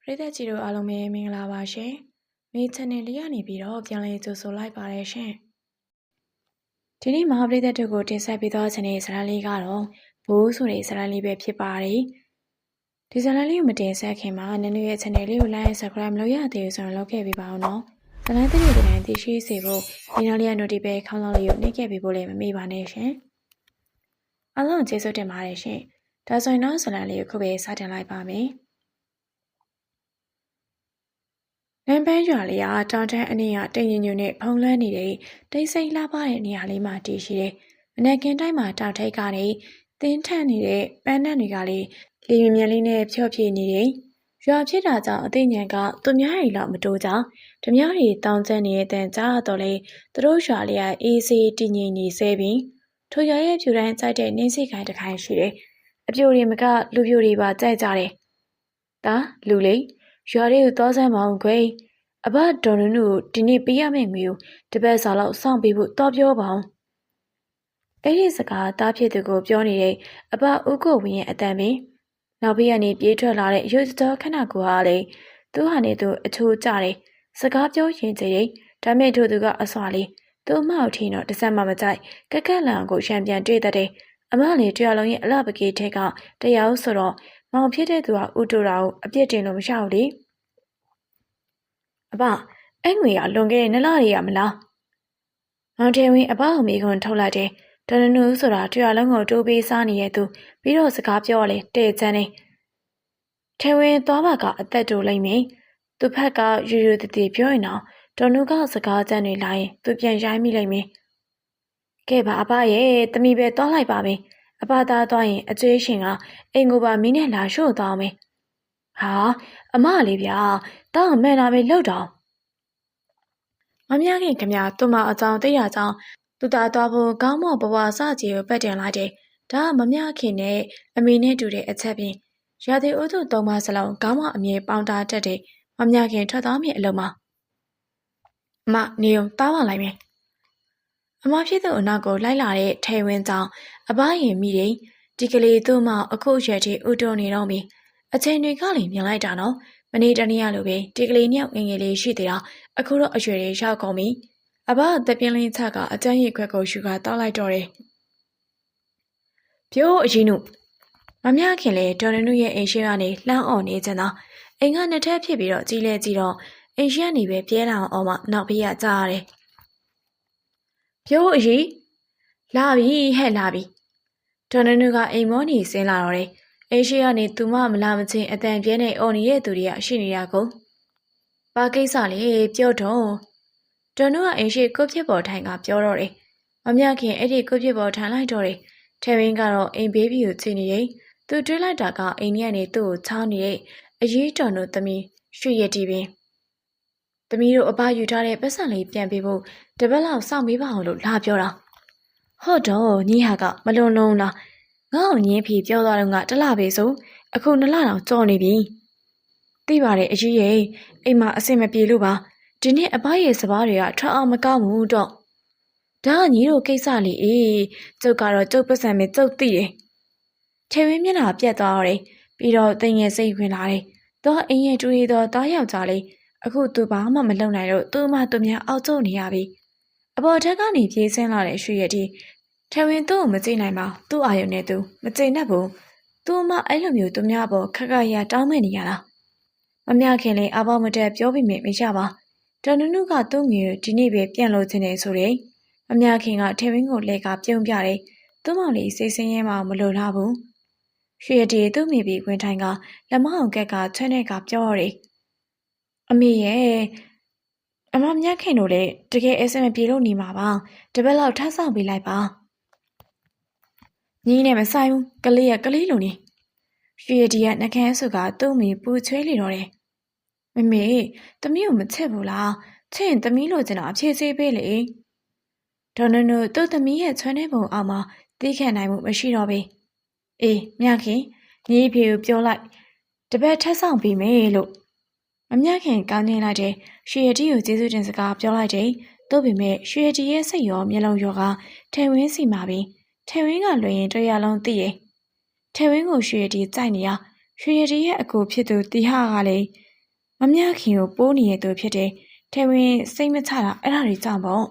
ပရိသတ်ကြီးတို့အားလုံးပဲမင်္ဂလာပါရှင်။မေ channel လေးကနေပြီးတော့ပြန်လည်ကြိုဆိုလိုက်ပါတယ်ရှင်။ဒီနေ့မှာပရိသတ်တို့ကိုတင်ဆက်ပေးသွားခြင်းတဲ့ဇာတ်လေးကတော့ဘိုးဆိုတဲ့ဇာတ်လေးပဲဖြစ်ပါတယ်။ဒီဇာတ်လေးကိုမတင်ဆက်ခင်မှာနင်တို့ရဲ့ channel လေးကို like and subscribe မလုပ်ရသေးဘူးဆိုရင်လုပ်ခဲ့ပေးပါအောင်နော်။ဇာတ်လေးတွေတိုင်းသိရှိစေဖို့ဒီနောက်လေးက notification ခေါင်းလောင်းလေးကိုနှိပ်ခဲ့ပေးဖို့လည်းမမေ့ပါနဲ့ရှင်။အားလုံးကျေးဇူးတင်ပါတယ်ရှင်။ဒါဆိုရင်တော့ဇာတ်လေးကိုခုပဲစတင်လိုက်ပါမယ်။နန်းပန်းရွာလေးကတောင်တန်းအနီးကတိမ်ညွညွနဲ့ဖုံးလွှမ်းနေတဲ့တိတ်ဆိတ်လှပတဲ့နေရာလေးမှာတည်ရှိတယ်။မနက်ခင်းတိုင်းမှာတောင်ထိပ်ကနေသင်းထန့်နေတဲ့ပန်းနှံတွေကလေးလေမြင်လေးနဲ့ဖြော့ပြနေတယ်။ရွာဖြစ်တာကြောင့်အသိဉာဏ်ကသူများတွေလောက်မတိုးကြ။ဓမြတွေတောင်းကျနေတဲ့တန်ကြားတော့လေသူတို့ရွာလေးကအေးဆေးတည်ငြိမ်နေစေပြီးထိုရွာရဲ့ဖြူတိုင်းကြိုက်တဲ့နှင်းစိခိုင်တစ်ခိုင်ရှိတယ်။အပြိုတွေမကလူပြိုတွေပါကြိုက်ကြတယ်။ဒါလူလေးရွာလေးကိုသွားစမ်းမအောင်ခွေအဘဒေါ်နုနုဒီနေ့ပေးရမယ့်ငွေကိုတပတ်စာလောက်စောင့်ပေးဖို့တော့ပြောပါအောင်အဲ့ဒီစကားတားဖြစ်သူကိုပြောနေတဲ့အဘဦးကိုဝင်းရဲ့အတန်ပင်နောက်ဘေးကနေပြေးထွက်လာတဲ့ရွတ်တော်ခဏကိုဟာလေသူဟာနေသူအချိုးကြတယ်စကားပြောရင်ကြည်ဒါမဲ့ထို့သူကအစွာလေးသူ့အမောက်ထင်းတော့တစ်စက်မှမကြိုက်ကက်ကက်လန်ကိုရှံပြန်တွေ့တဲ့အမလေးတရားလုံးရဲ့အလှပကေးထက်ကတရားဆိုတော့မောင်ဖြစ်တဲ့သူကဥတူတာကိုအပြစ်တင်လို့မရှောက်လေအဘအဲ့ငွေကလွန်ခဲ့တဲ့2လတွေကမလားမောင်ထေဝင်းအဘကိုမိခွန်းထုတ်လိုက်တယ်ဒေါ်နုဆိုတာတရားလုံးကိုတိုးပေးစားနေတဲ့သူပြီးတော့စကားပြောရလေတဲ့ချမ်းနေထေဝင်းသွားပါကအသက်တိုးလိုက်မယ်သူဖက်ကယူယူတည်တည်ပြောရင်တော့ဒေါ်နုကစကားချမ်းတွေလာရင်သူပြန်ရိုင်းမိလိုက်မယ်ကဲပါအဘရဲ့တမီပဲသွားလိုက်ပါမယ်အဘသားသွားရင်အကျွေးရှင်ကအိမ်ကိုပါမင်းနဲ့လာရှို့သွားမယ်ဟာအမလေးဗျာတောင်းမှန်တာပဲလောက်တော့မမြခင်ခင်ဗျာသူ့မအကြောင်းသိရကြောင်းသူသားသွားဖို့ကောင်းမော့ဘဝစကြီးကိုပတ်တင်လိုက်တယ်ဒါကမမြခင်နဲ့အမေနဲ့တူတဲ့အချက်ပြင်ရာသီဥတု3ပါးစလုံးကောင်းမော့အမြဲပေါင်းတာတက်တဲ့မမြခင်ထွက်သွားမြင့်အလုံးမှာအမနေုံတောင်းပါလိုက်မယ်အမဖြစ်သူအနောက်ကိုလိုက်လာတဲ့ထေဝင်းကြောင့်အဘရင်မိတယ်ဒီကလေးသူ့မအခုရွယ်ထိဥတုနေတော့ပြီအချိန်တွေကလည်းမြင်လိုက်တာနော်မနေ့တနေ့လိုပဲဒီကလေးနှစ်ယောက်ငယ်ငယ်လေးရှိသေးတာအခုတော့အရွယ်လေးရောက်ကုန်ပြီအဘတပြင်းလင်းချက်ကအကျန်းရည်ခွက်ကိုရှူကတောက်လိုက်တော့တယ်ပြိုးအရင်နုမမြခင်လေဒေါ်နုရဲ့အိမ်ရှိကနေလှမ်းអော်နေကြတာအိမ်ကနှစ်ထပ်ဖြစ်ပြီးတော့ကြီးလဲကြီးတော့အိမ်ရှိကနေပဲပြဲလာအောင်မှနောက်ဘေးကကြားရတယ်ပြိုးအရင်လာပြီဟဲ့လာပြီဒေါ်နုကအိမ်မောနေဆင်းလာတော့တယ်အိမ်ရှိကနေသူမမလာမချင်းအတန်ပြဲနေအော်နေတဲ့သူတွေကရှိနေတာကိုဘာကိစ္စလဲပြောတော့ဒေါ်နုကအိမ်ရှိကိုဖြစ်ပေါ်ထိုင်ကပြောတော့တယ်မမြခင်အဲ့ဒီကိုဖြစ်ပေါ်ထိုင်လိုက်တော့တယ်ထဲဝင်းကတော့အိမ်ဘေးဘီကိုချိန်နေတယ်သူတွေးလိုက်တာကအိမ်ကြီးကနေသူ့ကိုချောင်းနေတဲ့အရေးတော်တို့သမီးရွှေရတီပင်သမီးတို့အဘယူထားတဲ့ပတ်စံလေးပြန်ပေးဖို့တပတ်လောက်စောင့်ပေးပါအောင်လို့လာပြောတာဟုတ်တော့ညီဟာကမလွန်လုံးလားငါ့ကိုညင်းဖြီပြောသွားတော့ကတလပဲဆိုအခု2လတောင်ကြော်နေပြီသိပါတယ်အကြီးရဲ့အိမ်မှာအဆင်မပြေလို့ပါဒီနေ့အဘရဲ့စပားတွေကထွက်အောင်မကောင်းဘူးတော့ဒါကညီတို့ကိစ္စလေးအေးကျုပ်ကတော့ကျုပ်ပတ်စံပဲကျုပ်သိတယ်ထေဝင်းမျက်နှာပြတ်သွားတယ်ပြီးတော့တင်ငယ်စိတ်ဝင်လာတယ်တော့အင်းရဲ့တူရီတော့တားယောက်ကြလေးအခုသူဘာမှမလုပ်နိုင်တော့သူ့မသူများအောက်ကျနေရပြီအပေါ်ထက်ကနေပြေးဆင်းလာတဲ့ရွှေရတီထေဝင်းသူ့ကိုမကြည့်နိုင်ပါသူ့အာရုံနဲ့သူမကြိမ်နဲ့ဘူးသူ့မအဲ့လိုမျိုးသူများပေါ်ခက်ခက်ရတောင်းမဲ့နေရတာမမြခင်လေးအဘောမတက်ပြောပြီးမရပါဒေါ်နုကသူ့ငွေဒီနေ့ပဲပြန်လို့ခြင်းနေဆိုတယ်မမြခင်ကထေဝင်းကိုလဲကပြုံးပြတယ်သူ့မောင်လေးစိတ်ဆင်းရဲမှမလိုလားဘူးရွှေရတီသူ့မိပြီးဝင်ထိုင်ကလက်မအောင်ကက်ကချွန်းတဲ့ကပြောရတယ်အမေရဲ့အမမြခင်တို့လည်းတကယ်အဆင်မပြေလို့နေမှာပါတပတ်လောက်ထပ်ဆောင်ပေးလိုက်ပါညီနဲ့မဆိုင်ဘူးကလေးကလေးလိုနေရွှေရတီကနှကန်းစုကသူ့မိပူချွေးလေတော့တယ်မမေသမီးကိုမချစ်ဘူးလားချစ်ရင်သမီးလိုချင်တာအဖြေစေးပေးလေဒေါ်နုသူ့သမီးရဲ့ချွန်းတဲ့ပုံအောက်မှာသိခံနိုင်မှုမရှိတော့ပေအေးမြခင်ညီဖေကိုပြောလိုက်တပတ်ထပ်ဆောင်ပေးမယ်လို့မမြခင်ကောင်းနေလိုက်တယ်ရွှေရတီကိုကျေးဇူးတင်စကားပြောလိုက်တယ်သို့ပေမဲ့ရွှေရတီရဲ့စိတ်ရောမျက်လုံးရောကထဲဝင်းစီမှာပင်ထဲဝင်းကလွင်ရင်တွေ့ရလုံးသိရဲ့ထဲဝင်းကိုရွှေရတီကြိုက်နေရရွှေရတီရဲ့အကိုဖြစ်သူတီဟာကလည်း မြခင်ကိုပိုးနေတဲ့သူဖြစ်တယ်ထဲဝင်စိတ်မချတာအဲ့ဒါတွေကြောင့်ပေါ့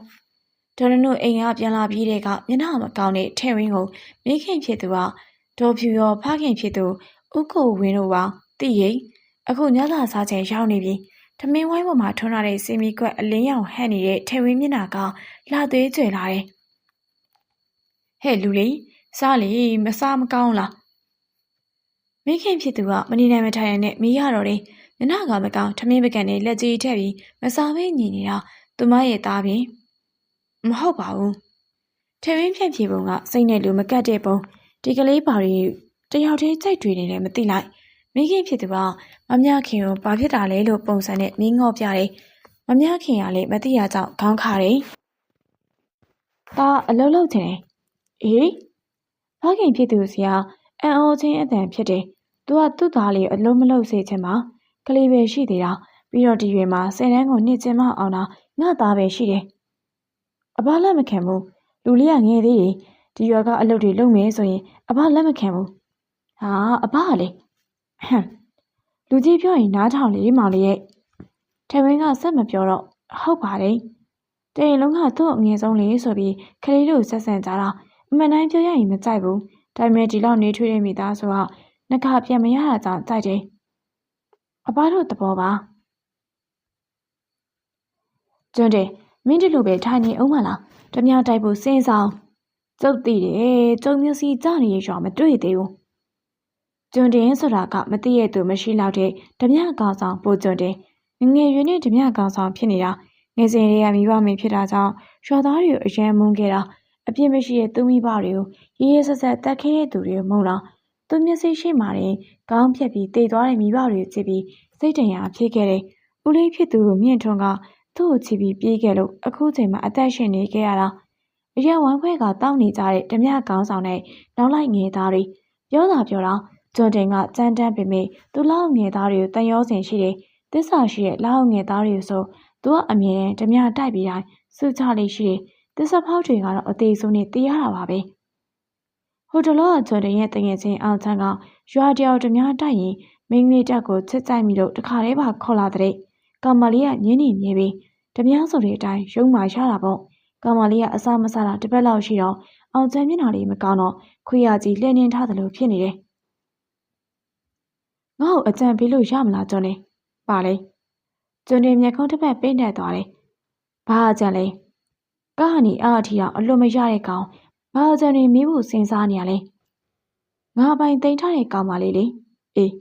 ဒေါ်နုအိမ်ကပြန်လာပြီးတဲ့ကမျက်နှာမကောင်းတဲ့ထဲဝင်ကိုမိခင်ဖြစ်သူကဒေါ်ဖြူရောဖခင်ဖြစ်သူဥက္ကိုဝင်းတို့ပါသိရင်အခုညလာစားချိန်ရောက်နေပြီထမင်းဝိုင်းပေါ်မှာထွန်းလာတဲ့စီမီကွက်အလင်းရောင်ဟန့်နေတဲ့ထဲဝင်မျက်နှာကလှသေးကျွေလာတယ်ဟဲ့လူလေးစားလေမစားမကောင်းလားမိခင်ဖြစ်သူကမနေနိုင်မထိုင်နဲ့မိရတော့တယ်မျက်နှာကမကောင်းထမင်းပကံနဲ့လက်ကြီးထက်ပြီးမစားဘဲညီနေတာသူမရဲ့သားပင်မဟုတ်ပါဘူးထဲဝင်ဖြန့်ဖြေပုံကစိတ်နဲ့လူမကတ်တဲ့ပုံဒီကလေးပါရီတယောက်တည်းကြိုက်တွေ့နေတယ်မသိလိုက်မိခင်ဖြစ်သူကမမြခင်ကိုဘာဖြစ်တာလဲလို့ပုံစံနဲ့မင်းငေါ့ပြတယ်မမြခင်ကလည်းမသိရကြောင်ခေါင်းခါတယ်ဒါအလုံးလုံးချင်တယ်အေးဖခင်ဖြစ်သူစီကအန်အိုချင်းအတန်ဖြစ်တယ်သူကသူ့သားလေးအလုံးမလုံးစေချင်ပါကလေးပဲရှိသေးတာပြီးတော့ဒီရွယ်မှာ10တန်းကိုနှစ်ကျင်းမအောင်တာငါသားပဲရှိတယ်အဘလက်မခံဘူးလူလေးကငယ်သေးတယ်ဒီရွယ်ကအလုပ်တွေလုပ်မယ်ဆိုရင်အဘလက်မခံဘူးဟာအဘကလေဟမ်လူကြီးပြောရင်နားထောင်လေမောင်လေးရဲ့ထဲဝင်းကဆက်မပြောတော့ဟုတ်ပါတယ်တရင်လုံးကသူ့အငယ်ဆုံးလေးဆိုပြီးခလေးတို့ဆက်ဆံကြတာအမှန်တိုင်းပြောရရင်မကြိုက်ဘူးဒါပေမဲ့ဒီလောက်နေထွေးနေမိသားဆိုတော့နှခပြန်မရတာကြောင့်ကြိုက်တယ်အဘတို့သဘောပါကျွန်းတယ်မင်းတို့လိုပဲထိုင်နေအောင်မလားတမတိုက်ဖို့စဉ်းစားကျုပ်သိတယ်ကျုံမျိုးစီကြနေရရွာမတွေ့သေးဘူးကျွန်းတင်ဆိုတာကမသိရသူမရှိတော့တဲ့ဓမြကောင်ဆောင်ပို့ကျွန်းတယ်ငယ်ရွယ်နဲ့ဓမြကောင်ဆောင်ဖြစ်နေတာငယ်စဉ်လေးကမိဘမင်းဖြစ်တာကြောင့်ရွာသားတွေကိုအရန်မုန်းခဲ့တာအပြစ်မရှိတဲ့သူမိဘတွေကိုရေးရေးဆက်ဆက်တက်ခဲတဲ့သူတွေကိုမုန်းတာသူမျက်စိရှိမှရင်ခေါင်းဖြက်ပြီးတိတ်သွားတဲ့မိဘတွေကိုကြည့်ပြီးစိတ်တရာဖြစ်ခဲ့တယ်ဦးလေးဖြစ်သူကိုမြင့်ထွန်းကသူ့ကိုချီပြီးပြေးခဲ့လို့အခုချိန်မှာအသက်ရှင်နေခဲ့ရတာအရက်ဝမ်းခွဲကတောင်းနေကြတဲ့ဓမြကောင်းဆောင်နဲ့နောက်လိုက်ငယ်သားတွေပြောတာကျွန်းတင်ကကြမ်းတမ်းပေမဲ့သူလောက်ငယ်သားတွေကိုတန်ရောစင်ရှိတယ်သစ္စာရှိတဲ့လောက်ငယ်သားတွေဆိုသူကအမြဲတမ်းဓမြတိုက်ပြီးတိုင်းစုချလေးရှိတယ်သစ္စာဖောက်တွေကတော့အသေးဆုံးနဲ့သိရတာပါပဲဟိုတလောကကျွန်းတင်ရဲ့တငယ်ချင်းအောင်ချမ်းကရွာတယောက်ဓမြတိုက်ရင်မင်းကလေးတက်ကိုချစ်ကြိုက်ပြီးတော့တခါတည်းပါခေါ်လာတဲ့ကောင်မလေးကညင်းနေမြဲပြီးဓမြဆိုတဲ့အတိုင်းရုံမှရတာပေါ့ကောင်မလေးကအစားမစားတာတစ်ပတ်လောက်ရှိတော့အောင်ချမ်းမျက်နှာလေးမကောင်းတော့ခွေရကြီးလှည့်နေထားသလိုဖြစ်နေတယ်ငါ့ကိုအကြံပေးလို့ရမလားကျွန်းနေပါလေကျွန်းနေမျက်ခုံးတစ်ဖက်ပိတ်နေသွားတယ်ဘာအကြံလဲကားဟနီအားအထီအောင်အလွတ်မရတဲ့ကောင်ဘာအကြံနေမိဖို့စဉ်းစားနေရလဲငါပိုင်တိန်ထားတဲ့ကောင်မလေးလေအေး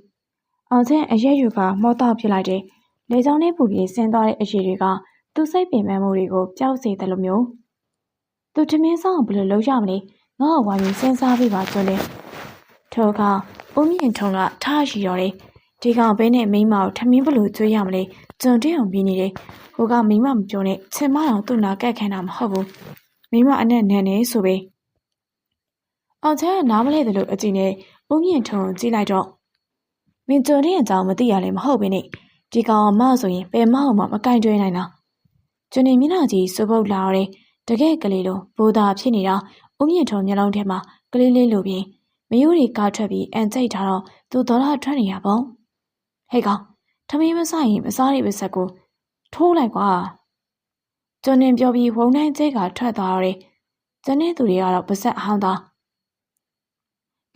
အောင်ချမ်းအရက်ယူကမောတော့ပြလိုက်တယ်လေချောင်းနဲ့ပူပြီးဆင်းသွားတဲ့အရေးတွေကသူစိတ်ပင်ပန်းမှုတွေကိုပျောက်စေတယ်လို့မျိုးသူထမင်းဆောင်ဘယ်လိုလုပ်ရမလဲငါ့ကိုဝိုင်းပြီးစဉ်းစားပြီးပါကျွန်းနေထို့ကဦးမြင့်ထုံကထားရှိတော့တယ်ဒီကောင်ဘေးနဲ့မိန်းမကိုထမင်းဘလို့ကျွေးရမလဲကျွန်းတင်းအောင်ပြီးနေတယ်ဟိုကမိန်းမမပြောနဲ့ချင်မအောင်သူ့နာကက်ခံတာမဟုတ်ဘူးမိန်းမအနဲ့နန်းနေဆိုပဲအောင်ချမ်းကနားမလဲတယ်လို့အကြည့်နဲ့ဦးမြင့်ထုံကိုကြည့်လိုက်တော့မင်းကျွန်းတင်းအကြောင်းမသိရလဲမဟုတ်ဘဲနဲ့ဒီကောင်ကမဆိုရင်ဘယ်မအောင်မှမကင်တွဲနိုင်တာကျွန်းနေမျက်နှာကြီးစပုတ်လာတော့တကယ်ကလေးလိုဘိုးသားဖြစ်နေတာဦးမြင့်ထုံမျက်လုံးထဲမှာကလေးလေးလိုပြီးမယိုးတွေကားထွက်ပြီးအန်ကျိတ်ထားတော့သူဒေါ်လာထွက်နေရပေါ့ဟဲ့ကောင်ထမင်းမဆိုင်ရင်မစားရပါစက်ကိုထိုးလိုက်ကွာကျွန်းနေပြောပြီးဝုံတိုင်းကျဲကထွက်သွားတော့ကျန်တဲ့သူတွေကတော့ပါဆက်ဟောင်းသား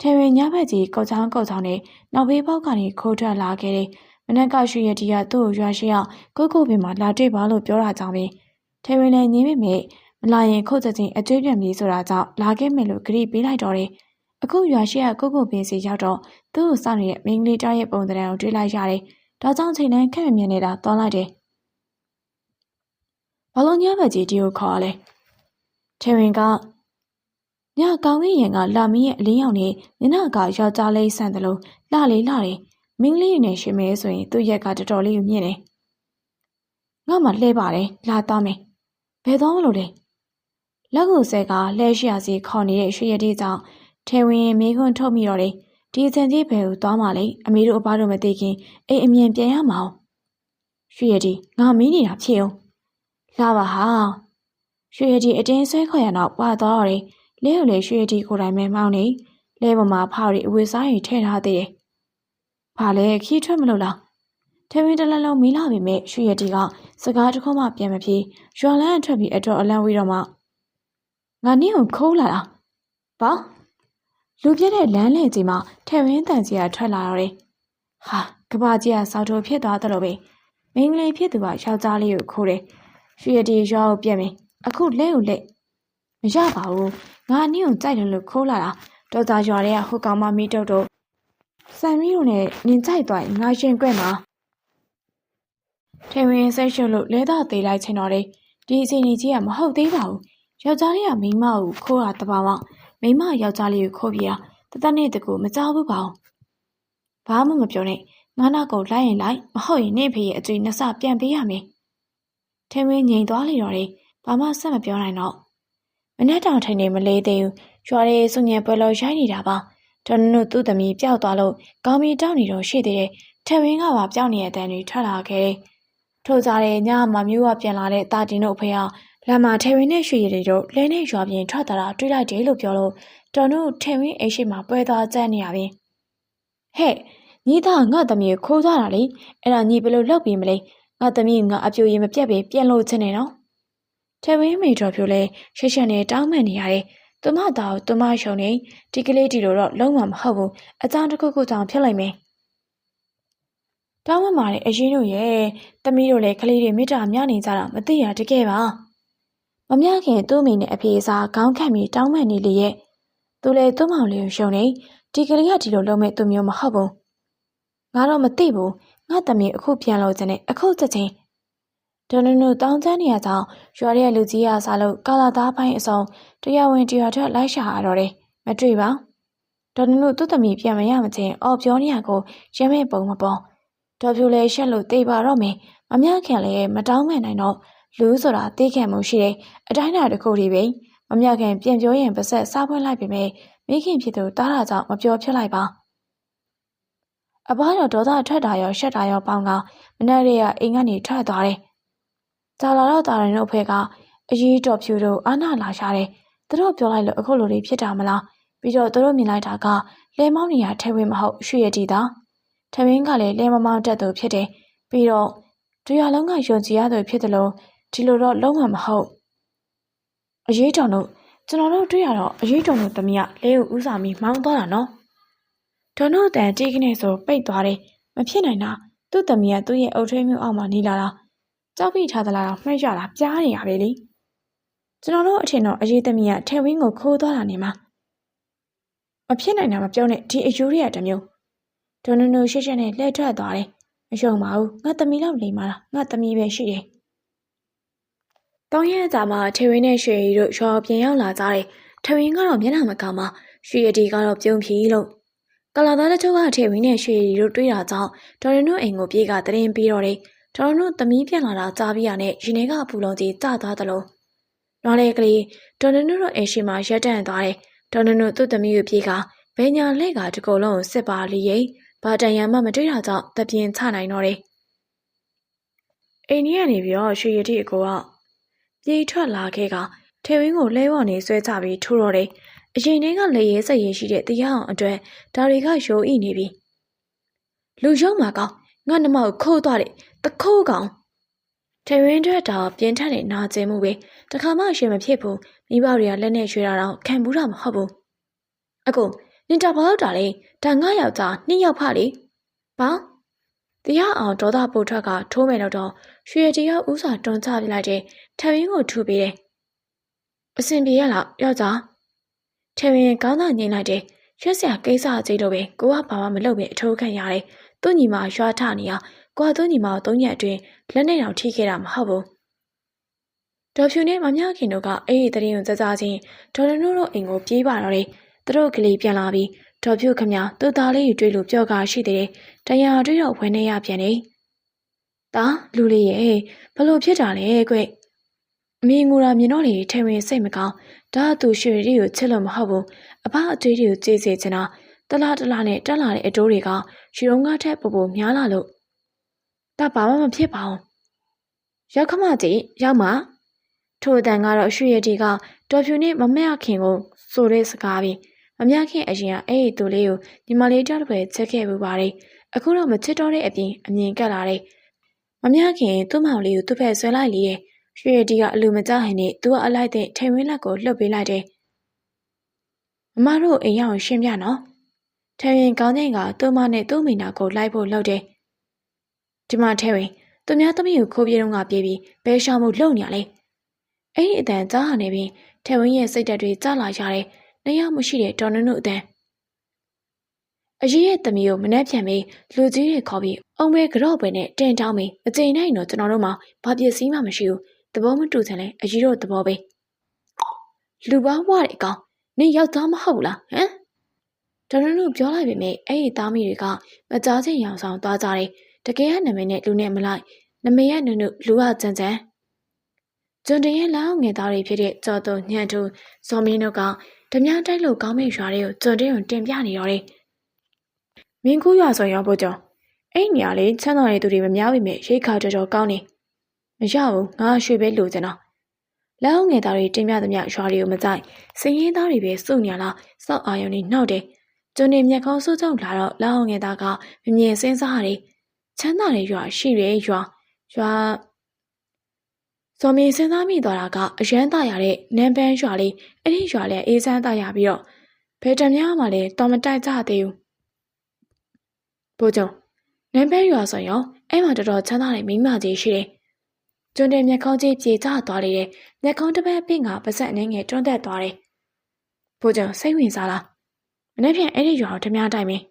ထဲဝင်ညဘက်ကြီးကောက်ချောင်းနဲ့နောက်ဘေးပေါက်ကနေခိုးထွက်လာခဲ့တယ်မနက်ကရွှေရတီကသူ့ကိုရွာရှိအောင်ကိုပင်မှာလာတွေ့ပါလို့ပြောတာကြောင့်ပဲထဲဝင်လည်းညင်းမိမဲ့မလာရင်ခုတ်ချက်ချင်းအကျွေးပြန်ပြီးဆိုတာကြောင့်လာခဲ့မယ်လို့ဂရိပေးလိုက်တော့တယ်အခုရွာရှိကကိုပင်စီရောက်တော့သူ့ကိုစောင့်နေတဲ့မင်းကလေးတောက်ရဲ့ပုံသဏ္ဍာန်ကိုတွေ့လိုက်ရတယ်ဒါကြောင့်ချိန်တိုင်းခက်မြင်နေတာတောင်းလိုက်တယ်ဘာလို့ညဘက်ကြီးဒီကိုခေါ်ရလဲထဲဝင်ကညကောင်းကင်ရင်ကလာမင်းရဲ့အလင်းရောင်နဲ့မျက်နှာကယောက်ျားလေးဆန်တယ်လို့လှတယ်မင်းကလေးနဲ့ရှင်မဲဆိုရင်သူ့ရက်ကတော်တော်လေးကိုမြင့်တယ်ငါမှလှဲပါတယ်လာသားမယ်ဘယ်တော့မလို့လဲလက်ကိုဆဲကလှဲရှိရစီခေါ်နေတဲ့ရွှေရည်ကြောင့်ထဲဝင်မိခွန်းထုတ်မိတော့တယ်ဒီအချန်ကြီးဘယ်ကိုသွားမှလဲအမေတို့အဘတို့မသိခင်အိမ်အမြင်ပြန်ရမအောင်ရွှေရည်ငါမင်းနေတာဖြစ်အောင်လာပါဟာရွှေရည်အတင်းဆွဲခေါ်ရတော့ပွာသွားတော့တယ်လဲကိုလေရွှေရည်ကိုယ်တိုင်မဲမောင်းနေလဲပေါ်မှာဖောက်ရီအဝေးစားရီထည့်ထားသေးတယ်ဘာလဲခီးထွက်မလို့လား ထဲဝင်းတလလုံးမီးလာပေမဲ့ရွှေရတီကစကားတစ်ခုမှပြန်မပြေရွာလန်းအထွက်ပြီးအတော်အလန့်ဝေးတော့မှငါနင့်ကိုခိုးလာတာဘာလူပြက်တဲ့လမ်းလေကြီးမှာထဲဝင်းတန်ကြီးကထွက်လာတော့တယ်ဟာကဘာကြီးကစောက်ထိုးဖြစ်သွားတယ်လို့ပဲမင်းကလေးဖြစ်သူကယောက်ျားလေးကိုခိုးတယ်ရွှေရတီရွာကိုပြက်မယ်အခုလက်ကိုလက်မရပါဘူးငါနင့်ကိုကြိုက်တယ်လို့ခိုးလာတာတော်သားရွာတွေကဟိုကောင်မမီးတုတ်တော့စံမီးတို့နဲ့နင်ကြိုက်သွားရင်ငါရှင်ကွက်မှာထဲဝင်းဆက်ရှုပ်လို့လဲတော့သေးလိုက်ချင်တော့တယ်ဒီအချိန်ကြီးကမဟုတ်သေးပါဘူးယောက်ျားလေးကမိန်းမကိုခိုးတာတဘာဝမိန်းမယောက်ျားလေးကိုခိုးပြတာတသက်နဲ့တကူမကြောက်ဘူးပါဘူးဘာမှမပြောနဲ့ငါနောက်ကိုလိုက်ရင်လိုက်မဟုတ်ရင်နင့်ဖေရဲ့အကျွေးနှစ်ဆပြန်ပေးရမယ်ထဲဝင်းငြိမ်သွားလေတော့တယ်ဘာမှဆက်မပြောနိုင်တော့မနေ့တောင်ထိုင်နေမလေးသေးဘူးရွာလေးစုညံပွဲလို့ရိုက်နေတာပါဒေါ်နုသူ့သမီးပျောက်သွားလို့ကောင်းမီတောက်နေတော့ရှိသေးတယ်ထဲဝင်းကပါပျောက်နေတဲ့အတန်းတွေထွက်လာခဲ့တယ်ထို့ကြတဲ့ညမှာမျိုးကပြန်လာတဲ့တာတင်တို့အဖေကလမ်းမှာထဲဝင်းနဲ့ရွှေရည်တို့လဲနဲ့ရွာပြင်ထွက်တာတွေ့လိုက်တယ်လို့ပြောလို့ဒေါ်နုထဲဝင်းအိမ်ရှိမှာပွဲသွားကြနေရပြီဟဲ့ညီသားငါသမီးခိုးသွားတာလေအဲ့ဒါညီဘယ်လိုလုပ်ပြီးမလဲငါသမီးငါအပြိုရင်မပြတ်ပဲပြန်လို့ချင်နေနော်ထဲဝင်းမိတော်ဖြိုလဲရှက်ရှက်နဲ့တောင်းပန်နေရတယ်သူမသားကိုသူမရှုံနေဒီကလေးတီတို့တော့လုံးဝမဟုတ်ဘူးအကြောင်းတစ်ခုခုကြောင့်ဖြစ်လိုက်မယ်တောင်းပန်ပါတယ်အရင်တို့ရဲ့သမီးတို့လည်းကလေးတွေမေတ္တာမျှနေကြတာမသိရတကယ်ပါမမျှခင်သူ့မိနဲ့အဖေစားခေါင်းခန့်ပြီးတောင်းပန်နေလေရဲ့သူလည်းသူ့မောင်လေးကိုရှုံနေဒီကလေးကဒီလိုလုပ်မဲ့သူမျိုးမဟုတ်ဘူးငါတော့မသိဘူးငါသမီးအခုပြန်လို့ခြင်းနဲ့အခုချက်ချင်းဒေါ်နုတောင်းချမ်းနေရကြောင်းရွာရဲ့လူကြီးရစားလို့ကာလာသားပိုင်းအစုံတရားဝင်တရားထွက်လိုက်ရှာရတော့တယ်မတွေ့ပါဒေါ်နုသူ့သမီးပြန်မရမချင်းအော်ပြောနေရကိုရမဲပုံမပေါ်ဒေါ်ဖြူလဲရှက်လို့တေးပါတော့မယ်မမြခင်လည်းမတောင်းမဲ့နိုင်တော့လူဆိုတာတေးခံမှုရှိတယ်အတိုင်းအတာတစ်ခုတည်းပဲမမြခင်ပြန်ပြောရင်ပါဆက်စားဖွင့်လိုက်ပေမဲ့မိခင်ဖြစ်သူတားတာကြောင့်မပြောဖြစ်လိုက်ပါအဘတော့ဒေါသထွက်တာရောရှက်တာရောပေါင်းကမနေ့ကအိမ်ကနေထွက်သွားတယ်ကြာလာတော့တာရင်တို့ဖေကအရေးတော်ဖြူတို့အာနာလာရှာတယ်သူတို့ပြောလိုက်လို့အခုလိုတွေဖြစ်တာမလားပြီးတော့သူတို့မြင်လိုက်တာကလဲမောင်းနေရထဲဝင်းမဟုတ်ရွှေရတီသားထဲဝင်းကလည်းလဲမမောင်းတက်သူဖြစ်တယ်ပြီးတော့တရားလုံးကယုံကြည်ရသူဖြစ်တယ်လို့ဒီလိုတော့လုံးဝမဟုတ်အရေးတော်တို့ကျွန်တော်တို့တွေ့ရတော့အရေးတော်တို့သမီးကလဲကိုဥစားပြီးမောင်းသွားတာနော်ဒေါ်တို့တန်တီးကနေဆိုပိတ်သွားတယ်မဖြစ်နိုင်တာသူ့သမီးကသူ့ရဲ့အုတ်ထွေးမျိုးအောက်မှာနေလာတာကြောက်ပြီးထားသလားတော့မှတ်ရတာကြားနေရပဲလေကျွန်တော်တို့အထင်တော့အရေးသမီးကထဲဝင်းကိုခိုးသွားတာနေမှာမဖြစ်နိုင်တာမပြောနဲ့ဒီအယူရတမျိုးဒေါ်နုရှက်ရှက်နဲ့လှည့်ထွက်သွားတယ်မရှုံပါဘူးငါသမီးလောက်လိမ္မာလားငါသမီးပဲရှိတယ်တောင်းရဲအကြာမှာထဲဝင်းနဲ့ရွှေရီတို့ရွာပြန်ရောက်လာကြတယ်ထဲဝင်းကတော့မျက်နှာမကောင်းမှရွှေရီကတော့ပြုံးဖြီးလို့ကလာသားတချို့ကထဲဝင်းနဲ့ရွှေရီတို့တွေ့တာကြောင့်ဒေါ်နုအိမ်ကိုပြေးကတရင်ပြီးတော့တယ်ဒေါ်နုသမီးပြန်လာတာကြားပြီးရနဲ့ရင်ထဲကပူလုံးကြီးကျသွားသလိုနွားလေးကလေးဒေါ်နုတို့အိမ်ရှိမှရက်တန့်သွားတယ်ဒေါ်နုသူ့သမီးကိုပြေးကဘယ်ညာလက်ကတကူလုံးကိုစစ်ပါလီရိဘာတန်ရံမှမတွေ့တာကြောင့်တပြင်းချနိုင်တော့တယ်အိမ်ကြီးကနေပြီးတော့ရွှေရတီအကိုကပြေးထွက်လာခဲ့ကထဲဝင်းကိုလဲဝေါ်နေဆွဲချပြီးထိုးတော့တယ်အရင်တည်းကလေရဲစက်ရဲရှိတဲ့တရားအောင်အတွက်ဒါတွေကရိုးအိနေပြီလူရုံမှာကောင်းငါနှမကိုခိုးသွားတယ်တခိုးကောင်ထဲဝင်းအတွက်တော့ပြင်းထန်တဲ့နာကျင်မှုပဲတခါမှရှင်မဖြစ်ဘူးမိဘတွေကလက်နဲ့ရွှေတာတော့ခံဘူးတာမဟုတ်ဘူးအကိုနင်တာဘာလို့တာလဲဒါငါယောက်ျားနှစ်ယောက်ဖလေဘာတရားအောင်ဒေါသပိုထွက်ကထိုးမယ်တော့ရွှေတယောက်ဥစွာတွန်းချပြလိုက်တဲ့ထဲဝင်းကိုထူပေးတယ်အစင်ပြေရလားယောက်ျားထဲဝင်းကောင်းသာညင်လိုက်တယ်ရွှက်စရာကိစ္စအကြီးတော့ပဲကိုကဘာမှမလုပ်ပဲအထိုးခံရတယ်သူ့ညီမရွာထနေရကိုကသူ့ညီမကို3ရက်အတွင်းလက်နဲ့တောင်ထိခဲ့တာမဟုတ်ဘူးဒေါ်ဖြူနဲ့မမြခင်တို့ကအဲ့ဒီတရင်ကိုကြကြချင်းဒေါ်နုတို့အိမ်ကိုပြေးပါတော့တယ်သူတို့ကလေးပြန်လာပြီးဒေါ်ဖြူခမသူ့သားလေးကိုတွေ့လို့ပြောကားရှိတယ်တရားတွေ့တော့ဝယ်နေရပြန်နေဒါလူလေးရဲ့ဘလို့ဖြစ်တာလဲကွအမေငူရာမြင်တော့လေထဲဝင်စိတ်မကောင်းဒါသူရွှေရီကိုချစ်လို့မဟုတ်ဘူးအဖအတွေးတွေကိုကြည်စေချင်တာတလားနဲ့တက်လာတဲ့အတိုးတွေကရွှေရုံးကားထက်ပိုများလာလို့ဒါဘာမှမဖြစ်ပါဘူးရောက်ခမကြီးရောက်မှာထိုအတန်ကတော့ရွှေရတီကဒေါ်ဖြူနဲ့မမရခင်ကိုဆိုတဲ့စကားပြီးမမရခင်အရင်ကအဲ့ဒီသူလေးကိုညီမလေးတောက်တစ်ပွဲချက်ခဲ့ပူပါတယ် အခုတော့မချစ်တော့တဲ့အပြင်အမြင်ကက်လာတယ်။မမြခင်သူ့မောင်လေးကိုသူ့ဖက်ဆွဲလိုက်လေရဲ့။ရွှေရတီကအလူမကြဟန်နဲ့သူကအလိုက်တဲ့ထိန်ဝင်းလက်ကိုလှုပ်ပေးလိုက်တယ်။မမတို့အိမ်ရောက်ရှင်းပြနော်။ထိန်ရင်ကောင်းချိန်ကသူ့မနဲ့သူ့မိနာကိုလိုက်ဖို့လှုပ်တယ်။ဒီမှာထိန်ဝင်သူများသမီးကိုခိုးပြေးတော့ကပြေးပြီးဘဲရှောင်မှုလှုပ်နေရလေ။အဲ့ဒီအတန်ကြားဟန်နေပြီးထိန်ဝင်းရဲ့စိတ်ဓာတ်တွေကျလာရတယ်။နှစ်ယောက်မရှိတဲ့ဒေါ်နုနုအတန်အရေးရဲ့သမီးကိုမနှက်ပြန်ပြီးလူကြီးတွေခေါ်ပြီးအုံမဲကြော့ပွဲနဲ့တင်တောင်းပြီးအကြိမ်တိုင်းတော့ကျွန်တော်တို့မှဘာပစ္စည်းမှမရှိဘူးသဘောမတူချင်လဲအရေးတို့သဘောပဲလူပါဝတဲ့အကောင်နင်ယောက်ျားမဟုတ်လားဟမ်ဒေါ်နုနုပြောလိုက်ပေမဲ့အဲ့ဒီသားမိတွေကမကြားချင်းရောင်ဆောင်သွားကြတယ်တကယ်ကနာမည်နဲ့လူနဲ့မလိုက်နမေရဲ့နုနုလူကကြမ်းကျွန်းတရဲ့လောင်းငယ်သားတွေဖြစ်တဲ့ကြော်တုံညံ့တူဇော်မင်းတို့ကဓမြတိုက်လို့ကောင်းမဲ့ရွာတွေကိုကျွန်းတင်းကိုတင်ပြနေတော့တယ်မင်းကူးရွာဆိုရောဖို့ကြောင့်အဲ့နေရာလေးချမ်းသာတဲ့သူတွေမများပေမဲ့ရိတ်ခါတော်ကောင်းနေမရဘူးငါရွှေပဲလိုချင်တော့လောင်းငယ်သားတွေတင်ပြသမျှရွာတွေကိုမကြိုက်စင်းရင်သားတွေပဲစုနေလားစောက်အာယုံနဲ့နှောက်တယ်ကျွန်းနေမျက်ခေါင်းစိုးကြောင့်လာတော့လောင်းငယ်သားကမမြင်စင်းစားရတယ်ချမ်းသာတဲ့ရွာရှိရဲရွာဇော်မင်းစဉ်းစားမိသွားတာကအရန်သားရတဲ့နန်းပန်းရွာလေးအဲ့ဒီရွာလည်းအေးစမ်းသားရပြီးတော့ဘယ်တများမှလည်းတော်မတိုက်ကြသေးဘူးဘိုးကျော်နန်းပန်းရွာဆိုရင်အဲ့မှာတော်တော်ချမ်းသာတဲ့မိမကြီးရှိတယ်ကျွန်းတဲ့မျက်ခေါင်းကြီးပြေကျသွားလေတယ်မျက်ခေါင်းတစ်ပတ်ပင့်ကပါဆက်အနေငယ်တွန်းတက်သွားတယ်ဘိုးကျော်စိတ်ဝင်စားလားမနေ့ပြန်အဲ့ဒီရွာကိုဓမြတိုက်မင်း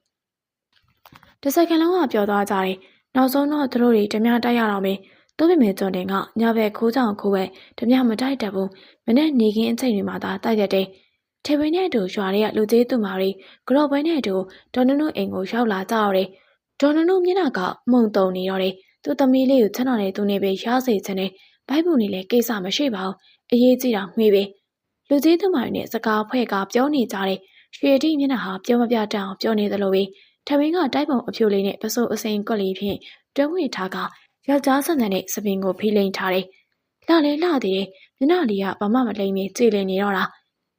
တစ်စက္ကန့်လုံးကပျော်သွားကြတယ်နောက်ဆုံးတော့သူတို့တွေဓမြတိုက်ရတော့မင်းတိုးပေမဲ့ကျွန်းတင်ကညဘက်ခိုးကြောင်ခိုးပဲဓမြမတိုက်တတ်ဘူးမနေ့နေခင်းအချိန်တွေမှာသာတိုက်ရတယ်ထေဝင်းနဲ့အတူရွာတွေကလူသေးသူမာတွေဂရော့ပွဲနဲ့အတူဒေါ်နုနုအိမ်ကိုရောက်လာကြတော့တယ်ဒေါ်နုနုမျက်နှာကမှုန်တုံနေတော့တယ်သူသမီးလေးကိုချမ်းသာတဲ့သူနဲ့ပဲရစေချင်တယ်ဘိုက်ဘူးနေလဲကိစ္စမရှိပါဘူးအရေးကြီးတာငွေပဲလူသေးသူမာတွေနဲ့စကားဖွဲ့ကပြောနေကြတယ်ရွှေတိမျက်နှာဟာပြောမပြတတ်အောင်ပြောနေသလိုပဲထမင်းကတိုက်ပုံအဖြူလေးနဲ့ပစိုးအစိမ်ကွက်လေးဖြင့်တွဲဝင်ထားကယောက်ျားဆန်ဆန်နဲ့စပင်ကိုဖိလိန်ထားတယ်လှလဲလှသေးတယ်မျက်နှာလေးကဘာမှမလိမ့်မီကြည်လင်နေတော့တာ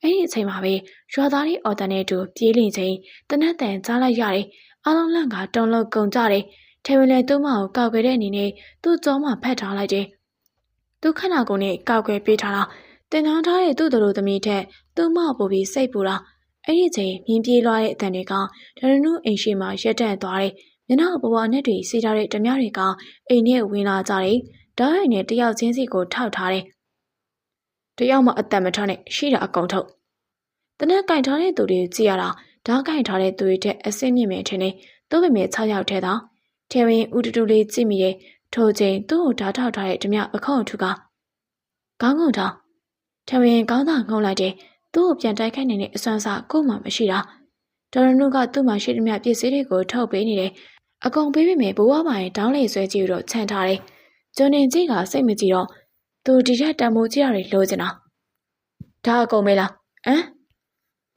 အဲ့ဒီအချိန်မှာပဲရွာသားတွေအော်တန်နဲ့တူပြေးလင်ချင်းတနက်တန်ကြားလိုက်ရတယ်အားလုံးလန့်ကတုံလုံးကုန်ကြတယ်ထေဝင်လည်းသူ့မကိုကောက်ွယ်တဲ့အနေနဲ့သူ့ကြောမှာဖက်ထားလိုက်တယ်သူခဏကုန်နဲ့ကောက်ွယ်ပေးထားတာတင်ချောင်းထားတဲ့သူ့တို့သမီးထက်သူ့မပို့ပြီးစိတ်ပူတာအဲ့ဒီချိန်မြင်းပြေးလွှားတဲ့အတန်တွေကဒရနုအိမ်ရှိမှရက်တက်သွားတယ်မျက်နှာပေါ်ပေါ်နဲ့တွေစီထားတဲ့ဓမြတွေကအိမ်ထဲဝင်လာကြတယ်ဓာတ်ရိုက်နဲ့တယောက်ချင်းစီကိုထောက်ထားတယ်တယောက်မှအသက်မထွက်နဲ့ရှိတာအကုန်ထုတ်တနက်ကင်ထားတဲ့သူတွေကြည့်ရတာဓာတ်ကင်ထားတဲ့သူတွေထက်အဆင့်မြင့်မယ်ထင်တယ်သူ့ပေမဲ့6ယောက်ထဲသာထေဝင်ဦးတူတူလေးကြည့်မိရဲ့ထိုချိန်သူ့ကိုဓာတ်ထောက်ထားတဲ့ဓမြပခုံးထုကခေါင်းငုံထားထေဝင်ခေါင်းသာငုံလိုက်တယ်သူ့ကိုပြန်တိုက်ခိုက်နေတဲ့အစွမ်းစားကိုမှမရှိတာဒေါ်ရနုကသူ့မှာရှိသမျှပစ္စည်းတွေကိုထုတ်ပေးနေတယ်အကုန်ပေးပေမဲ့ဘိုးဘွားပိုင်းတောင်းလေဆွဲကြည့်တော့ခြံထားတယ်ကျွန်းနေကြီးကစိတ်မကြည့်တော့သူဒီရက်တံမိုးကြီးရတယ်လိုချင်တာဒါအကုန်မေးလား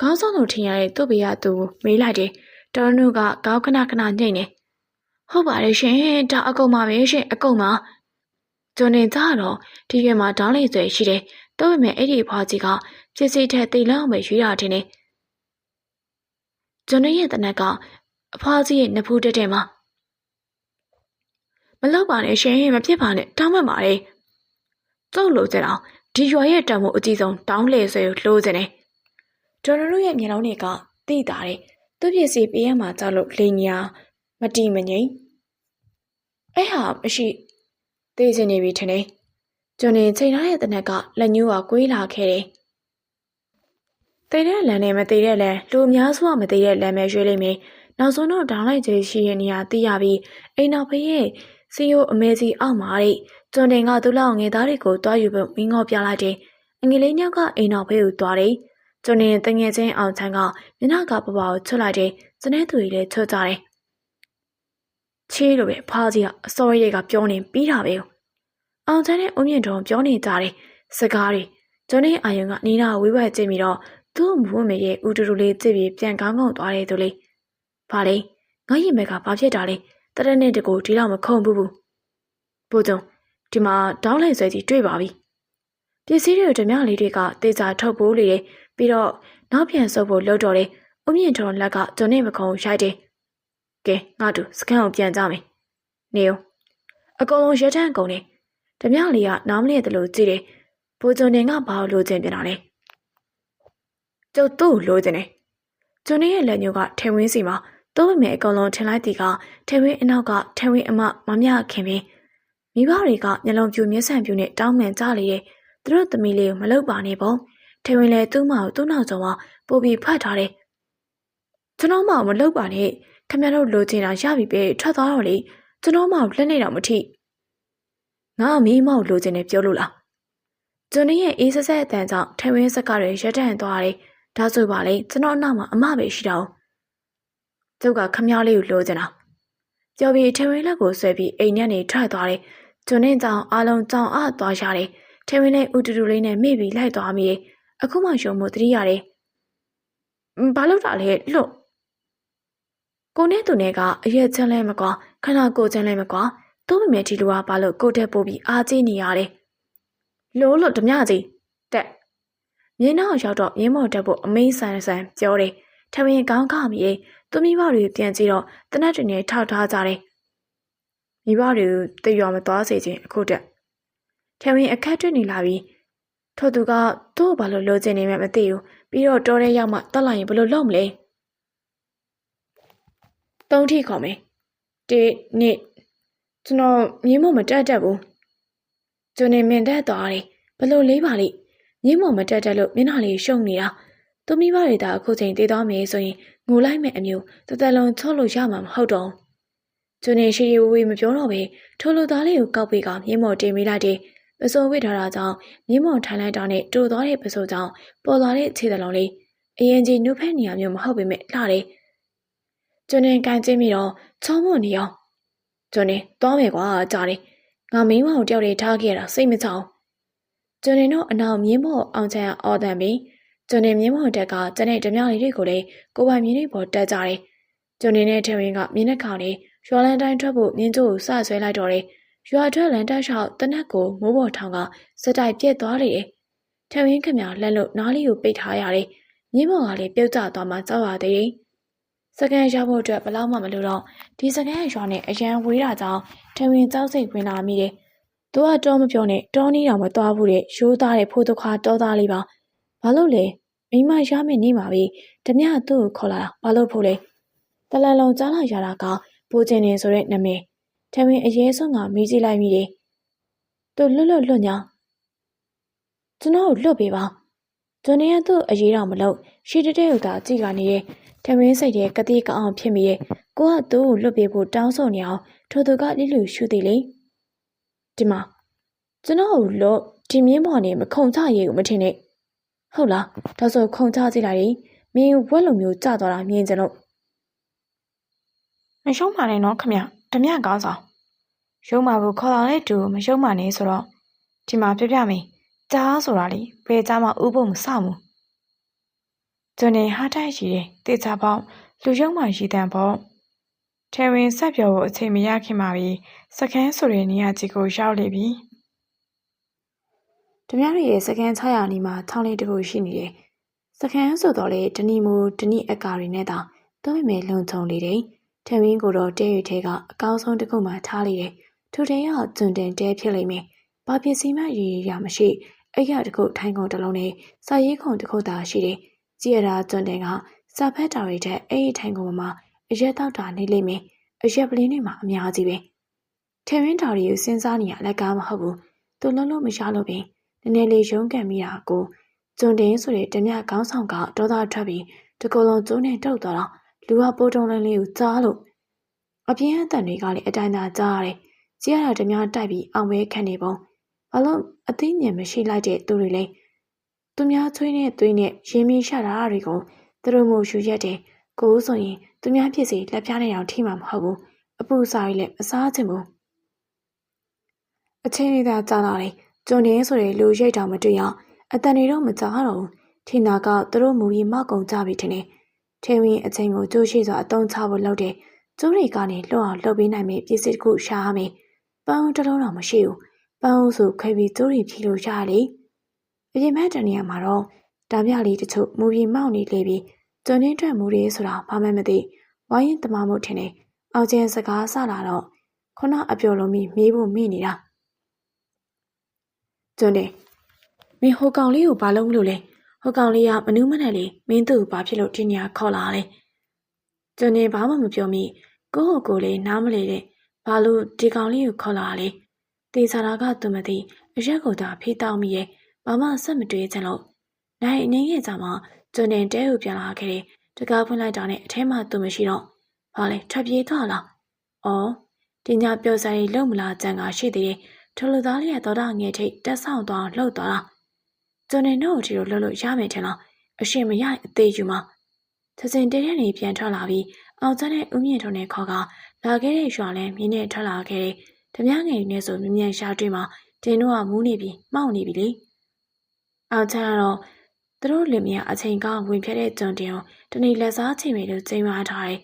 ခေါင်းဆောင်လို့ထင်ရတဲ့သူ့ဘေးကသူမေးလိုက်တယ်ဒေါ်နုကခေါင်းခဏခဏညှိနေဟုတ်ပါတယ်ရှင်ဒါအကုန်ပါပဲရှင်အကုန်ပါကျွန်းနေကြတော့ဒီရွယ်မှာတောင်းလေဆွဲရှိတယ်တော့ပေမဲ့အဲ့ဒီဖွားကြီးကပစ္စည်းထက်တိတ်လောက်ပဲရွေးတာထင်တယ်ကျွန်းရဲ့တနက်ကအဖွားကြီးရဲ့နဖူးတက်တယ်မှာမလောက်ပါနဲ့ရှင်မဖြစ်ပါနဲ့တောင်းမှတ်ပါလေကျုပ်လိုချင်အောင်ဒီရွာရဲ့တံမိုးအကြီးဆုံးတောင်းလေဆွဲကိုလှိုးချင်တယ်ဒေါ်နုရဲ့မျက်လုံးတွေကတိတာတယ်သူ့ပစ္စည်းပေးရမှာကြောက်လို့လိန်ညာမတီမငိမ့်အဲ့ဟာမရှိသိချင်နေပြီထင်တယ်ကျွန်းနေချိန်ထားတဲ့တနက်ကလက်ညှိုးကကွေးလာခဲ့တယ်တိတ်တဲ့လမ်းနဲ့မတိတ်တဲ့လမ်းလူအများစုကမတိတ်တဲ့လမ်းပဲရွေးလိုက်မယ်နောက်ဆုံးတော့ဒေါင်းလိုက်ကြီးရှိတဲ့နေရာသိရပြီးအိမ်နောက်ဖေးရဲ့စီယိုအမဲကြီးအောက်မှာတဲ့ကျွန်းတင်ကသူ့လောက်ငယ်သားတွေကိုတွားယူဖို့မင်းငေါပြလိုက်တယ်အငယ်လေးညောက်ကအိမ်နောက်ဖေးကိုတွားတယ်ကျွန်းတင်တငယ်ချင်းအောင်ချမ်းကမျက်နှာကပပကိုချွတ်လိုက်တယ်စနေသူတွေလည်းချွတ်ကြတယ်ချေးလိုပဲဖားကြီးကအစောရိတ်ကပြောနေပြီးတာပဲအောင်ချမ်းနဲ့ဦးမြင့်တော်ပြောနေကြတယ်စကားတွေကျွန်းတင်အာယုံကနီးနာဝေးဝဲကြည့်ပြီးတော့သူ့မူမေရဲ့ဦးတူတူလေးကြည့်ပြီးပြန်ကောင်းကောင်းသွားတယ်သူလေးဘာလဲငါရင်ဘက်ကဘာဖြစ်တာလဲတရက်နဲ့တကူဒီလောက်မခုံဘူးဘို့ကျုံဒီမှာတောင်းလိုက်ဆွဲကြီးတွေ့ပါပြီပစ္စည်းတွေဓမြလေးတွေကတေချာထုတ်ပိုးလေတယ်ပြီးတော့နောက်ပြန်ဆုပ်ဖို့လှုပ်တော့တယ်ဦးမြင့်တော်လက်ကကျွန်းနေမခုံရိုက်တယ် ကဲငါတို့စကန်ကိုပြန်ကြမယ်နေဦးအကုန်လုံးရထန်းကုန်နေဓမြလေးကနားမလည်တယ်လို့ကြည့်တယ်ဘိုးကျွန်နေကဘာလို့လိုချင်ပြန်တာလဲကျုပ်တို့လိုချင်တယ်ကျွန်နေရဲ့လက်ညှိုးကထဲဝင်းစီမှာတိုးပေမဲ့အကောင်လုံးထင်လိုက်သည်ကထဲဝင်းအနောက်ကထဲဝင်းအမမမြခင်ပင်မိဘတွေကမျက်လုံးပြူမျက်စံပြူနဲ့တောင်းပန်ကြလေတယ်သူတို့သမီးလေးကိုမလုပ်ပါနဲ့ပေါ့ထဲဝင်းလည်းသူ့မကိုသူ့နောက်ကျော်ကပို့ပြီးဖတ်ထားတယ်ကျွန်တော်မမလုပ်ပါနဲ့ခင်ဗျားတို့လိုချင်တာရပြီပဲထွက်သွားတော့လေကျွန်တော်မလက်နေတော့မထိငါမီးမောက်လိုချင်တယ်ပြောလို့လားကျွန်နေရဲ့အေးဆက်ဆက်အတန်ကြောင့်ထဲဝင်းစကားတွေရက်တန့်သွားတယ်ဒါဆိုပါလေကျွန်တော်နောက်မှာအမပဲရှိတော့ကျုပ်ကခမားလေးကိုလိုချင်တာကြော်ပြီးထဲဝင်းလက်ကိုဆွဲပြီးအိမ်ထဲနေထွက်သွားတယ်ကျွန်းနေကြောင်အားလုံးကြောင်အားသွားရတယ်ထဲဝင်းလေးဦးတူတူလေးနဲ့မိပြီးလိုက်သွားမိတယ်အခုမှရှုံမှုတတိရတယ်ဘာလို့တာလဲလို့ကိုနဲ့သူနဲ့ကအရက်ချမ်းလဲမကွာခဏကိုချမ်းလဲမကွာသူ့မမေဒီလိုကဘာလို့ကိုတက်ပို့ပြီးအားကြီးနေရတယ်လို့ဓမြကြီးတက်မြင်းနောက်ရောက်တော့မြင်းမော်တက်ဖို့အမိန်ဆန်ပြောတယ်ထမင်းကောင်းခါမီသူမိဘတွေပြန်ကြည့်တော့တနတ်တွေနဲ့ထောက်ထားကြတယ်မိဘတွေတရွာမသွားစေခြင်းအခုတက်ထမင်းအခက်တွေ့နေလာပြီထို့သူကသူ့ဘာလို့လိုချင်နေမှမသိဘူးပြီးတော့တော်တဲ့ရောက်မှတက်လာရင်ဘယ်လိုလုပ်မလဲသုံးထိခေါ်မယ်1 2ကျွန်တော်မြင်းမော်မတက်ဘူးကျွန်နေမင်တက်သွားတယ်ဘလို့လေးပါလိမြင်းမော်မတက်လို့မျက်နှာလေးရှုံနေတာသူမိဘတွေဒါအခုချိန်တည်သွားမယ်ဆိုရင်ငိုလိုက်မဲ့အမျိုးတသက်လုံးချော့လို့ရမှာမဟုတ်တော့ကျွန်နေရှိဝေးမပြောတော့ပဲထိုလိုသားလေးကိုကောက်ပြီးကမြင်းမော်တင်မိလိုက်တယ်ပစိုးဝိထားတာကြောင့်မြင်းမော်ထိုင်လိုက်တာနဲ့တိုးသွားတဲ့ပစိုးကြောင့်ပေါ်လာတဲ့ခြေတလုံးလေးအရင်ကြီးနုဖက်နေရမျိုးမဟုတ်ပေမဲ့လှတယ်ကျွန်နေကန်ကျင်းပြီးတော့ချောမွနေအောင်ကျွန်နေသွားမယ်ကွာကြားတယ်ငါမင်းမောင်တယောက်တည်းထားခဲ့ရတာစိတ်မချအောင်ကျွန်နေတော့အနောက်မြင်းမော်အောင်ချမ်းအော်တန်ပြီးကျွန်နေမြင်းမော်တက်ကကျန်တဲ့ဓမြလေးတွေကိုလည်းကိုပိုင်မြင်းတွေပေါ်တက်ကြတယ်ကျွန်နေနဲ့ထမင်းကမြင်းနှက်ခေါင်လေးရွာလန်တိုင်းထွက်ဖို့မြင်းကျိုးကိုစဆွဲလိုက်တော့တယ်ရွာထွက်လန်တက်လျှောက်တနက်ကိုမိုးပေါ်ထောင်ကစတိုက်ပြက်သွားလေတယ်ထမင်းခမလန့်လို့နားလေးကိုပိတ်ထားရတယ်မြင်းမော်ကလည်းပြုတ်ကျသွားမှကြောက်ရသေးတယ်စကန်ရောက်ဖို့အတွက်ဘလောက်မှမလိုတော့ဒီစကန်ရွာနဲ့အရန်ဝေးတာကြောင့်ထမင်းကြောက်စိတ်ဝင်လာမိတယ်သူကတောမပြောနဲ့တောနီးတော်မသွားဘူးတဲ့ရိုးသားတဲ့ဖိုးတခွာတောသားလေးပါဘာလို့လဲမိမရမယ်နေပါပြီဓမြသူ့ကိုခေါ်လာတာဘာလို့ဖို့လဲတလန်လုံးကြားလာရတာကဘိုးချင်းနေဆိုတဲ့နာမည်ထမင်းအရေးဆုံးကမေးကြည့်လိုက်မိတယ်သူလွတ်ညာကျွန်တော်လွတ်ပေးပါကျွန်နေရသူ့အရေးတော်မလို့ရှီတတဲ့ဥသာကြည့်ကနေတယ်ထမင်းစိတ်ရဲ့ကတိကအောင်ဖြစ်မိရဲ့ကိုကသူ့ကိုလွတ်ပေးဖို့တောင်းဆိုနေအောင်ထိုသူကလိလူရှုသေးလေဒီမှာကျွန်တော်ကိုလွတ်ဒီမြင်းပေါ်နေမခုံချရေးကိုမထင်နဲ့ဟုတ်လားဒါဆိုခုံချကြည့်လိုက်ရင်မင်းဝက်လိုမျိုးကြသွားတာမြင်ကြလို့မရှုံးပါနဲ့နော်ခမဓမြကောင်းဆောင်ရုံးမှာဘူးခေါ်လာတဲ့တူမရှုံးပါနဲ့ဆိုတော့ဒီမှာပြမင်းကြားဆိုတာလေဘယ်ကြားမှဥဖို့မစဘူးကျွန်နေဟာတိုက်ရှိတယ်တေချာပေါင်းလူရုံးမှရှိတဲ့ပေါ့ထဲဝင်ဆက်ပြောဖို့အချိန်မရခင်ပါပြီစကန်းဆိုတဲ့နေရာကြီးကိုရောက်လေပြီဓမြရီရဲ့စကန်600နီးမှာထောင်းလေးတစ်ခုရှိနေတယ်။စကန်ဆိုတော့လေဒနီမူဒနီအကာတွေနဲ့တောင်သုံးမိမယ်လုံခြုံလေတယ်။ထမင်းကိုတော့တဲရွေထဲကအကောင်းဆုံးတစ်ခုမှထားလိုက်တယ်။ထိုတဲရကျွန်းတင်တဲဖြစ်လိမ့်မယ်။ဘာပစ္စည်းမှရည်ရမရှိအဲ့ရတစ်ခုထိုင်ကုန်တစ်လုံးနဲ့စာရေးခုံတစ်ခုသာရှိတယ်။ကြည်ရတာကျွန်းတင်ကစာဖက်တာတွေတဲ့အဲ့ဒီထိုင်ကုန်မှာအရက်တောက်တာနေလိမ့်မယ်။အရက်ပလင်းတွေမှာအများကြီးပဲ။ထမင်းတော်တွေကိုစဉ်းစားနေရလက်ကားမဟုတ်ဘူး။သူလုံးလုံးမရလို့ပင်နည်းနည်းလေးရုံးကန်မိတာကိုကျွန်းတင်းဆိုတဲ့ဓမြကောင်းဆောင်ကဒေါသထွက်ပြီးတကူလုံးကျိုးနဲ့တုတ်သွားတော့လူကပိုးတုံးလေးကိုကြားလို့အပြင်းအထန်တွေကလည်းအတိုင်းသာကြားရတယ်။ကြည့်ရတာဓမြတိုက်ပြီးအောင်ဝဲခံနေပုံဘာလို့အသိဉာဏ်မရှိလိုက်တဲ့သူတွေလဲသူများချွေးနဲ့သွေးနဲ့ရင်းမြရှာတာတွေကိုသူတို့မျိုးယူရက်တယ်ကိုဆိုရင်သူများဖြစ်စီလက်ပြားနဲ့တောင်ထိမှာမဟုတ်ဘူးအပူစာရီလည်းမစားချင်ဘူးအချင်းလေးသာကြားလာတယ်ကျွန်းတင်းဆိုတဲ့လူရိတ်တောင်မတွေ့ရအတန်တွေတော့မကြားတော့ဘူးထင်တာကသူတို့မူပြီးမောက်ကုန်ကြပြီထင်တယ်ထဲဝင်အချင်းကိုကြိုးရှိစွာအတုံးချဖို့လုပ်တယ်ကျိုးတွေကနေလွတ်အောင်လှုပ်ပေးနိုင်မယ့်ပစ္စည်းတစ်ခုရှာရမယ်ပန်းတလုံးတော့မရှိဘူးပန်းဆိုခွဲပြီးကျိုးတွေဖြီးလို့ရလေအရင်မဲ့တနေရာမှာတော့တားပြလေးတချို့မူပြီးမောက်နေလေပြီးကျွန်းတင်းထွက်မူတွေဆိုတာဘာမှမသိဝိုင်းရင်တမမှုထင်တယ် အောင်ကျင်းစကားဆလာတော့ခုနအပြော်လုံးမိမေးဖို့မိနေတာကျွန်းတယ်မင်းဟိုကောင်လေးကိုဘာလုပ်လို့လဲဟိုကောင်လေးကမနူးမနဲ့လေမင်းသူ့ကိုဘာဖြစ်လို့ဒီနေရာခေါ်လာလဲကျွန်းတယ်ဘာမှမပြောမိကိုယ့်ကိုယ်လေးနားမလေတဲ့ဘာလို့ဒီကောင်လေးကိုခေါ်လာလဲတေစာရာကသူမသိအရက်ကိုသာဖေးတောက်မိရဲ့ဘာမှဆက်မတွေးချင်လို့နိုင်အနေငယ်ကြမှာကျွန်းတယ်တဲကိုပြန်လာခဲ့တယ်တကားဖွင့်လိုက်တာနဲ့အထဲမှာသူမရှိတော့ဘာလဲထပ်ပြေးသွားလားအော်ဒီညပျော်စားရီလုံမလားကြံကရှိသေးတယ်ထိုလူသားလေးကတော်တာငယ်ထိတ်တက်ဆောင်သွားလှုပ်သွားတာကျွန်းနေတော့ဒီလိုလှုပ်လို့ရမယ်ထင်လားအရှင်မရအသေးယူမှာသစင်တဲတဲ့နေပြန်ထွက်လာပြီးအောင်ကျတဲ့ဦးမြင့်ထုံနဲ့ခေါ်ကလာခဲ့တဲ့ရွာလဲမြင်းနဲ့ထွက်လာခဲ့တယ်ဓမြငယ်နဲ့ဆိုမြ мян ရှာတွေ့မှာတင်းတို့ကမူးနေပြီမှောက်နေပြီလေအောင်ကျတော့သူတို့လင်မယားအချိန်ကောင်းဝင်ဖြတ်တဲ့ကျွန်းတင်ကိုတနေ့လက်စားချိန်မိလို့ချိန်မထားတယ်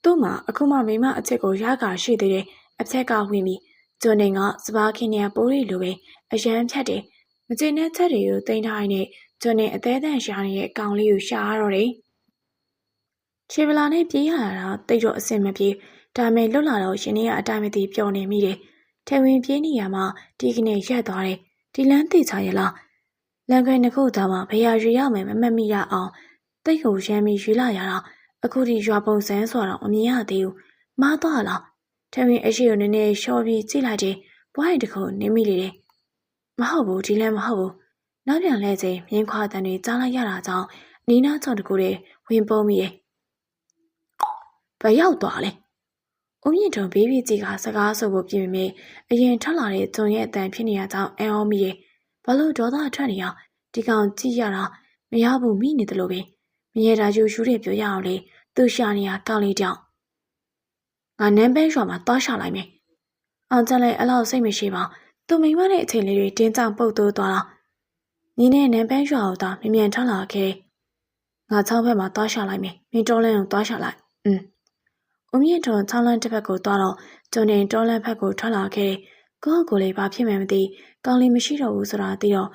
သူ့မှာအခုမှမိမအချက်ကိုရကာရှိသေးတယ်အဖြက်ကဝင်ပြီးကျွန်းတင်ကစပါးခင်းနဲ့ပိုးရီလိုပဲအရန်ဖြတ်တယ်မကျင်တဲ့ချက်တွေကိုတင်ထားရတဲ့ကျွန်းတင်အသေးအံရှာနေတဲ့အကောင်လေးကိုရှာရတော့တယ်ခြေပလာနဲ့ပြေးရတာတိတ်တော့အဆင်မပြေဒါမဲ့လွတ်လာတော့ရှင်နေကအတိုင်းမသိပျော်နေမိတယ်ထဲဝင်ပြေးနေရမှာဒီကနေ့ရက်သွားတယ်ဒီလန်းသိချရလားလန်ခွဲနှစ်ခုသားမှာဘယ်ရွေရမယ်မမှတ်မိရအောင်တိတ်ကိုရမ်းပြီးရွေလာရတာအခုဒီရွာပုံစံဆိုတော့မမြင်ရသေးဘူးမားသွားလားထဲဝင်အရှိကိုနည်းနည်းရှော့ပြီးကြည့်လိုက်တယ်ဘွားရီတခုနေမိလေတယ်မဟုတ်ဘူးဒီလည်းမဟုတ်ဘူးနောက်ပြန်လဲချိန်မြင်းခွာတန်တွေကြားလိုက်ရတာကြောင့်နီးနားချောင်းတကူတွေဝင်ပုံးမိတယ်ဘယ်ရောက်သွားလဲဦးမြင့်ထုံဘေးပြေကြီးကစကားဆိုဖို့ပြင်ပေမဲ့အရင်ထွက်လာတဲ့ဂျုံရဲ့အတန်ဖြစ်နေရကြောင်းအံ့ဩမိတယ်ဘာလို့ဒေါသထွက်နေရဒီကောင်ကြည့်ရတာမရဘူးမိနေတယ်လို့ပဲမရတာယူရှူးတွေပြောရအောင်လေသူရှာနေရကောင်းလေးတောင်ငါနန်းပဲရွာမှာသွားရှာလိုက်မယ်အောင်ကျန်လည်းအလောက်စိတ်မရှိပါသူမိမနဲ့အချိန်လေးတွေတင်းကြောင်ပုတ်တိုးသွားတာညီနဲ့နန်းပဲရွာကိုသာမြ мян ထွက်လာခဲ့ငါချောင်းဘက်မှာသွားရှာလိုက်မယ်မင်းတောလန်းကိုသွားရှာလိုက်ဦးမြင့်ထွန်းချောင်းလန်းတစ်ဖက်ကိုသွားတော့ကျွန်းတင်တောလန်းဖက်ကိုထွက်လာခဲ့ကိုယ့်ကိုယ်လေးဘာဖြစ်မှန်းမသိကောင်းလေးမရှိတော့ဘူးဆိုတာသိတော့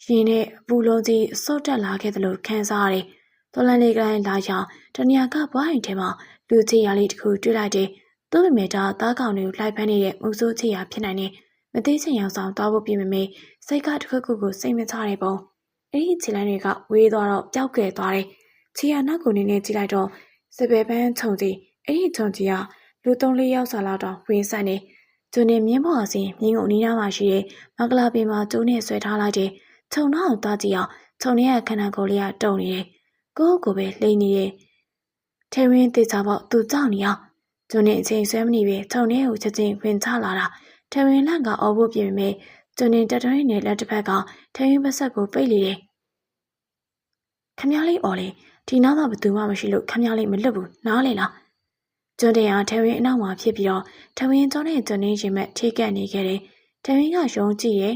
ရင်နဲ့အပူလုံးကြီးစော့တက်လာခဲ့တယ်လို့ခံစားရတယ်တောလန်းလေးကလည်းလာရောက်တနေရာကဘွားရင်ထဲမှာလူချီရလေးတစ်ခုတွေ့လိုက်တယ်သူ့မိမေတာသားကောင်တွေကိုလိုက်ဖမ်းနေတဲ့မုတ်ဆိုးချီရဖြစ်နိုင်တယ်မသိချင်ရောက်ဆောင်သွားဖို့ပြင်မမေစိတ်ကတစ်ခုခုကိုစိတ်မချတဲ့ပုံအဲ့ဒီခြေလမ်းတွေကဝေးသွားတော့ပျောက်ကွယ်သွားတယ်ခြေရနောက်ကိုနေနေကြည့်လိုက်တော့စပယ်ပန်းခြုံကြည့်အဲ့ဒီချုံကြီးကလူ3-4ယောက်စာလောက်တော့ဝင်ဆိုင်နေကျုံနေမြင်းပေါ်အစဉ်မြင်းကိုအနီးနားမှာရှိတဲ့မကလာပင်မှာကျုံနဲ့ဆွဲထားလိုက်တယ်ခြုံတော့သွားကြည့်အောင်ခြုံရဲ့ခန္ဓာကိုယ်လေးကတုံနေတယ်ကိုယ့်ကိုယ်ပဲလိမ့်နေတယ်ထဲရင်းတေချာပေါ့သူကြောက်နေအောင်ကျုံနေအချိန်ဆွဲမနေပဲခြုံနဲ့ကိုချက်ချင်းဝင်ချလာတာထဲရင်းလန့်ကအော်ဖို့ပြင်ပေမဲ့ကျုံနေတတွင်းနဲ့လက်တစ်ဖက်ကထဲရင်းပတ်ဆက်ကိုပိတ်လေတယ်ခမည်းလေးအော်လေဒီနားမှာဘသူမှမရှိလို့ခမည်းလေးမလွတ်ဘူးနားလေလားကျွန်းတင်အားထဝင်းအနောက်မှာဖြစ်ပြီးတော့ထဝင်းကျောင်းနဲ့ကျွန်းရင်းရင်မဲ့ထိကပ်နေခဲ့တယ်။ထဝင်းကရုံးကြည့်ရဲ့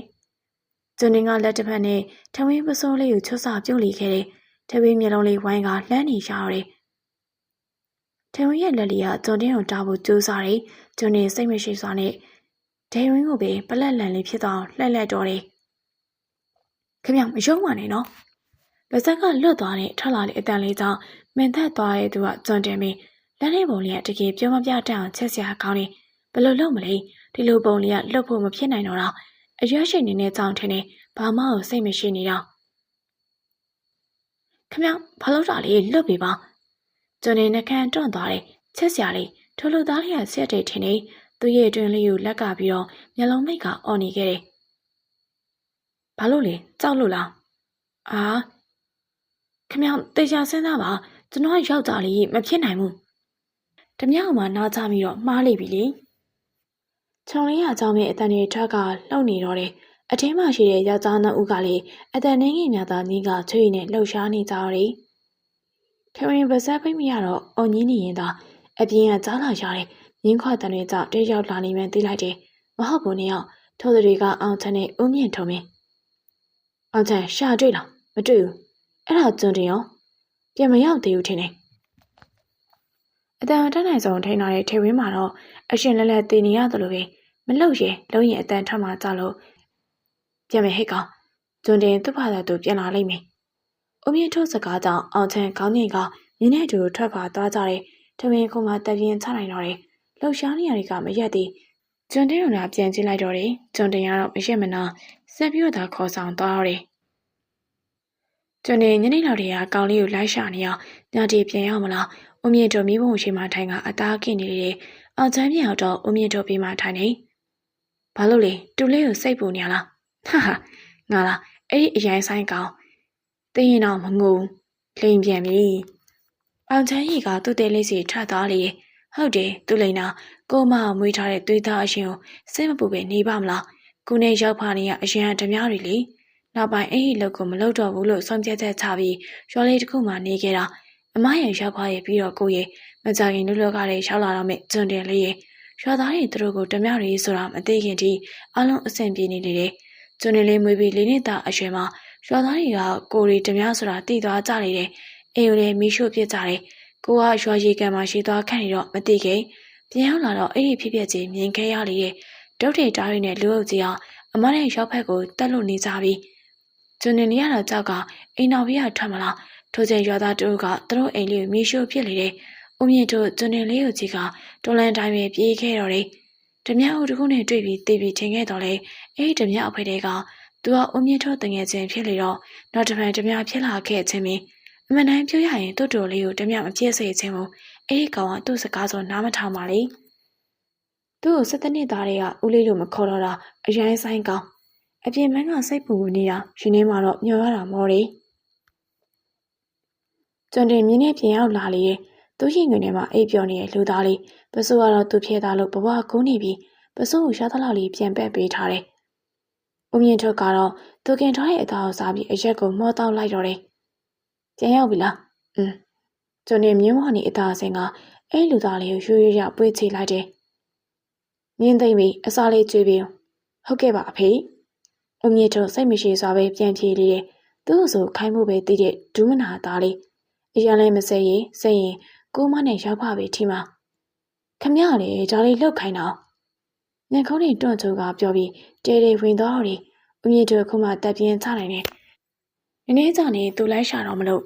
။ကျွန်းရင်းကလက်တစ်ဖက်နဲ့ထဝင်းပစိုးလေးကိုချွတ်ဆပြုတ်လိခဲ့တယ်။ထဝင်းမျက်လုံးလေးဝိုင်းကလှမ်းနေရှာရတယ်။ထဝင်းရဲ့လက်လေးကကျွန်းတင်ကိုတားဖို့ကြိုးစားတယ်။ကျွန်းတင်စိတ်မရှိစွာနဲ့ဒဲရင်းကိုပဲပလက်လန်လေးဖြစ်သွားလှက်လက်တော်တယ်။ခင်ဗျမယုံပါနဲ့နော်။ပါဇက်ကလွတ်သွားတဲ့ထွက်လာတဲ့အတန်လေးကြောင့်မင်သက်သွားတဲ့သူကကျွန်းတင်ပြီးလက်နဲ့ပုံလေးကတကယ်ပြောမပြတတ်အောင်ချက်စရာကောင်းနေဘယ်လိုလုပ်မလဲဒီလိုပုံလေးကလွတ်ဖို့မဖြစ်နိုင်တော့တာအရွက်ရှိနေတဲ့ကြောင်ထင်းနေဘာမှကိုစိတ်မရှိနေတော့ခမဘာလို့တာလေးလွတ်ပြီပါကျွန်းနေနှခမ်းတွန့်သွားတယ်ချက်စရာလေးထိုလိုသားလေးကဆက်တဲ့ထင်းနေသူ့ရဲ့အတွင်းလေးကိုလက်ကပြီးတော့မျက်လုံးမိတ်ကအော်နေခဲ့တယ်ဘာလို့လဲကြောက်လို့လားအာခမတေချာစဉ်းစားပါကျွန်တော်ရောက်တာလေးမဖြစ်နိုင်ဘူးတမြောက်မှာနားချပြီးတော့မှားလိမ့်ပြီလေခြုံလေးရအကြောင်းမဲ့အတန်တွေထက်ကလှုပ်နေတော့တယ်အထင်းမှရှိတဲ့ယောက်ျားနှစ်ဦးကလည်းအတန်နှင်းငယ်များသာညီကချွေးနဲ့လှုပ်ရှားနေကြတယ်ထဝင်းပါဇက်ပိတ်မရတော့အော်ညင်းနေရင်သာအပြင်ကကြားလာရတယ်ရင်းခွာတန်တွေကြောင့်တဲရောက်လာနေမှန်းသိလိုက်တယ်မဟုတ်ဘူးနေအောင်ထိုးတွေကအောင်ချန်နဲ့ဦးမြင့်ထုံမင်းအောင်ချန်ရှာတွေ့လားမတွေ့ဘူးအဲ့ဒါကျွန်းတင်ရောပြန်မရောက်သေးဘူးထင်တယ်အတန်တန်းနိုင်ဆုံးထိန်းထားတဲ့ထေဝင်းမှာတော့အရှင်လက်လက်တည်နေရတယ်လို့ပဲမလှုပ်ရဲလုံးရင်အတန်ထွက်မှကြလို့ပြန်မယ်ဟဲ့ကောင်ကျွန်းတင်သူ့ဘာသာသူပြန်လာလိမ့်မယ်။ဦးမြင့်ထုတ်စကားကြောင့်အောင်ချန်ခေါင်းငင်ကမြင်းနဲ့အတူထွက်ခွာသွားကြတယ်။ထဝင်းခုမှတပြင်းချနိုင်တော့တယ် လှုပ်ရှားနေရတွေကမရက်သေးကျွန်းတင်းရုံကပြန်ကြည့်လိုက်တော့တယ်ကျွန်းတင်ကတော့မရက်မနာဆက်ပြီးတော့သာခေါ်ဆောင်သွားတော့တယ်ကျွန်းတင်ညနေလောက်တည်းကကောင်လေးကိုလိုက်ရှာနေအောင်ညတီပြန်ရောက်မလားဦးမြင့်တို့မိဘုံရှိမှထိုင်ကအသားကင်နေတယ်အောင်ချမ်းပြန်ရောက်တော့ဦးမြင့်တို့ပြီးမှထိုင်နေဘာလို့လဲတူလေးကိုစိတ်ပူနေရလားဟာဟာငါလားအဲ့ဒီအရင်ဆိုင်ကောင်တင်းရင်တော့မငိုလိန်ပြန်ပြီအောင်ချမ်းကြီးကသူ့တဲလေးစီထသွားလေဟုတ်တယ်သူ့လိန်နာကိုမမွေးထားတဲ့သွေးသားအရှင်ကိုစိတ်မပူပဲနေပါမလားကိုနဲ့ရောက်ဖာနေရအရင်ဓမြတွေလေနောက်ပိုင်းအဲ့ဒီလောက်ကိုမလုပ်တော့ဘူးလို့ဆုံးဖြတ်ချက်ချပြီးရွာလေးတစ်ခုမှနေခဲ့တာအမရဲ့ရောက်ဖာရဲ့ပြီးတော့ကိုရဲ့မကြခင်လူလောကလေးရောက်လာတော့မဲ့ကျွန်းတယ်လေးရဲ့ရွာသားတွေသူတို့ကိုဓမြတွေဆိုတာမသိခင်ထိအလုံးအဆင်ပြေနေလေတယ်ကျွန်းတယ်လေးမွေးပြီးလေးနှစ်သားအရွယ်မှာရွာသားတွေကကိုရီဓမြဆိုတာတည်သွားကြလေတယ်အိမ်ကိုလည်းမီးရှို့ပြစ်ကြတယ်ကိုကရွာရီကံမှာရှိသွားခန့်နေတော့မသိခင်ပြန်ရောက်လာတော့အဲ့ဒီဖြစ်ဖြစ်ချင်းမြင်ခဲ့ရလေတဲ့ဒုတ်ထေတားတွေနဲ့လူအုပ်ကြီးအောင်အမနဲ့ရောက်ဖက်ကိုတက်လို့နေကြပြီကျွန်းနေရတော့ကြောက်ကအိမ်တော်ပြရထွက်မလားထိုချိန်ရွာသားတို့ကသူတို့အိမ်လေးကိုမီးရှို့ဖြစ်လေတဲ့ဦးမြင့်တို့ကျွန်းနေလေးကိုကြီးကတော်လန်တိုင်းပဲပြေးခဲ့တော့တယ်ဓမြအုပ်တစ်ခုနဲ့တွေ့ပြီးတေးပြီးထင်ခဲ့တော့လေအဲ့ဒီဓမြအဖွဲတွေကသူကဦးမြင့်တို့တငယ်ချင်းဖြစ်လေတော့နောက်တစ်ဖန်ဓမြဖြစ်လာခဲ့ခြင်းမင်းအမှန်တမ်းပြောရရင်တို့တော်လေးကိုဓမြမပြည့်စေခြင်းကိုအဲ့ဒီကောင်ကသူ့စကားဆိုနားမထောင်ပါလေသူ့ကို17နှစ်သားတွေကဦးလေးလိုမခေါ်တော့တာအရင်ဆိုင်ကောင်အပြင်မန်းကစိတ်ပူနေတာရှင်နေမှာတော့ညှော်ရတာမောတယ်ကျွန်းတင်မြင်းနဲ့ပြင်ရောက်လာလေသူရင်ငွေထဲမှာအိပ်ပျော်နေတဲ့လူသားလေးပစိုးကတော့သူ့ဖျဲသားလို့ဘဝကုန်းနေပြီးပစိုးကိုရှားသလောက်လေးပြန်ပက်ပေးထားတယ်ဦးမြင့်ထုတ်ကတော့သူကင်ထားတဲ့အသားကိုစားပြီးအရက်ကိုမော့တောက်လိုက်တော့တယ်ပြန်ရောက်ပြီလားကျွန်းတင်မြင်းဝါနေအသားအစင်ကအဲ့လူသားလေးကိုရွရွရပွေးချလိုက်တယ်မြင်းသိမ့်ပြီးအစားလေးကျွေးပြီးဟုတ်ကဲ့ပါအဖေဦးမြင့်ထုတ်စိတ်မရှိစွာပဲပြန်ပြေးလေတယ်သူ့ဆိုခိုင်းမှုပဲသိတဲ့ဒူးမနာသားလေးအရင်လည်းမစဲရင်စိတ်ရင်ကိုမနဲ့ရောက်ပါပဲထီမှာခမရလေဒါလေးလှုပ်ခိုင်းတော့ညခုံးနေတွန့်ချိုးကပြောပြီးတဲတဲဝင်သွားတော့ဦးမြင့်တို့ခုမှတက်ပြင်းချနိုင်တယ်နည်းနည်းကြာနေသူလိုက်ရှာတော့မလို့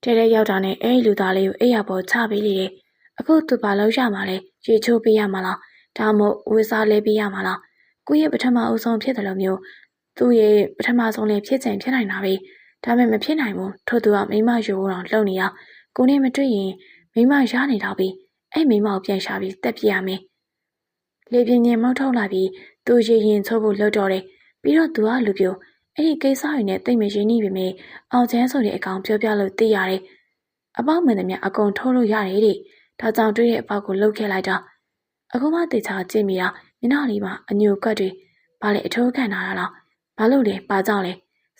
တဲတဲရောက်တာနဲ့အဲ့လူသားလေးကိုအိပ်ရပေါ်ချပေးလေတယ်အခုသူဘာလို့ရမှာလဲရေချိုးပေးရမှာလားဒါမှမဟုတ်ဝေစားလဲပေးရမှာလားကိုရဲ့ပထမအဦးဆုံးဖြစ်တယ်လို့မျိုးသူ့ရဲ့ပထမဆုံးလေးဖြစ်ချင်ဖြစ်နိုင်တာပဲဒါပေမဲ့မဖြစ်နိုင်ဘူးထို့သူကမိမယူဖို့တော့လှုပ်နေရကိုနဲ့မတွေ့ရင်မိမရနေတော့ပြီအဲ့မိမကိုပြန်ရှာပြီးတက်ပြရမယ်လေပြင်းရင်မောက်ထုတ်လာပြီးသူရေရင်ချိုးဖို့လှုပ်တော့တယ်ပြီးတော့သူကလူပြိုအဲ့ဒီကိစ္စတွေနဲ့တိတ်မရင်းနှီးပေမဲ့အောင်ချမ်းဆိုတဲ့အကောင်ပြောပြလို့သိရတယ်အပေါက်မှန်သမျှအကုန်ထိုးလို့ရတယ်တဲ့ဒါကြောင့်တွေ့တဲ့အပေါက်ကိုလှုပ်ခဲ့လိုက်တာအခုမှတေချာကြည့်မိတာမျက်နှာလေးမှာအညိုကွက်တွေဘာလဲအထိုးခံထားတာလားဘာလို့လဲဘာကြောင့်လဲ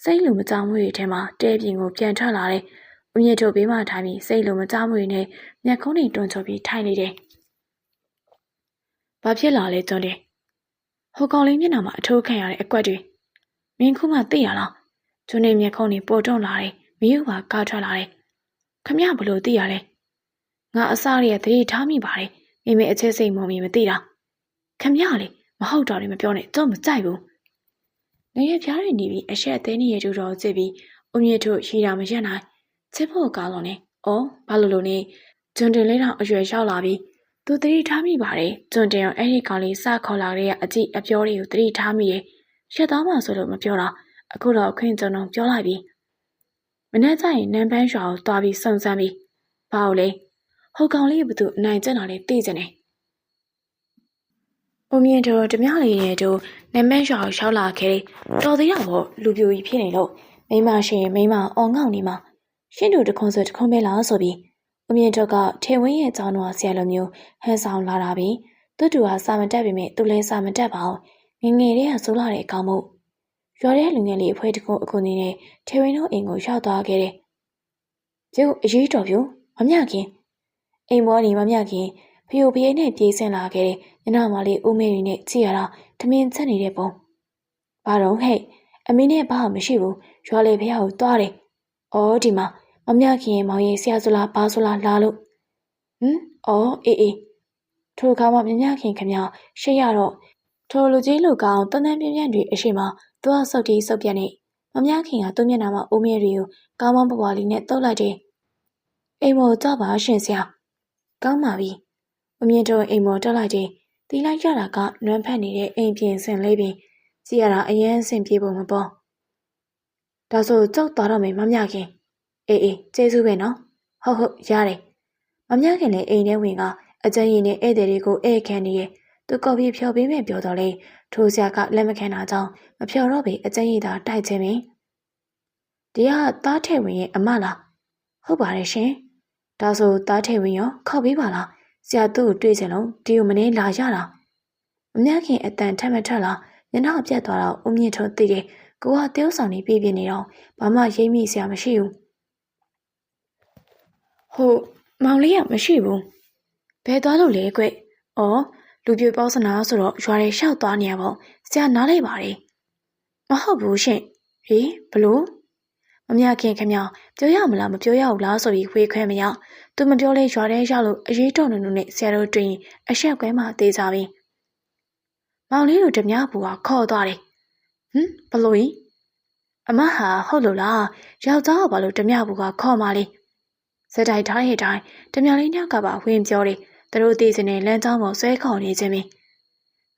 စိတ်လူမကြောက်မှုတွေထဲမှာတဲပြင်ကိုပြန်ထွက်လာတဲ့ဦးမြင့်တို့ဘေးမှာထိုင်ပြီးစိတ်လူမကြောက်မှုတွေနဲ့မျက်ခုံးတွေတွန်းချပြီးထိုင်နေတယ်ဘာဖြစ်လာလဲကျွန်းတယ်ဟိုကောင်လေးမျက်နှာမှာအထိုးခံရတဲ့အကွက်တွေမင်းခုမှသိရလားကျွန်းနေမျက်ခုံးတွေပို့တွန်းလာတယ်မီးကကားထွက်လာတယ်ခမရဘလို့သိရလဲငါအစားရရဲ့သတိထားမိပါတယ်မိမေအချစ်စိတ်မုံမီမသိတာခမရလေမဟုတ်တော့တယ်မပြောနဲ့ကျုံမကြိုက်ဘူးနေရပြားတွေနေပြီးအဆက်အသေးနေရတူတော်ကြည့်ပြီးဦးမြင့်တို့ရှိတာမရက်နိုင်ချစ်ဖို့ကောင်းလို့နေအော်ဘာလို့နေကျွန်းတင်လေးတောင်အရွယ်ရောက်လာပြီးသူသတိထားမိပါတယ်ကျွန်းတင်ရောအဲ့ဒီကောင်လေးစခေါ်လာတဲ့အကြည့်အပြောတွေကိုသတိထားမိရဲ့ရက်သားမှဆိုလို့မပြောတာအခုတော့အခွင့်ကျွန်တော်ပြောလိုက်ပြီမနေ့ကျရင်နန်းပန်းရွာကိုတွားပြီးစုံစမ်းပြီးဘာလို့လဲဟိုကောင်လေးဘသူအနိုင်ကျင်တာလေးသိကျင်တယ်ဦးမြင့်တို့ဓမြလေးနဲ့တို့နန်းပန်းရွာကိုရောက်လာခဲ့တော်သေးတော့လူပြိုကြီးဖြစ်နေလို့မိမရှိရင်မိမအော်ငေါ့နေမှာရှင်းတို့တခွန်းဆိုတခွန်းပဲလားဆိုပြီးဦးမြင့်တို့ကထေဝင်းရဲ့ကျောင်းတော်ဆရာလိုမျိုးဟန်ဆောင်လာတာပြီးသူ့တူဟာစာမတက်ပေမဲ့သူလည်းစာမတက်ပါဘူးငငယ်လေးကစိုးလာတဲ့အကောင်မို့ရွာတဲ့လူငယ်လေးအဖွဲတကုန်းအကူနေနဲ့ထေဝင်းတို့အိမ်ကိုရောက်သွားခဲ့တယ်ကျုပ်အရေးတော်ပြူမမြခင်အိမ်မောနေမမြခင်ဖျို့ဖျဲနဲ့ပြေးဆင်းလာခဲ့တဲ့ညနာမလေးဦးမေရီနဲ့ကြည့်ရတာထမင်းချက်နေတဲ့ပုံဘာတော့ဟဲ့အမေနဲ့ဘာမှမရှိဘူးရွာလေဖះကိုတွားတယ်အော်ဒီမှာမမြခင်ရဲ့မောင်ရဲ့ဆရာဆိုလားဘာဆိုလားလာလို့အော်အေးထိုခါမှမမြခင်ခမရှေ့ရတော့ထိုလူကြီးလူကောင်တန်းတန်းပြင်းပြင်းတွေအရှိမသူကစုတ်တီးစုတ်ပြက်နေမမြခင်ကသူ့မျက်နှာမှာဦးမေရီကိုကောင်းမပွားလေးနဲ့တုပ်လိုက်တယ်အိမ်မောကြပါရှင်ဆရာကောင်းပါပြီ မြင့်တို့အိမ်မော်တက်လိုက်ချိန်တီးလိုက်ရတာကနွမ်းဖက်နေတဲ့အိမ်ပြင်ဆင်လေးပင်ကြည့်ရတာအရင်အဆင်ပြေပုံမပေါ်ဒါဆိုကြောက်သွားတော့မယ်မမြခင်အေးကျေးဇူးပဲနော်ဟုတ်ရတယ်မမြခင်လည်းအိမ်ထဲဝင်ကအကျဉ်းရင်နဲ့ဧည့်သည်တွေကိုဧည့်ခံနေရဲ့သူကော်ဖီဖြော်ပေးမယ်ပြောတော့လေထိုးဆရာကလက်မခံတာကြောင့်မဖြော်တော့ပေအကျဉ်းရည်သာတိုက်ခြင်းပင်ဒီကသားထဲဝင်ရဲ့အမလားဟုတ်ပါတယ်ရှင်ဒါဆိုသားထဲဝင်ရောခောက်ပေးပါလားဆရာသူ့ကိုတွေ့ချင်လို့ဒီကိုမနေလာရတာမမြခင်အတန်ထက်မထက်လားညနာပြတ်သွားတော့ဦးမြင့်ထွန်းသိတယ်ကိုကတဲဥဆောင်နေပြနေတော့ဘာမှရိပ်မိစရာမရှိဘူးဟုတ်မောင်လေးကမရှိဘူးဘယ်သွားလို့လဲကွအော်လူပြပေါစနာဆိုတော့ရွာထဲရှောက်သွားနေရပေါ့ဆရာနားလိုက်ပါလေမဟုတ်ဘူးရှင်ဟေးဘလို့မမြခင်ခင်ဗျပြောရမလားမပြောရဘူးလားဆိုပြီးဝေခွဲမရသူမပြောလဲရွာထဲရောက်လို့အရေးတော်နုံနဲ့ဆရာတို့တွေ့ရင်အဆက်ကွဲမှသေးကြပြီမောင်လေးတို့ဓမြဘူကခေါ်သွားတယ်ဘလို့ဤအမဟာဟုတ်လို့လားယောက်ျားကဘာလို့ဓမြဘူကခေါ်မှလဲစက်တိုက်ထားတဲ့အတိုင်းဓမြလေးညကပါဝင်ပြောတယ်သူတို့သိစင်နဲ့လမ်းကြောင်းပေါ်ဆွဲခေါ်နေခြင်းပင်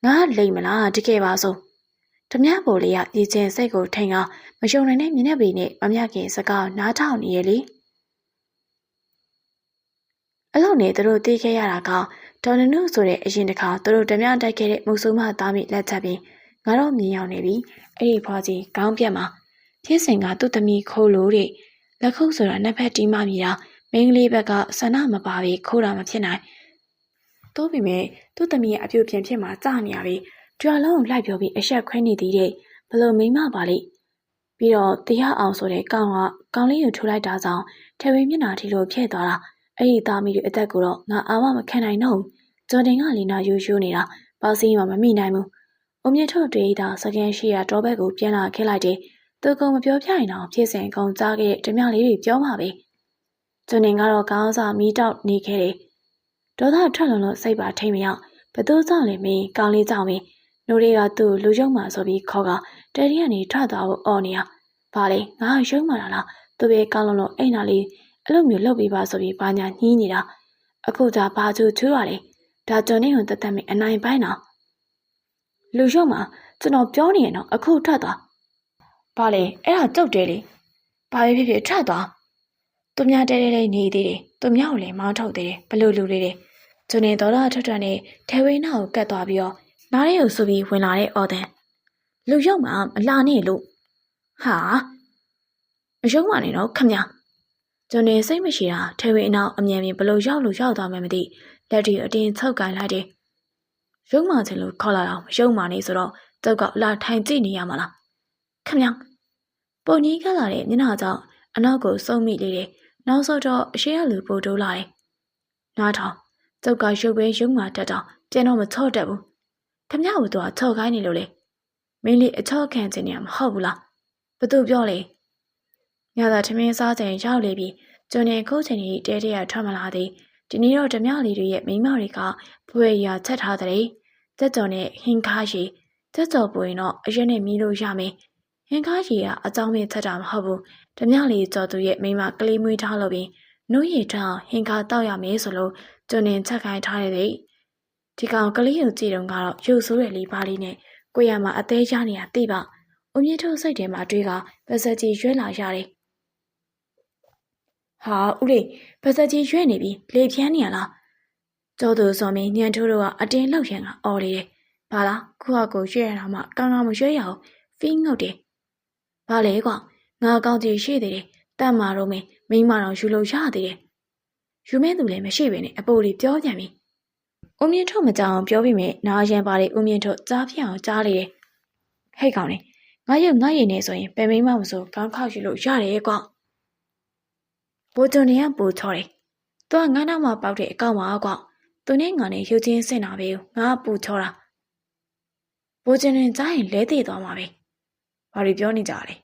ငါလိမ့်မလားတကယ်ပါဆိုဓမြဘူလေးကရည်ချင်းစိတ်ကိုထိန်ကမယုံနိုင်တဲ့မျက်နှာပေနဲ့မမြခင်စကားနားထောင်နေရလေအဲ့လိုနဲ့သူတို့သိခဲ့ရတာကဒေါ်နနုဆိုတဲ့အရင်တခါသူတို့ဓမြတိုက်ခဲ့တဲ့မုတ်ဆိုးမသားမိလက်ချက်ပင်ငါတော့မြင်ရောက်နေပြီအဲ့ဒီဖွားကြီးခေါင်းပြက်မှာဖြစ်စဉ်ကသူ့သမီးခိုးလို့တဲ့လက်ခုပ်ဆိုတာနှစ်ဖက်တီးမှမြည်တာမင်းကလေးဘက်ကဆန္ဒမပါပြီးခိုးတာမဖြစ်နိုင်တိုးပေမဲ့သူ့သမီးရဲ့အပြုတ်ပြင်ဖြစ်မှာကြာနေရပြီကြွာလုံးကိုလိုက်ပြောပြီးအဆက်ခွဲနေသေးတဲ့ဘလို့မိမပါလိပြီးတော့တရားအောင်ဆိုတဲ့ကောင်လေးကိုထိုးလိုက်တာကြောင့်ထေဝေမျက်နှာထီလိုဖြစ်သွားတာအဲ့ဒီသားမီးတွေအသက်ကိုတော့ငါအာမမခံနိုင်တော့ဘူးဂျွန်တင်ကလီနာယူနေတာပေါစီမှမမိနိုင်ဘူးအုံမြင့်ထုတ်တွေးတာစကန်ရှိရာတော့ဘက်ကိုပြန်လာခဲ့လိုက်တယ်သူကမပြောပြရင်တော့ဖြစ်စဉ်ကုန်ကြားခဲ့တဲ့ဓမြလေးတွေပြောမှာပဲဂျွန်တင်ကတော့ခေါင်းစားမီးတောက်နေခဲ့တယ်ဒေါသထွက်လွန်လို့စိတ်ပါထိတ်မရဘသူကြောင့်လဲမင်းကောင်းလေးကြောင့်မင်းနိုးတွေကသူ့လူယုံမှဆိုပြီးခေါ်ကတဲရီကနေထွက်သွားဖို့အော်နေရဘာလဲငါရုံမှလားသူပဲကောင်းလို့အိမ်နာလေးအဲ့လိုမျိုးလုပ်ပြီးပါဆိုပြီးဘာညာညှီးနေတာအခုသာဘာချူချူးရလေဒါဂျွန်တင်ကိုတတ်တတ်မိအနိုင်ပိုင်းတော့လူယုံမှကျွန်တော်ပြောနေရင်တော့အခုထွက်သွားဘာလဲအဲ့ဒါကြုတ်တယ်လေဘာပဲဖြစ်ဖြစ်ထွက်သွားသူများတဲတဲနေသေးတယ်သူများကိုလည်းမောင်းထုတ်သေးတယ်ဘလို့လူတွေတယ်ဂျွန်တင်တော်တော်ထွက်နဲ့ထဲဝင်းနာကိုကတ်သွားပြီးတော့နားရဲကိုဆိုပြီးဝင်လာတဲ့အော်တန်လူယုံမှမလာနေလို့ဟာမယုံမှနေတော့ခမဂျွန်တင်စိတ်မရှိတာထဲဝင်းအနောက်အမြန်ဘလို့ရောက်လို့ရောက်သွားမှမသိလက်တွေအတင်းချုပ်ကန်လိုက်တယ်ရုံမှချင်လို့ခေါ်လာတော့မယုံမှနေဆိုတော့တုတ်ကလာထိုင်ကြည့်နေရမှာလားခမပုံကြီးကလာတဲ့မျက်နှာကြောင့်အနောက်ကိုစုံမိလေတယ်နောက်ဆုံးတော့အရှိရလူပို့တိုးလာတယ်နားထောင်တုတ်ကရုပ်ပဲရုံမှတက်တော့ပြန်တော့မချော့တတ်ဘူးခမကိုတော့ချော့ခိုင်းနေလို့လေမင်းလေးအချော့ခံခြင်းနေမှာမဟုတ်ဘူးလားဘသူပြောလေညသာထမင်းစားချိန်ရောက်လေပြီကျွန်းနေခုတ်ချိန်ကြီးတဲတဲရထွက်မလာသေးဒီနေ့တော့ဓမြလေးတွေရဲ့မိမတွေကဘွယ်ရချက်ထားတဲ့တက်ကြော်နဲ့ဟင်းခါရီတက်ကြော်ပွင့်တော့အရက်နဲ့မီးလို့ရမယ်ဟင်းခါရီကအကြောင်းမဲ့ချက်တာမဟုတ်ဘူးဓမြလေးကြော်သူရဲ့မိမကလေးမွေးထားလို့ပြီးနှုတ်ရည်ထောင်ဟင်းခါတောက်ရမယ်ဆိုလို့ကျွန်းနေချက်ခိုင်းထားတဲ့ဒီကောင်ကလေးကိုကြည့်တော့ကတော့ရုပ်ဆိုးတဲ့လေးပါလေးနဲ့ကိုရမှာအသေးချနေတာသိပါအုံမြင့်ထုတ်စိတ်ထဲမှာတွေးကပါစက်ကြီးရွက်လာရတယ်ဟာဦးလေးပါစက်ကြီးရွက်နေပြီလေဖြန်းနေရလားကျော်သူစော်မင်းညံထိုးတော့အတင်းလောက်ရန်ကအော်လေတယ်ဘာလားခုကကိုရွက်ရတာမှကောင်းကောင်းမရွက်ရအောင်ဖင်းငုတ်တယ်ဘာလဲကွာငါကောင်းကြီးရှိသေးတယ်တတ်မာတော့မိမတော်ယူလို့ရသေးတယ်ယူမဲသူလည်းမရှိပဲနဲ့အပိုးလေးပြောပြန်ပြီဦးမြင့်ထုတ်မကြောင်ပြောပြီးမြဲနားရန်ပါလေဦးမြင့်ထုတ်ကြားပြအောင်ကြားလေတယ်ဟဲ့ကောင်လေငါရုပ်ငါရည်နေဆိုရင်ပဲမိမမဆိုကောင်းခောက်ယူလို့ရတယ်ကွာဘိုးကျွန်းနေကပူချော်တယ်သူကငါးနောက်မှာပေါက်တဲ့အကောင့်ပါကွာသူနဲ့ငါနဲ့ရုပ်ချင်းစင်တာပဲငါပူချော်တာဘိုးကျွန်းနေကြားရင်လဲသေးသွားမှာပဲဘာတွေပြောနေကြလဲ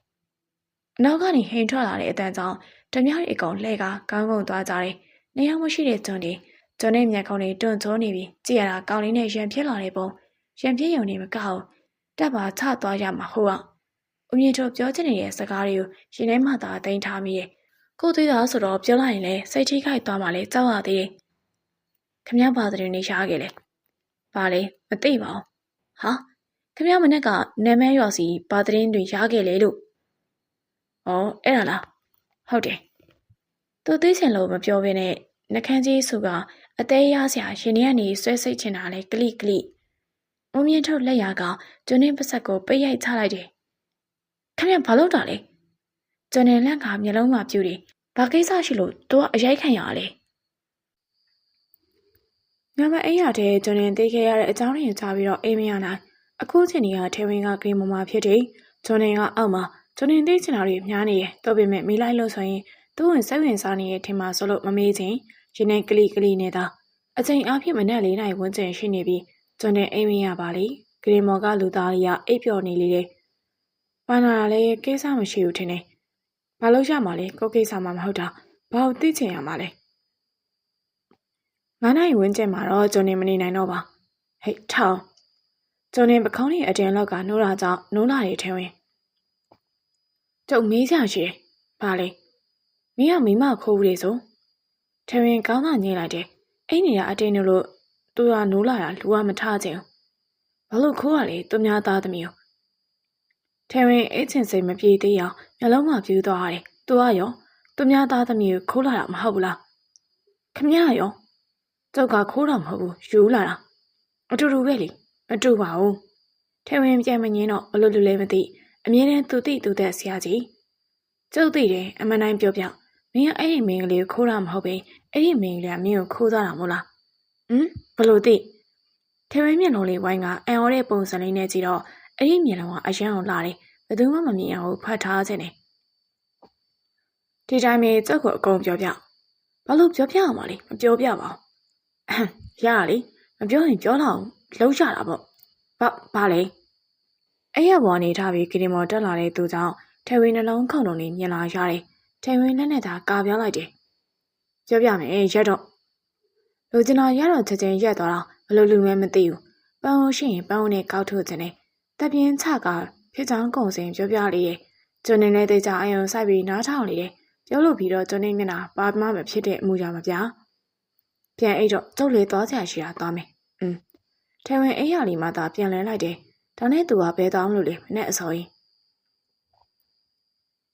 အနောက်ကနေဟိန်ထွက်လာတဲ့အတန်းကြောင့်ဓမြရီအကောင်လှဲကကောင်းကုန်သွားကြတယ်နေရာမရှိတဲ့ကျွန်းတွေကျွန်းနဲ့မြန်ကောင်တွေတွန့်ကျိုးနေပြီကြည့်ရတာကောင်းလေးနဲ့ရံဖြစ်လာတဲ့ပုံရံဖြစ်ရုံနဲ့မကောက်တက်ပါချသွားရမှာဟုတ်အောင်ဦးမြင့်တို့ပြောချင်နေတဲ့စကားတွေကိုရင်ထဲမှာသာသိမ်းထားမိရဲ့ကိုသေးတာဆိုတော့ပြောလိုက်ရင်လည်းစိတ်ထိခိုက်သွားမှလည်းကြောက်ရသေးတယ် ခမရဘာသတင်းတွေရှားခဲ့လဲဘာလဲမသိပါဘူးဟာခမရမနေ့ကနာမည်ရွာစီဘာသတင်းတွေရှားခဲ့လဲလို့ဩအဲ့ဒါလားဟုတ်တယ်သူသိချင်လို့မပြောဘဲနဲ့နှကန်းကြီးစုကအသေးရစရာရှင်နေကနေဆွဲစိတ်ချင်တာလဲကလိကလိအုံမြင့်ထုတ်လက်ရကကျွန်းနေပစက်ကိုပိတ်ရိုက်ချလိုက်တယ်ခမရဘာလုပ်တာလဲကျွန်းနေလန့်ကမျက်လုံးမှာပြူတယ်ဘာကိစ္စရှိလို့သူကအရိုက်ခံရလဲညမအိမ်ရတဲ့ကျွန်းနေသိခဲ့ရတဲ့အကြောင်းရင်းကြားပြီးတော့အိမ်မရနိုင်အခုချိန်ကြီးကထဲဝင်းကဂိမ်းမမဖြစ်တယ်ကျွန်းနေကအောက်မှာကျွန်းနေသိချင်တာတွေများနေရဲ့တော့ပေမဲ့မိလိုက်လို့ဆိုရင်သူ့ဝင်စိတ်ဝင်စားနေတဲ့ထင်မှာဆိုလို့မမေးချင်းရင်နဲ့ကလိကလိနေတာအချိန်အားဖြင့်မနဲ့၄နိုင်ဝန်းကျင်ရှိနေပြီးကျွန်းနေအိမ်မရပါလေဂိမ်းမော်ကလူသားတွေကအိပ်ပျော်နေလေတယ်ဘာနာလည်းကိစ္စမရှိဘူးထင်တယ်ဘာလို့ရမှာလဲကိုကိစ္စမှမဟုတ်တာဘာလို့သိချင်ရမှာလဲ9နိုင်ဝန်းကျင်မှာတော့ကျွန်းနေမနေနိုင်တော့ပါဟဲ့ထောင်ကျွန်းနေပခေါင်းနဲ့အတင်းလောက်ကနိုးတာကြောင့်နိုးလာတွေထဲဝင်ကျုပ်မေးကြရှိတယ်ဘာလဲမင်းကမိမခိုးဘူးလေဆိုထဲဝင်ကောင်းတာညှိလိုက်တယ်အိမ်နေရအတင်းလို့သူကနိုးလာတာလူကမထချင်ဘာလို့ခိုးရလဲသူများသားသမီးကိုထဲဝင်အိတ်ချင်စိတ်မပြေသေးအောင်မျက်လုံးကပြူးသွားတယ်သူကရောသူများသားသမီးကိုခိုးလာတာမဟုတ်ဘူးလားခမရရောကျုပ်ကခိုးတာမဟုတ်ဘူးယူလာတာအတူတူပဲလေမတူပါဘူးထဲဝင်ပြန်မငင်းတော့ဘလို့လူလဲမသိအမြဲတမ်းသူသိသူသက်ဆရာကြီးကျုပ်သိတယ်အမှန်တိုင်းပြောပြမင်းကအဲ့ဒီမင်းကလေးကိုခိုးတာမဟုတ်ပဲအဲ့ဒီမင်းကလေးကမင်းကိုခိုးသွားတာမဟုတ်လားဘလို့သိထဲဝင်မျက်လုံးလေးဝိုင်းကအံ့ဩတဲ့ပုံစံလေးနဲ့ကြည့်တော့အဲ့ဒီမျက်လုံးကအယံအောင်လာတယ်ဘယ်သူမှမမြင်အောင်ဖတ်ထားခြင်းနဲ့ဒီတိုင်းပဲကျုပ်ကိုအကုန်ပြောပြဘာလို့ပြောပြအောင်မလဲမပြောပြပါဘူးရရလေမပြောရင်ပြောလောက်လုံးရတာပေါ့ဘာလဲအဲ့ရပေါ်နေထားပြီးဂရီမော်တက်လာတဲ့သူကြောင့်ထဲဝင်းနှလုံးခုန်လုံးလေးမြင်လာရတယ်ထဲဝင်းလက်နဲ့သာကာပြောလိုက်တယ်ပြောပြမယ်ရက်တော့လူကျင်တော်ရတော့ချက်ချင်းရက်သွားတော့ဘလို့လူမဲမသိဘူးပန်းဦးရှိရင်ပန်းဦးနဲ့ကောက်ထုတ်ခြင်းနဲ့တပ်ပြင်းချကဖြစ်ချောင်းကုံစင်ပြောပြလေးရဲ့ကျွန်းနေနဲ့တေချာအယုံဆိုင်ပြီးနားထောင်လေးတယ်ပြောလို့ပြီးတော့ကျွန်းနေမျက်နှာပါမမဖြစ်တဲ့အမှုရမှာဗျာပြန်အိတ်တော့ကျုပ်လေးသွားချာရှိတာသွားမယ်ထဲဝင်အိယာလီမှသာပြန်လဲလိုက်တယ်ဒါနဲ့သူကဘဲသွားမလို့လေမနဲ့အစောကြီး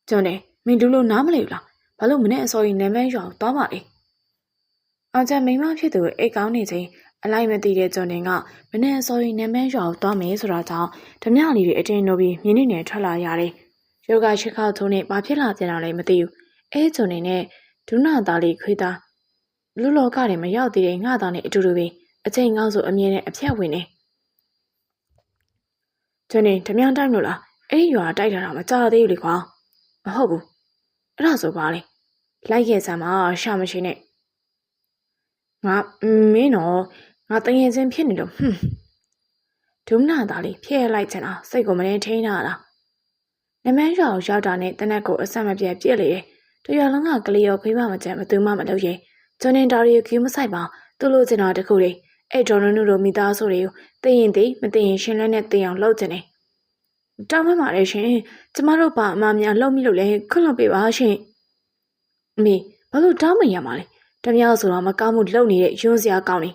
ကျွန်းနေမင်းတို့လို့နားမလဲဘူးလားဘာလို့မနဲ့အစောကြီးနာမည်ရွာသွားပါလေအောင်ချမိမဖြစ်သူအိတ်ကောင်းနေချင်းအလိုက်မသိတဲ့ကျွန်းနေကမနဲ့အစောကြီးနာမည်ရွာသွားမယ်ဆိုတာကြောင့်ဓမြလီတွေအတင်းနိုးပြီးမြင်းနေထွက်လာရတယ်ယောဂရှိခောက်ထုံးနဲ့ဘာဖြစ်လာပြန်တာလဲမသိဘူးအဲကျွန်းနေနဲ့ဒုနာသားလေးခွေးသားလူလောကတွေမရောက်သေးတဲ့ငှသားနဲ့အတူတူပဲအချိန်ကောင်းဆိုအမြင်နဲ့အဖြတ်ဝင်နေကျွန်းနေဓမြတိုက်လို့လားအဲ့ရွာတိုက်တာမကြသေးဘူးလေကွာမဟုတ်ဘူးအဲ့ဒါဆိုပါလေလိုက်ခဲ့စမ်းမရှာမရှိနဲ့ငါမင်းတော့ငါတငယ်ချင်းဖြစ်နေလို့ဒုနာသားလေးဖျက်လိုက်ချင်တာစိတ်ကိုမနေထိန်းတာလားနမန်းရွာကိုရောက်တာနဲ့တနက်ကိုအဆက်မပြတ်ပြစ်လေတယ်တရွာလုံးကကလေးရောခွေးမမကြမ်းမသူမှမလုပ်ရင်ကျွန်းနေတော်ရီကိုမဆိုင်ပါသူ့လိုချင်တာတခုလေးအဲ့ဒေါ်နုနုတို့မိသားစုတွေကိုသိရင်သိမသိရင်ရှင်လက်နဲ့သိအောင်လုပ်ချင်တယ်တောင်းမှပါလေရှင်ကျမတို့ပါအမများလှုပ်မိလို့လဲခွင့်လွှတ်ပေးပါရှင်အမေဘာလို့တောင်းမရမှာလဲတမယောက်ဆိုတော့မကောင်းမှုလုပ်နေတဲ့ယွန်းစရာကောင်းနေ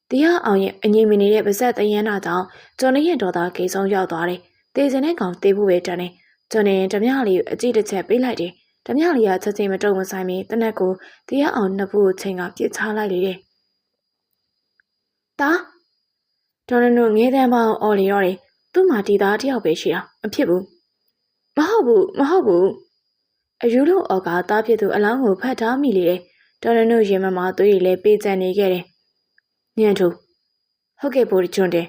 တရားအောင်ရဲ့အငြိမ်မနေတဲ့ပါဇက်တရမ်းတာကြောင့်ကျော်နေရဲ့ဒေါ်သားဂိတ်ဆုံးရောက်သွားတယ်တေစင်တဲ့ကောင်တေးဖို့ပဲတန်းနေကျော်နေဓမြလေးကိုအကြည့်တစ်ချက်ပေးလိုက်တယ်ဓမြလေးကချက်ချင်းမတုံမဆိုင်မီတနက်ကိုတရားအောင်နှစ်ဖူးကိုချိန်ကပြစ်ချလိုက်လေတယ်တာဒေါ်နနုငဲတန်းပေါင်းအော်လီရော်တယ်သူ့မှာဒီသားတယောက်ပဲရှိတာမဖြစ်ဘူးမဟုတ်ဘူးအယူလို့အော်ကတားဖြစ်သူအလောင်းကိုဖတ်ထားမိလေတယ်ဒေါ်နနုရင်မမသွေးတွေလည်းပေးကြံနေခဲ့တယ်ညံ့သူဟုတ်ကဲ့ပို့ကျွန်းတယ်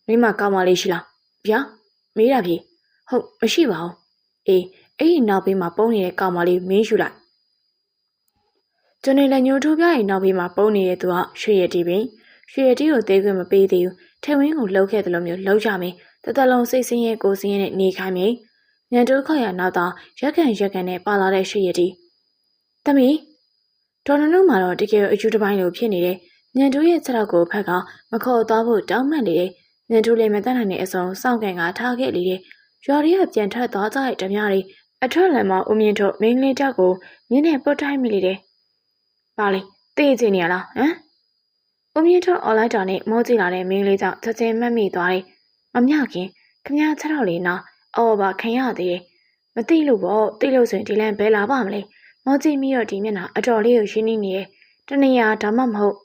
မိမကောင်းပါလေးရှိလားဗျာမေးတာပြီဟုတ်မရှိပါဘူးအေးအဲ့ဒီနောက်ဘေးမှာပုံနေတဲ့ကောင်မလေးမင်းယူလိုက်ကျွန်းနေလည်းညိုထိုးပြရင်နောက်ဘေးမှာပုံနေတဲ့သူကရွှေရတီပင်ရွှေရတီကိုသေးခွင့်မပေးသေးဘူးထဲဝင်းကိုလှုပ်ခဲ့တယ်လို့မျိုးလှုပ်ကြမယ်တသက်လုံးစိတ်ဆင်းရဲကိုဆင်းရဲနဲ့နေခိုင်းမယ်ညံတိုးခေါ်ရနောက်တော့ရက်ကန်နဲ့ပါလာတဲ့ရွှေရတီတမီဒေါ်နနုမှာတော့တကယ်အယူတစ်ပိုင်းလိုဖြစ်နေတယ်ညံတိုးရဲ့ခြေထောက်ကိုဖက်ကမခေါ်သွားဖို့တောင်းမှန်နေတယ်ညံတိုးလည်းမတတ်နိုင်တဲ့အစုံစောင့်ကန်ကထားခဲ့လေတယ်ရွာရီကပြန်ထွက်သွားကြတဲ့ဓမြတွေအထွက်လမ်းမှာဦးမြင့်တို့မင်းကလေးတောက်ကိုမြင်းနဲ့ပုတ်ထိုင်းမိလေတယ်ပါလေသိချင်နေရလား ဦးမြင့်ထွန်းအော်လိုက်တာနဲ့မောကြည့်လာတဲ့မင်းလေးကြောင့်ချက်ချင်းမှတ်မိသွားတယ်။မမြခင်ခမချက်တော့လေနာအော်ပါခင်ရသေးတယ်။မသိလို့ပေါ့သိလို့ဆိုရင်ဒီလန်ဘယ်လာပါမလဲ။မောကြည့်ပြီးတော့ဒီမျက်နှာအတော်လေးကိုရှင်းနေတယ်။တနေရာဒါမှမဟုတ်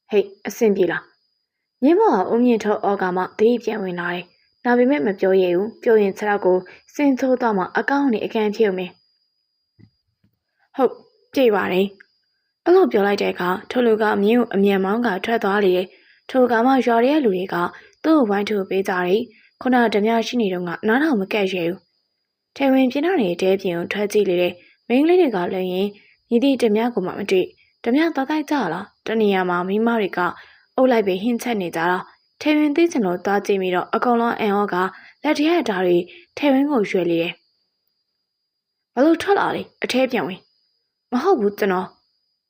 ဟေးအဆင်ပြေလား။မြင်းမောကဦးမြင့်ထွန်းအော်ကမှသတိပြန်ဝင်လာတယ်။ဒါပေမဲ့မပြောရဘူး။ပြောရင်ချက်တော့ကိုစင်ချိုးတော့မှအကောင့်နဲ့အကန်ဖြစ်ဦးမယ်။ဟုတ်ကြည့်ပါနဲ့။အဲ့လိုပြောလိုက်တဲ့အခါထိုလူကမြင်းကိုအမြန်မောင်းကထွက်သွားလေ။ထိုကမှရွာရဲလူတွေကသူ့ကိုဝိုင်းထုတ်ပေးကြတယ်။ခုနဓမြရှိနေတော့ကနားထောင်မကက်ရဘူး။ထေဝင်ပြင်းတဲ့တဲပြင်ကိုထွက်ကြည့်လေတဲ့မိန်းကလေးတွေကလည်းရင်ညီတီဓမြကိုမှမတွေ့ဓမြသွားတိုက်ကြလားတနေရာမှာမိမတွေကအုပ်လိုက်ပြီးဟင်းချက်နေကြတာထေဝင်သိချင်လို့သွားကြည့်ပြီးတော့အကောင်လုံးအန်ဟောကလက်ထရဓာတ်တွေထေဝင်ကိုရွှေလေတယ်။ဘာလို့ထွက်လာလဲအထဲပြန်ဝင်မဟုတ်ဘူးကျွန်တော်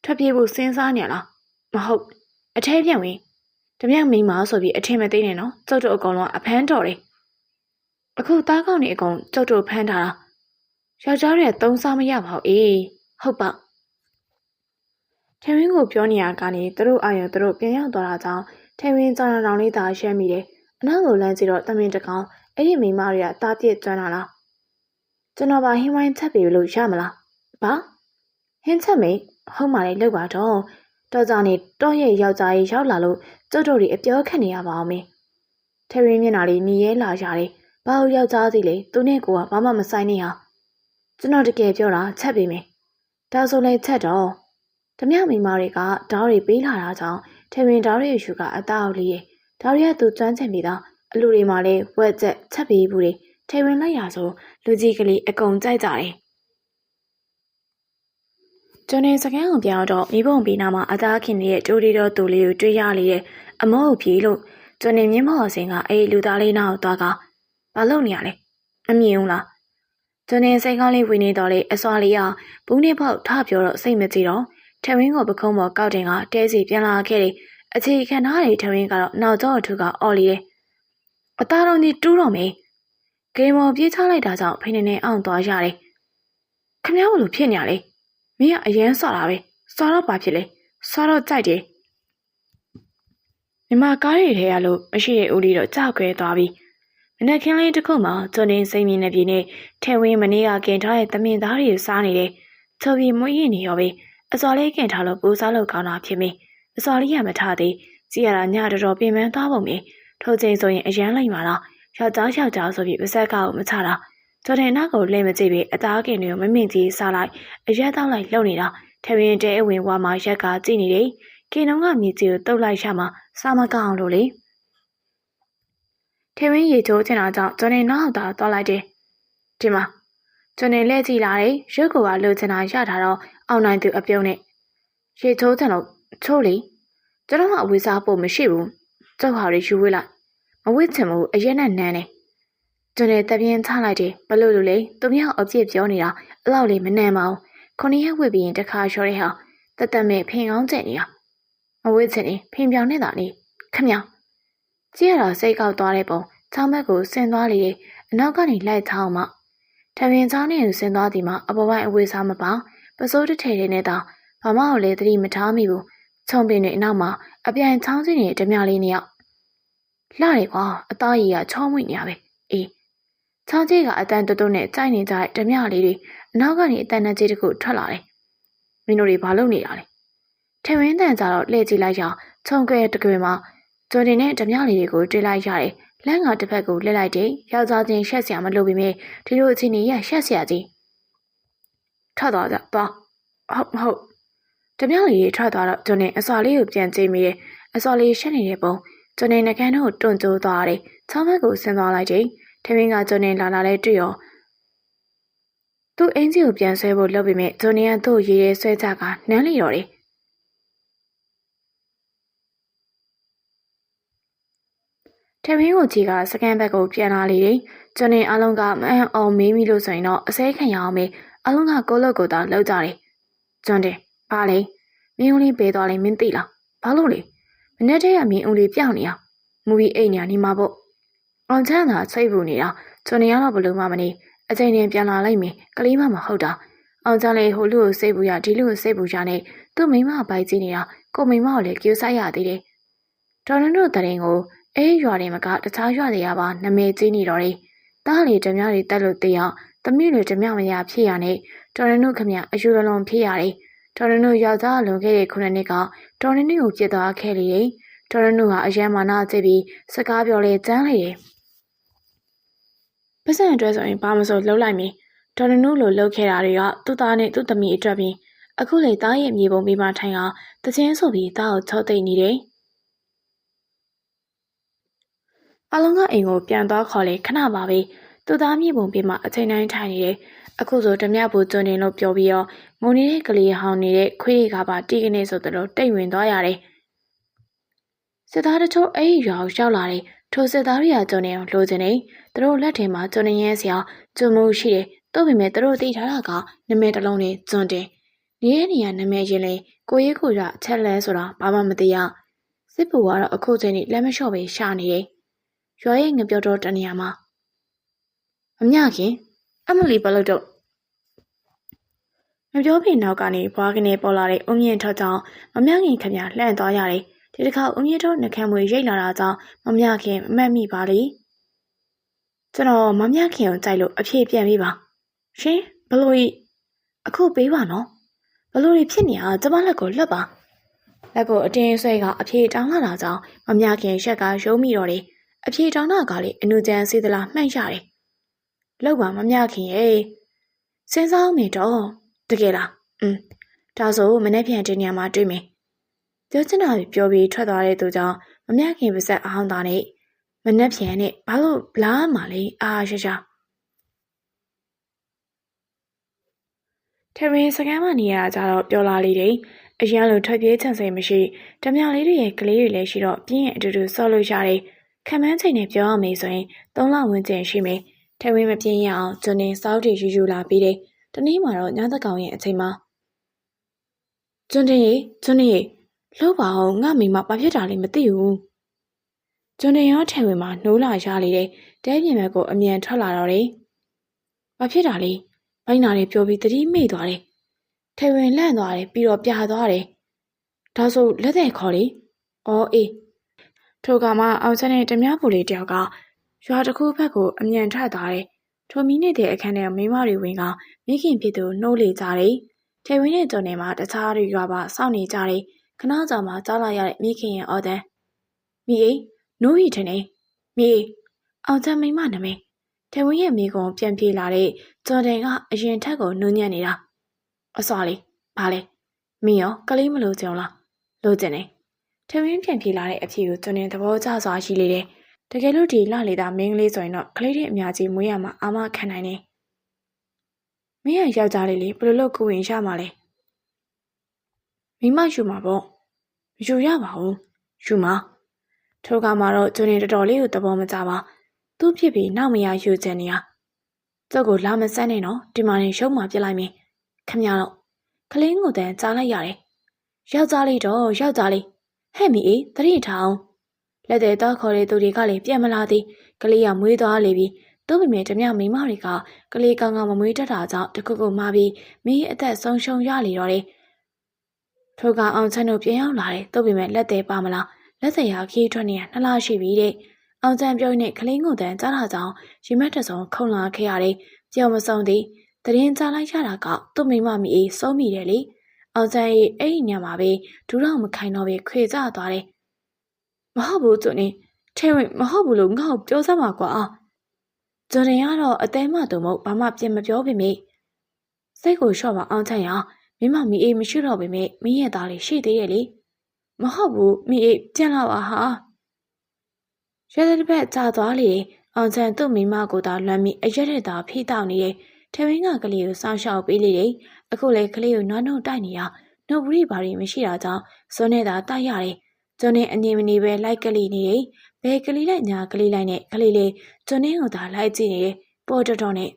ထွက်ပြေးဖို့စဉ်းစားနေလားမဟုတ်အထဲပြန်ဝင်ဓမြမိန်းမဆိုပြီးအထင်မသေးနဲ့နော်ကျုပ်တို့အကောင်လုံးအဖမ်းတော်တယ်အခုသားကောင်းနေအကောင်ကျုပ်တို့ဖမ်းထားတာယောက်ျားတွေသုံးစားမရပါဘူးအေးဟုတ်ပါထေဝင်းကိုပြောနေရကနေသူတို့အာရုံသူတို့ပြန်ရောက်သွားတာကြောင့်ထေဝင်းကြောင်တောင်လေးသာရှမ်းမိတယ်အနောက်ကိုလမ်းကြည့်တော့တမင်တကောင်အဲ့ဒီမိန်းမတွေကတားပြစ်ကျွမ်းလာလားကျွန်တော်ပါဟင်းဝိုင်းချက်ပြီလို့ရမလားဘာဟင်းချက်မေးဟုတ်မှလည်းလောက်ပါတော့တော်ကြနေတော့ရဲ့ယောက်ျားကြီးရောက်လာလို့ကျုပ်တို့တွေအပြောခက်နေရပါအောင်မင်းထေရင်းမျက်နှာလေးညီရဲလာရတယ်ဘာလို့ယောက်ျားစီလဲသူနဲ့ကိုကဘာမှမဆိုင်နေဟာကျွန်တော်တကယ်ပြောတာချက်ပေးမယ်ဒါဆိုလည်းချက်တော့ဓမြမိန်းမတွေကဓာတ်တွေပေးလာတာကြောင့်ထေရင်းဓာတ်ရဲ့ရှူကအသားအောက်လေးရဲ့ဓာတ်တွေကသူကျွမ်းချင်ပြီးသားအလူတွေမှာလည်းဝက်ချက်ချက်ပေးဘူးလေထေရင်းလိုက်ရဆိုလူကြီးကလေးအကုန်ကြိုက်ကြတယ်ကျွန်တော်စကန်အောင်ပြောင်းတော့မိဘုံပြီးနာမှာအသားခင်ရဲ့တိုးတီတော်သူလေးကိုတွေးရလေတဲ့အမောကိုပြေးလို့ကျွန်နေမြင့်မော်စင်ကအေးလူသားလေးနောက်သွားကဘာလုပ်နေရလဲမမြင်ဘူးလားကျွန်နေစိတ်ကောင်းလေးဝင်နေတော့လေအစွာလေးကဘူးနေပေါက်ထပြောတော့စိတ်မကြည့်တော့ထဝင်းကိုပခုံးပေါ်ကောက်တင်ကတဲစီပြန်လာခဲ့တယ်အခြေခံထားတဲ့ထဝင်းကတော့နောက်ကျောအထုကအော်လီတယ်အသားတော်ကြီးတူးတော့မေးဂိမ်းမော်ပြေးချလိုက်တာကြောင့်ဖိနေနေအောင်သွားရတယ်ခမ ्या ဘလို့ဖြစ်နေရလဲမင်းကအရန်စော်တာပဲစော်တော့ဘာဖြစ်လဲစော်တော့ကြိုက်တယ်မြမကားရထဲရလို့မရှိတဲ့ဦးလေးတော့ကြောက်ခွဲသွားပြီမနက်ခင်းလေးတစ်ခုမှကျွန်နေစိတ်မြင်နေပြီနဲ့ထဲဝင်းမနေ့ကကင်ထားတဲ့သမင်သားတွေစားနေတယ်ချုပ်ပြီးမွေးရနေရောပဲအစော်လေးကင်ထားလို့ပူစားလို့ကောင်းတာဖြစ်မင်းအစော်လေးရမထားသေးကြည့်ရတာညတော်တော်ပြင်ပန်းသွားပုံပဲထိုချိန်ဆိုရင်အရန်လိုက်ပါလားယောက်ျားဆိုပြီးပါဇက်ကကိုမချတာကျွန်တဲ့နောက်ကိုလဲမကြည့်ပြီးအသားကင်တွေကိုမမြင့်ကြီးစားလိုက်အရက်တောက်လိုက်လှုပ်နေတာထဝင်းတဲအဝင်ဝါမှာရက်ကကြည့်နေတယ်ကင်တော့ကမြေကြီးကိုတုတ်လိုက်ရမှာစားမကောင်းလို့လေထဝင်းရေချိုးချင်တာကြောင့်ကျွန်တဲ့နောက်သာသွားလိုက်တယ်ဒီမှာကျွန်တဲ့လဲကြည့်လာတယ်ရုပ်ကလှုပ်ချင်တာရထားတော့အောင်နိုင်သူအပြုံးနဲ့ရေချိုးချင်လို့ချိုးလေကျွန်တော်ကအဝေးစားဖို့မရှိဘူးကျုပ်ဟာတွေယူဝေးလိုက်မဝစ်ချင်ဘူးအရက်နဲ့နန်းနေကျွန်တော်တပြင်းချလိုက်တယ်ဘလို့လို့လေသူမြောက်အပြစ်ပြောနေတာအဲ့လောက်လေးမနှမ်းပါဘူးခုနှစ်ရက်ဝစ်ပြီးရင်တခါလျှော်ရဲဟာတသက်မဲ့ဖင်ကောင်းကျက်နေတာမဝစ်ချင်နေဖင်ပြောင်နေတာလေခမ ्या ကြည့်ရတာစိတ်ကောက်သွားတဲ့ပုံချောင်းဘက်ကိုဆင်းသွားလေအနောက်ကနေလိုက်ချောင်းမှထမင်းချောင်းနဲ့ဆင်းသွားသည်မှာအပေါ်ပိုင်းအဝေးစားမပေါပစိုးတစ်ထည်နဲ့တောင်ဘာမှကိုလည်းသတိမထားမိဘူးခြုံပင်တွေအနောက်မှာအပြိုင်ချောင်းစီနေဓမြလေးနှစ်ယောက်လှတယ်ကွာအသားရည်ကချောင်းမွေ့နေရပဲအေးချောင်းကြီးကအတန်တွတ်နဲ့ကြိုက်နေကြတဲ့ဓမြလေးတွေအနောက်ကနေအတန်နဲ့ကြီးတစ်ခုထွက်လာတယ်မင်းတို့တွေဘာလုပ်နေတာလဲထဝင်းတန်ကြတော့လှည့်ကြည့်လိုက်ရခြုံကဲတကွေမှာကျော်တင်နဲ့ဓမြလေးတွေကိုတွေ့လိုက်ရတယ်လမ်းကတစ်ဖက်ကိုလှည့်လိုက်တယ်ယောက်ျားချင်းရှက်စရာမလိုပေမဲ့ဒီလိုအချိန်ကြီးရရှက်စရာကြီးထွက်သွားကြသွားဟုတ်ဓမြလေးထွက်သွားတော့ကျွန်နေအစော်လေးကိုပြန်ကြည့်မိတယ်အစော်လေးရှက်နေတဲ့ပုံကျွန်နေနှကန်းတို့တွန့်ကျိုးသွားတယ်ချောင်းဘက်ကိုဆင်းသွားလိုက်တယ်ထမင်းကကျွန်နေလာလဲတွေ့ရောသူ့အင်ဂျီကိုပြန်ဆွဲဖို့လုပ်ပေမဲ့ကျွန်နေကသူ့ရေးရဲဆွဲချကနမ်းလိတော့တယ်ထမင်းကိုကြီးကစကန်ဘက်ကိုပြန်လာလေတယ်ကျွန်နေအလုံးကမအံ့အောင်မေးမိလို့ဆိုရင်တော့အစဲခံရအောင်မေးအလုံးကကိုလို့ကိုသာလောက်ကြတယ်ကျွန်တယ်ဘာလဲမင်းဦးလေးပေးသွားလိမ့်မင်းသိလားဘာလို့လဲမနေ့တည်းကမင်းဦးလေးပြောင်းနေအောင်မူပြီးအိတ်နေနေမှာပေါ့အောင်ချမ်းသာစိတ်ပူနေတာကျွန်နေကတော့ဘလို့မှမနေအချိန်နဲ့ပြန်လာလိုက်မယ်ကလေးမမဟုတ်တာအောင်ချမ်းလေးဟိုလူကိုစိတ်ပူရဒီလူကိုစိတ်ပူရနဲ့သူ့မိမပိုက်ကြီးနေတာ ကိုမိမကိုလည်းကြိုးစားရသေးတယ်။ဒေါ်နုတရင်ကိုအေးရွာတွေမကတခြားရွာတွေကပါနမဲကြီးနေတော့တယ်။တားလေဓမြတွေတက်လို့တေးအောင်သမီးတွေဓမြမရဖြစ်ရနဲ့ဒေါ်နုခမအယူလုံးဖြစ်ရတယ်။ဒေါ်နုယောက်ျားလွန်ခဲ့တဲ့9နှစ်ကဒေါ်နုကိုပြစ်သွားခဲ့လေတယ်။ဒေါ်နုဟာအယံမာနာကြည့်ပြီးစကားပြောလေကျန်းလေတယ်။ပတ်စံအတွက်ဆိုရင်ဘာမှမဆိုလှုပ်လိုက်မင်းဒေါ်နုလိုလှုပ်ခဲ့တာတွေကသူ့သားနဲ့သူ့သမီးအတွက်ပြီးအခုလေသားရဲ့မြေပုံမိမထိုင်အောင်တချင်းဆိုပြီးသားကိုချော့သိမ့်နေတယ်။အလုံးကအိမ်ကိုပြန်သွားခေါ်လေခဏပါပဲသူသားမြေပုံပြမအချိန်တိုင်းထိုင်နေတယ်အခုဆိုဓမြဘူကျွန်းနေလို့ပြောပြီးတော့ငုံနေတဲ့ကလေးဟောင်းနေတဲ့ခွေးကပါတီးကနေဆိုတော့တိတ်ဝင်သွားရတယ်စစ်သားတချို့အဲ့ဒီရွာကိုရောက်လာတယ်ထိုစစ်သားတွေကကျွန်းနေအောင်လိုချင်နေသူတို့လက်ထဲမှာကျွန်းနေရဲစရာကျွန်းမှုရှိတယ်တို့ပေမဲ့သူတို့သိထားတာကနမဲတစ်လုံးနဲ့ကျွန်းတယ်နေတဲ့နေရာနမဲရင်လေကိုရေးကိုရအချက်လဲဆိုတာဘာမှမသိရစစ်ဘူကတော့အခုချိန်នេះလက်မလျှော့ပဲရှာနေတယ်ရွာရဲ့ငပြောတော့တနေရာမှာမမြခင်အမလီဘလို့တော့မပြောပြင်နောက်ကနေဘွားကနေပေါ်လာတဲ့အုံမြင့်ထောက်ကြောင့်မမြခင်ခမလှန့်သွားရတယ်ဒီတစ်ခါအုံမြင့်ထောက်နှကမ်းမွေရိတ်လာတာကြောင့်မမြခင်အမတ်မိပါလေကျွန်တော်မမြခင်ကိုကြိုက်လို့အဖြေပြန်ပြီးပါရှင်ဘလို့ဤအခုပေးပါနော်ဘလို့ဤဖြစ်နေတာကျမလက်ကိုလွတ်ပါလက်ကိုအတင်းဆွဲကအဖြေတောင်းလာတာကြောင့်မမြခင်ရက်ကရုံးမိတော့တယ်အဖြေတောင်းတာကလေအနုကျန်စေသလားမှန့်ရတယ်လောက်ပါမမြခင်ရဲ့စဉ်းစားအောင်မေတော့တကယ်လားဒါဆိုမနေ့ပြန်တင်နေမှာတွေ့မယ်ပြောချင်တာပြောပြီးထွက်သွားတဲ့သူကြောင့်မမြခင်ပါဇက်အောင်သားနဲ့မနေ့ပြန်နဲ့ဘာလို့လားမှလဲအားရှာထရင်စကန်မနေရကြတော့ပြောလာလေတယ်အရန်လိုထွက်ပြေးချင်စိတ်မရှိဓမြလေးတွေရဲ့ကလေးတွေလည်းရှိတော့ပြင်းရင်အတူတူဆော့လို့ရတယ်ခံမန်းချိန်နဲ့ပြောရမယ်ဆိုရင်3လဝန်းကျင်ရှိမယ်ထဝင်းမပြင်းရအောင်ကျွန်းနေစောက်တီယူလာပြီးတယ်တနေ့မှတော့ညသကောင်ရဲ့အချိန်မှာကျွန်းတင်ရေလှုပ်ပါအောင်ငါမိမဘာဖြစ်တာလဲမသိဘူးကျွန်းတင်ရောထဝင်းမှာနှိုးလာရလေတဲ့တဲပြင်ဘက်ကိုအမြန်ထွက်လာတော့တယ်ဘာဖြစ်တာလဲဘိုင်းနာလေးပြောပြီးတတိမိသွားတယ်ထဝင်းလန့်သွားတယ်ပြီးတော့ပြာသွားတယ်ဒါဆိုလက်သက်ခေါ်လေအော်အေးထိုကမှအောင်ချက်နဲ့ဓမြပူလေးတယောက်ကရွာတစ်ခုဘက်ကိုအမြန်ထွက်သွားတယ်။ထိုမိနစ်တဲ့အခန်းထဲမိမတွေဝင်ကမိခင်ဖြစ်သူနှိုးလေကြတယ်။ထေဝင်းနဲ့ကျော်နေမှာတခြားတွေရွာပါစောင့်နေကြတယ်။ခဏကြာမှကြားလာရတဲ့မိခင်ရဲ့အော်တန်။မိအေးနိုးရီထနေ။မိအေးအောင်ချက်မိမနမေထေဝင်းရဲ့မိကုံပြန်ပြေးလာတဲ့ကျော်တယ်ကအရင်ထက်ကိုနုံညံ့နေတာ။အစွာလေးဘာလဲ။မင်းရောကလေးမလို့ကြုံလား။လို့ကျင်နေ။ထေဝင်းပြန်ပြေးလာတဲ့အဖြစ်ကိုကျော်နေသဘောကျစွာရှိလေတယ်။တကယ်လို့ဒီလှလေတာမင်းကလေးဆိုရင်တော့ကလေးတွေအများကြီးမွေးရမှာအာမခံနိုင်နေမင်းရဲ့ယောက်ျားလေးလေဘယ်လိုလုပ်ကိုဝင်ရမှာလဲမိမယူမှာပေါ့မယူရပါဘူးယူမှာထိုကမှာတော့ကျွန်းနေတော်တော်လေးကိုသဘောမကျပါသူ့ဖြစ်ပြီးနောက်မရယူချင်နေရကျုပ်ကိုလာမစမ်းနဲ့နော်ဒီမှာနေရုံမှပြလိုက်မင်းခမရတော့ကလေးငိုတန်ကြားလိုက်ရတယ်ယောက်ျားလေးတော့ယောက်ျားလေးဟဲ့မီအေးသတိထားအောင်လက်သေးတော့ခေါ်တဲ့သူတွေကလည်းပြန်မလာသေးကလေးကမွေးသွားလေပြီသူ့မိမေဓမြမိမတွေကကလေးကောင်းကောင်းမမွေးတတ်တာကြောင့်တခုခုမှားပြီးမိအသက်ဆုံးရှုံးရလေတော့တယ်ထိုကအောင်ချန်တို့ပြန်ရောက်လာတယ်သူ့မိမေလက်သေးပါမလားလက်သေးရခီးထွက်နေရ2လရှိပြီတဲ့အောင်ချန်ပြောနေကလေးငုံတန်ကြားတာကြောင့်ရီမက်တစုံခုံလာခဲ့ရတယ်ကြောင်မဆုံးသေးတရင်ကြားလိုက်ရတာကသူ့မိမမိအေးစိုးမိတယ်လေအောင်ချန်ရဲ့အဲ့ဒီညမှာပဲဒူးတော့မခိုင်တော့ပဲခွေကျသွားတယ်မဟုတ်ဘူးသူနေထဲဝင်မဟုတ်ဘူးလို့ငါ့ကိုပြောစမ်းပါကွာကျွန်းရင်ကတော့အသေးမှသူမဟုတ်ဘာမှပြင်မပြောပေမဲ့စိတ်ကိုလျှော့ပါအောင်ချင်ရမိမမီအေးမရှိတော့ပေမဲ့မင်းရဲ့သားလေးရှိသေးရဲ့လေမဟုတ်ဘူးမီအေးပြန်လာပါဟာရဲတဲ့ဘက်ကြာသွားလေအောင်ချင်သူ့မိမကိုသာလွမ်းပြီးအရက်တဲ့သားဖိတောက်နေတယ်ထဲဝင်းကကလေးကိုစောင့်ရှောက်ပေးလေတယ်အခုလေကလေးကိုနွားနှုတ်တိုက်နေရနှုတ်ပရိဘာတွေမရှိတာကြောင့်စွန်းနေတာတိုက်ရတယ်ကျွန်းနဲ့အငြင်းမနေပဲလိုက်ကလေးနေတယ်။ဘယ်ကလေးလိုက်ညာကလေးလိုက်နဲ့ကလေးလေးကျွန်းနဲ့ကိုသာလိုက်ကြည့်နေတယ်။ပေါ်တော်နဲ့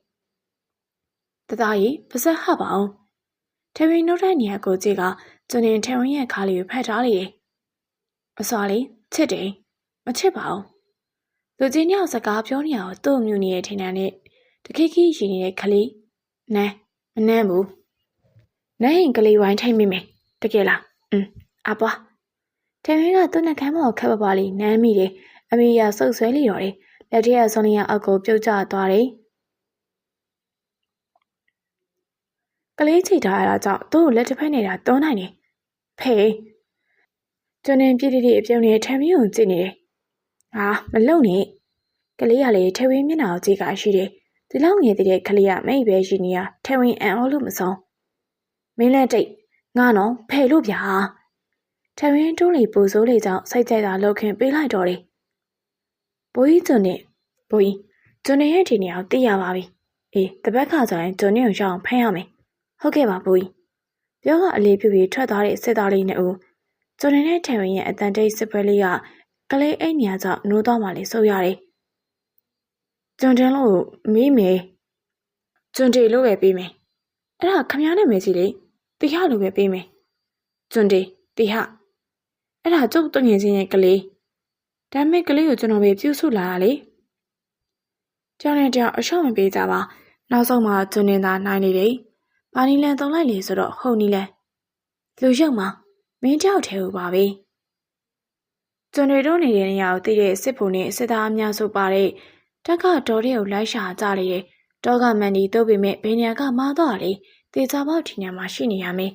တသားကြီးပါစက်ဟပါအောင်။ထေရင်နှုတ်တဲ့နေရာကိုကြည့်ကကျွန်းနဲ့ထေရင်ရဲ့ခါလေးကိုဖက်ထားလေတယ်။အစွာလေးချစ်တယ်မချစ်ပါဘူး။လူကြီးညောင်စကားပြောနေအောင်သူ့မြူနေတဲ့ထင်တယ်နဲ့တခိခိရှိနေတဲ့ကလေးနန်းမနှမ်းဘူး။နန်းရင်ကလေးဝိုင်းထိုက်မိမယ်။တကယ်လား။အပွား ထမင်းကသူ့နှကမ်းမော်ခက်ပါလေးနမ်းမိတယ်အမေရဆုပ်ဆွဲလိတော့တယ်လက်ထက်ဆွန်လျာအောက်ကိုပြုတ်ကျသွားတယ်ကလေးချီထားရတာကြောင့်သူ့ကိုလက်တစ်ဖက်နေတာတွန်းနိုင်တယ်ဖေးကျွန်းနေပြည့်တိအပြုံးနဲ့ထမင်းကိုကြည့်နေတယ်ဟာမလုံနဲ့ကလေးကလေထဝင်းမျက်နှာကိုကြည့်ကရှိတယ်ဒီလောက်ငယ်တဲ့ကလေးကမိတ်ပဲရှိနေရထဝင်းအံ့ဩလို့မဆုံးမင်းလက်တိတ်ငါနော်ဖယ်လို့ဗျာထဝင်းတိုးလေပူစိုးလေကြောင့်စိတ်ကြိုက်တာလှုပ်ခင်ပေးလိုက်တော့တယ်ဘိုးကြီးကျွန်းနဲ့ဘိုးကြီးကျွန်းရဲ့ဒီနေရာကိုသိရပါပြီအေးတပတ်ခါဆိုရင်ကျွန်းနဲ့ကိုရှောင်းဖမ်းရမယ်ဟုတ်ကဲ့ပါဘိုးကြီးပြောကအလေးပြုပြီးထွက်သွားတဲ့စစ်သားလေးနှစ်ဦးကျွန်းနဲ့ထဝင်းရဲ့အတန်တိတ်စစ်ပွဲလေးကကလေးအိမ်ညာကြောင့်နိုးတော့မှလေစိုးရတယ်ကျွန်းတင်လို့မိမေကျွန်းတေလို့ပဲပေးမယ်အဲ့ဒါခမည်းနဲ့မယ်ကြီးလေတိဟလို့ပဲပေးမယ်ကျွန်းတေတိဟအဲ့ဒါကျုပ်တငယ်ချင်းရဲ့ကလေးဒါမဲ့ကလေးကိုကျွန်တော်ပဲပြုစုလာတာလေကြောင်နဲ့တောင်အရှော့မပေးကြပါနောက်ဆုံးမှကျွန်းတင်သာနိုင်နေတယ်ပါနီလန်တုံလိုက်လေဆိုတော့ဟုတ်နီလန်လူရုပ်မှာမင်းကြောက်ထဲဦးပါပဲကျွန်းတွေတို့နေတဲ့နေရာကိုတည်တဲ့စစ်ဖို့နဲ့စစ်သားအများစုပါတဲ့တက်ကတော်တဲ့ကိုလိုက်ရှာကြလေတယ်တောကမန်ဒီတို့ပေမဲ့ဘယ်နေရာကမားတော့လေတေချာပေါက်ထီညာမှာရှိနေရမယ်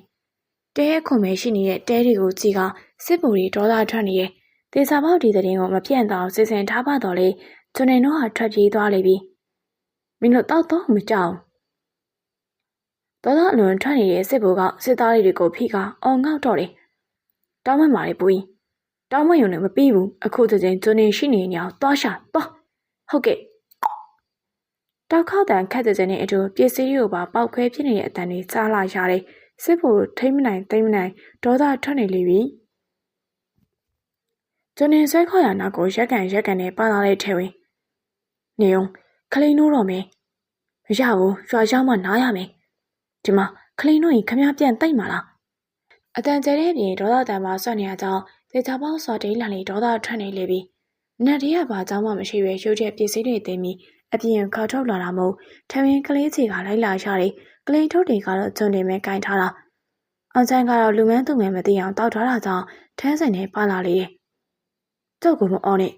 တဲခုံပဲရှိနေတဲ့တဲတွေကိုကြည့်ကစစ်ပူတွေဒေါသထွက်နေရဲ့တေချာပေါက်ဒီတဲ့ရင်ကိုမပြန့်တော့စစ်စင်ထားပါတော့လေကျွန်နေတော့ထွက်ပြေးသွားလေပြီမင်းတို့တောက်တော့မကြောက်တော်တော်အလွန်ထွက်နေတဲ့စစ်ဘူကစစ်သားတွေကိုဖိကအောင်ငေါက်တော့တယ်တောင်းမမာလေပူကြီးတောင်းမယုံနဲ့မပြီးဘူးအခုချိန်ကျွန်နေရှိနေညာသွားရှာသွားဟုတ်ကဲ့တောက်ခောက်တန်ခက်တဲ့နဲ့အတူပစ္စည်းတွေကိုပါပောက်ခွဲဖြစ်နေတဲ့အတန်တွေကြားလာရတယ်စစ်ဖို့ထိမ့်မနိုင်သိမ့်မနိုင်ဒေါသထွက်နေလေပြီကျွန်နေဆွဲခေါ်ရနာကိုရက်ကန်နဲ့ပါလာတဲ့ထဲဝင်နေအောင်ခလိန်နိုးတော့မယ်မရဘူးရွာရောက်မှနားရမယ်ဒီမှာခလိန်နိုးရင်ခမည်းပြန်တိတ်မှာလားအတန်ကျဲတဲ့ပြင်ဒေါသတန်မှာဆွတ်နေရကြောင်းဒေချာပေါင်းစော်တိန်လာလေဒေါသထွက်နေလေပြီနတ်တရပါကြောင်းမှမရှိပဲရုပ်ချက်ပစ္စည်းတွေသိမ်းပြီးအပြင်ခေါ်ထုတ်လာတာမို့ထမင်းကလေးချီကလိုက်လာရတယ်ကလေးထုတ်တွေကတော့ကျွန်းနေမဲ့ကင်ထားတာအောင်ချန်ကတော့လူမန်းသူငယ်မသိအောင်တောက်ထားတာကြောင့်ထန်းစင်နဲ့ပါလာလေတယ်ကျုပ်ကမအော်နဲ့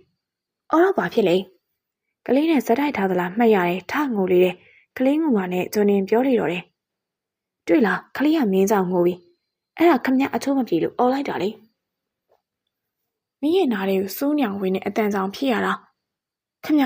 အော်တော့ဘာဖြစ်လဲကလေးနဲ့ဇက်တိုက်ထားသလားမှတ်ရတယ်ထငိုလေတယ်ကလေးငိုပါနဲ့ကျွန်းနေပြောလေတော့တယ်တွေ့လားကလေးကမင်းကြောင်ငိုပြီအဲ့ဒါခမအချိုးမပြေလို့အော်လိုက်တာလေမင်းရဲ့နားလေးကိုစိုးညောင်ဝင်နဲ့အတန်ဆောင်ဖြစ်ရတာခမ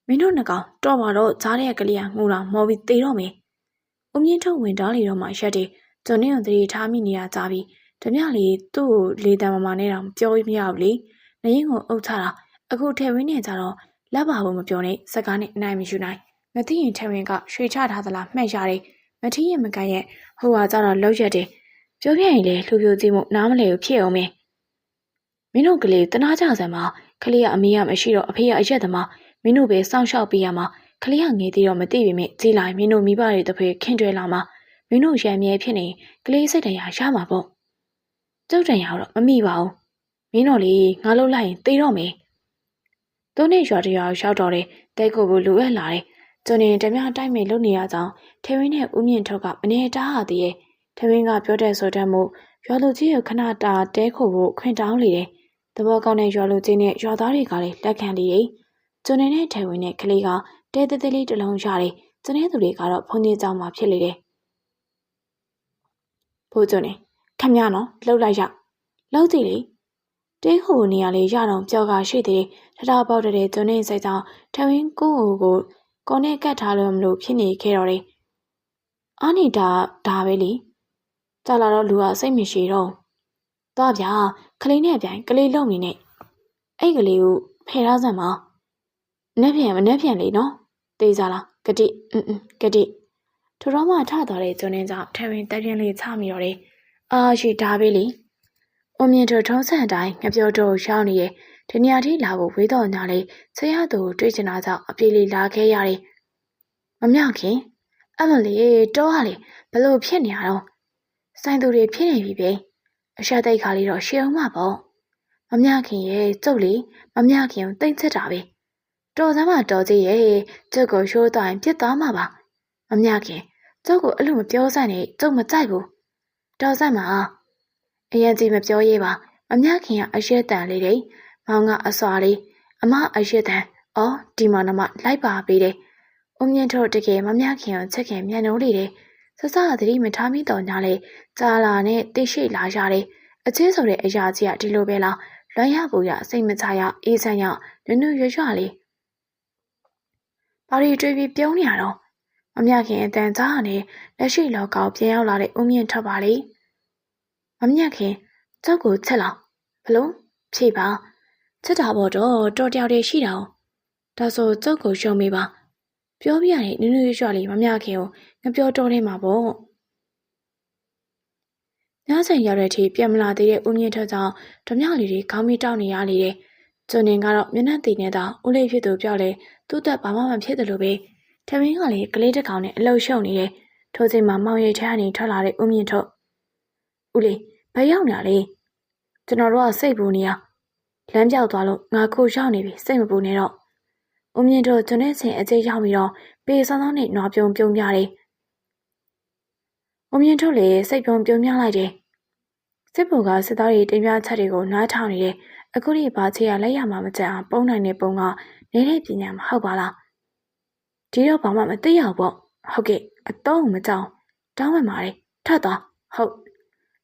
မင်းတို့နှစ်ကောင်တော့ပါတော့ဈားတဲ့ကလေးကငိုတာမော်ပြီးသေတော့မယ်။ဦးမြင့်ထုတ်ဝင်တောင်းလီတော့မှရက်တယ်။ကျွန်တော်တို့ထားမိနေရကြပြီ။ဓမြလေးသူ့ကိုလေတံမမာနဲ့တော့ပြောမရဘူးလေ။နရင်ကိုအုပ်ချတာအခုထဲဝင်းနေကြတော့လက်ပါဖို့မပြောနဲ့စကားနဲ့အနိုင်မယူနိုင်။မသိရင်ထဲဝင်းကရွှေချထားသလားမှတ်ရတယ်။မထီးရင်မကန်ရဲ့ဟိုဟာကြတော့လောက်ရက်တယ်။ပြောပြရင်လေလူပြိုကြည့်မှုနားမလဲဘူးဖြစ်အောင်မယ်။မင်းတို့ကလေးတနာကြစမ်းမှာကလေးကအမေကမရှိတော့အဖေကအရက်သမားမင်းတို့ပဲစောင့်ရှောက်ပေးရမှာကလေးကငယ်သေးတော့မသိပေမဲ့ကြည်လိုက်မင်းတို့မိဘတွေတဖေခင်တွဲလာမှာမင်းတို့ရံမြဲဖြစ်နေကလေးစိတ်တရားရမှာပေါ့ကျုပ်တရားတော့မမိပါဘူးမင်းတို့လေငါလှုပ်လိုက်ရင်သေတော့မယ်သူနဲ့ရွာတရားရောက်တော့တယ်တဲကိုကိုလိုအပ်လာတယ်ကျွန်နေဓမြတိုက်မဲ့လုပ်နေရကြောင်းထေဝင်းနဲ့ဦးမြင့်ထုတ်ကမနေတားဟာတည်းရဲ့ထေဝင်းကပြောတဲ့ဆိုတဲ့မို့ရွာလူကြီးကိုခဏတာတဲခိုဖို့ခွင့်တောင်းလေတယ်တဘောကောင်းတဲ့ရွာလူကြီးနဲ့ရွာသားတွေကလည်းလက်ခံလေတယ်ကျွန်နေနဲ့ထဲဝင်တဲ့ကလေးကတဲတဲသေးလေးတစ်လုံးရတယ်။ကျွန်နေသူတွေကတော့ဖုန်ကြီးကြောင်မှာဖြစ်လေတယ်။ဖိုးကျွန်နေခမရနော်လှုပ်လိုက်ရ။လှုပ်ကြည့်လေ။တဲဟိုနေရာလေးရတော့ပျောက်ကရှိသေးတယ်။ထထပေါက်တဲ့ကျွန်နေစိတ်ကြောင့်ထဲဝင်ကိုကိုနဲ့ကတ်ထားလို့မလို့ဖြစ်နေခဲ့တော့တယ်။အာနေတာဒါပဲလေ။ကြာလာတော့လူကစိတ်မရှိတော့။သွားဗျာကလေးနဲ့ပြန်ကလေးလုံနေနဲ့။အဲ့ကလေးကိုဖယ်ထားစမ်းပါ။မနှက်ပြန်လေနော်တေးစားလားဂတိဂတိထိုတော့မှထသွားတဲ့ကျွန်းင်းကြောင့်ထဲဝင်တက်ရင်လေးချမိတော့တယ်အာရှိဒါပဲလေအုံမြင့်တို့ထုံးစံအတိုင်းငပြောတို့ရှောင်းနေရဲ့ဒီနေရာထိလာဖို့ဝေးတော့ညာလေးဆရာသူတွေ့ချင်တာကြောင့်အပြေးလေးလာခဲ့ရတယ်မမြောက်ခင်အမလေးတော့ဟာလေဘလို့ဖြစ်နေရတော့စိုင်းသူတွေဖြစ်နေပြီပဲအရှာတိတ်ခါလေးတော့ရှေအောင်မှာပေါ့မမြောက်ခင်ရဲ့ကျုပ်လေးမမြောက်ခင်တိတ်ချက်တာပဲတော်စမ်းမတော်ကြီးရဲ့ကျုပ်ကိုရှိုးတိုင်းပြစ်သွားမှာပါမမြခင်ကျုပ်ကိုအဲ့လိုမပြောစမ်းနဲ့ကျုပ်မကြိုက်ဘူးတော်စမ်းမအရင်ကြီးမပြောရေးပါ မမြခင်ကအရှက်တန်လေးတွေမောင်ကအစွာလေးအမအရှက်တန်အော်ဒီမနမလိုက်ပါပေးတယ်။ဦးမြင့်ထုတ်တကယ်မမြခင်ကိုချက်ခင်မြန်နှုံးလေတယ်။ဆဆသတိမထားမိတော့ညာလေကြာလာနဲ့တိရှိလာရတယ်။အချင်းဆိုတဲ့အရာကြီးကဒီလိုပဲလားလွမ်းရပူရစိတ်မချရအေးချမ်းရနုနုရွရွလေးဘာတွေတွေးပြီးပြုံးနေရတော့မမြခင်အတန်ကြားနဲ့လက်ရှိလောကောက်ပြန်ရောက်လာတဲ့ဦးမြင့်ထုတ်ပါလေ။မမြခင်ကျောက်ကိုချက်လောက်ဘလို့ဖြေပါချက်တာပေါ့တော့တော်တယောက်တည်းရှိတာ哦ဒါဆိုကျောက်ကိုရှုံးမေးပါပြောပြရတဲ့နုနုရွရွလေးမမြခင်ကိုငပြောတော်နေမှာပေါ့ညဆိုင်ရောက်တဲ့အထိပြန်မလာသေးတဲ့ဦးမြင့်ထွက်ကြောင့်ဓမြလေးတွေခေါင်းမီတောက်နေရလေတယ်ကျွန်းနေကတော့မျက်နှာတည်နေတာဦးလေးဖြစ်သူပြောလေသူ့သက်ဘာမှမဖြစ်တယ်လို့ပဲထမင်းကလည်းကလေးတစ်ကောင်နဲ့အလှုပ်ရှုံနေတယ်ထိုချိန်မှာမောင်ရိပ်ထဲကနေထွက်လာတဲ့ဦးမြင့်ထွက်ဦးလေးဘယ်ရောက်နေလဲကျွန်တော်တို့ကစိတ်ပူနေရလမ်းပြောက်သွားလို့ငါခုရောက်နေပြီစိတ်မပူနဲ့တော့ဦးမြင့်တို့ကျွန်တဲ့ဆင်အကျိတ်ရောက်ပြီးတော့ပေဆောင်းဆောင်းနဲ့နွားပြုံပြတယ်ဦးမြင့်ထုတ်လေစိတ်ပြုံပြလိုက်တယ်စစ်ဘူကစစ်သားတွေတင်ပြချက်တွေကိုနားထောင်နေတယ်အခုဒီဘာချေရလက်ရမှာမကြအောင်ပုံနိုင်တဲ့ပုံကနေတဲ့ပညာမဟုတ်ပါလားဒီတော့ဘာမှမသိရဘူးပေါ့ဟုတ်ကဲ့အတော့မကြောက်တောင်းဝင်ပါတယ်ထပ်သွားဟုတ်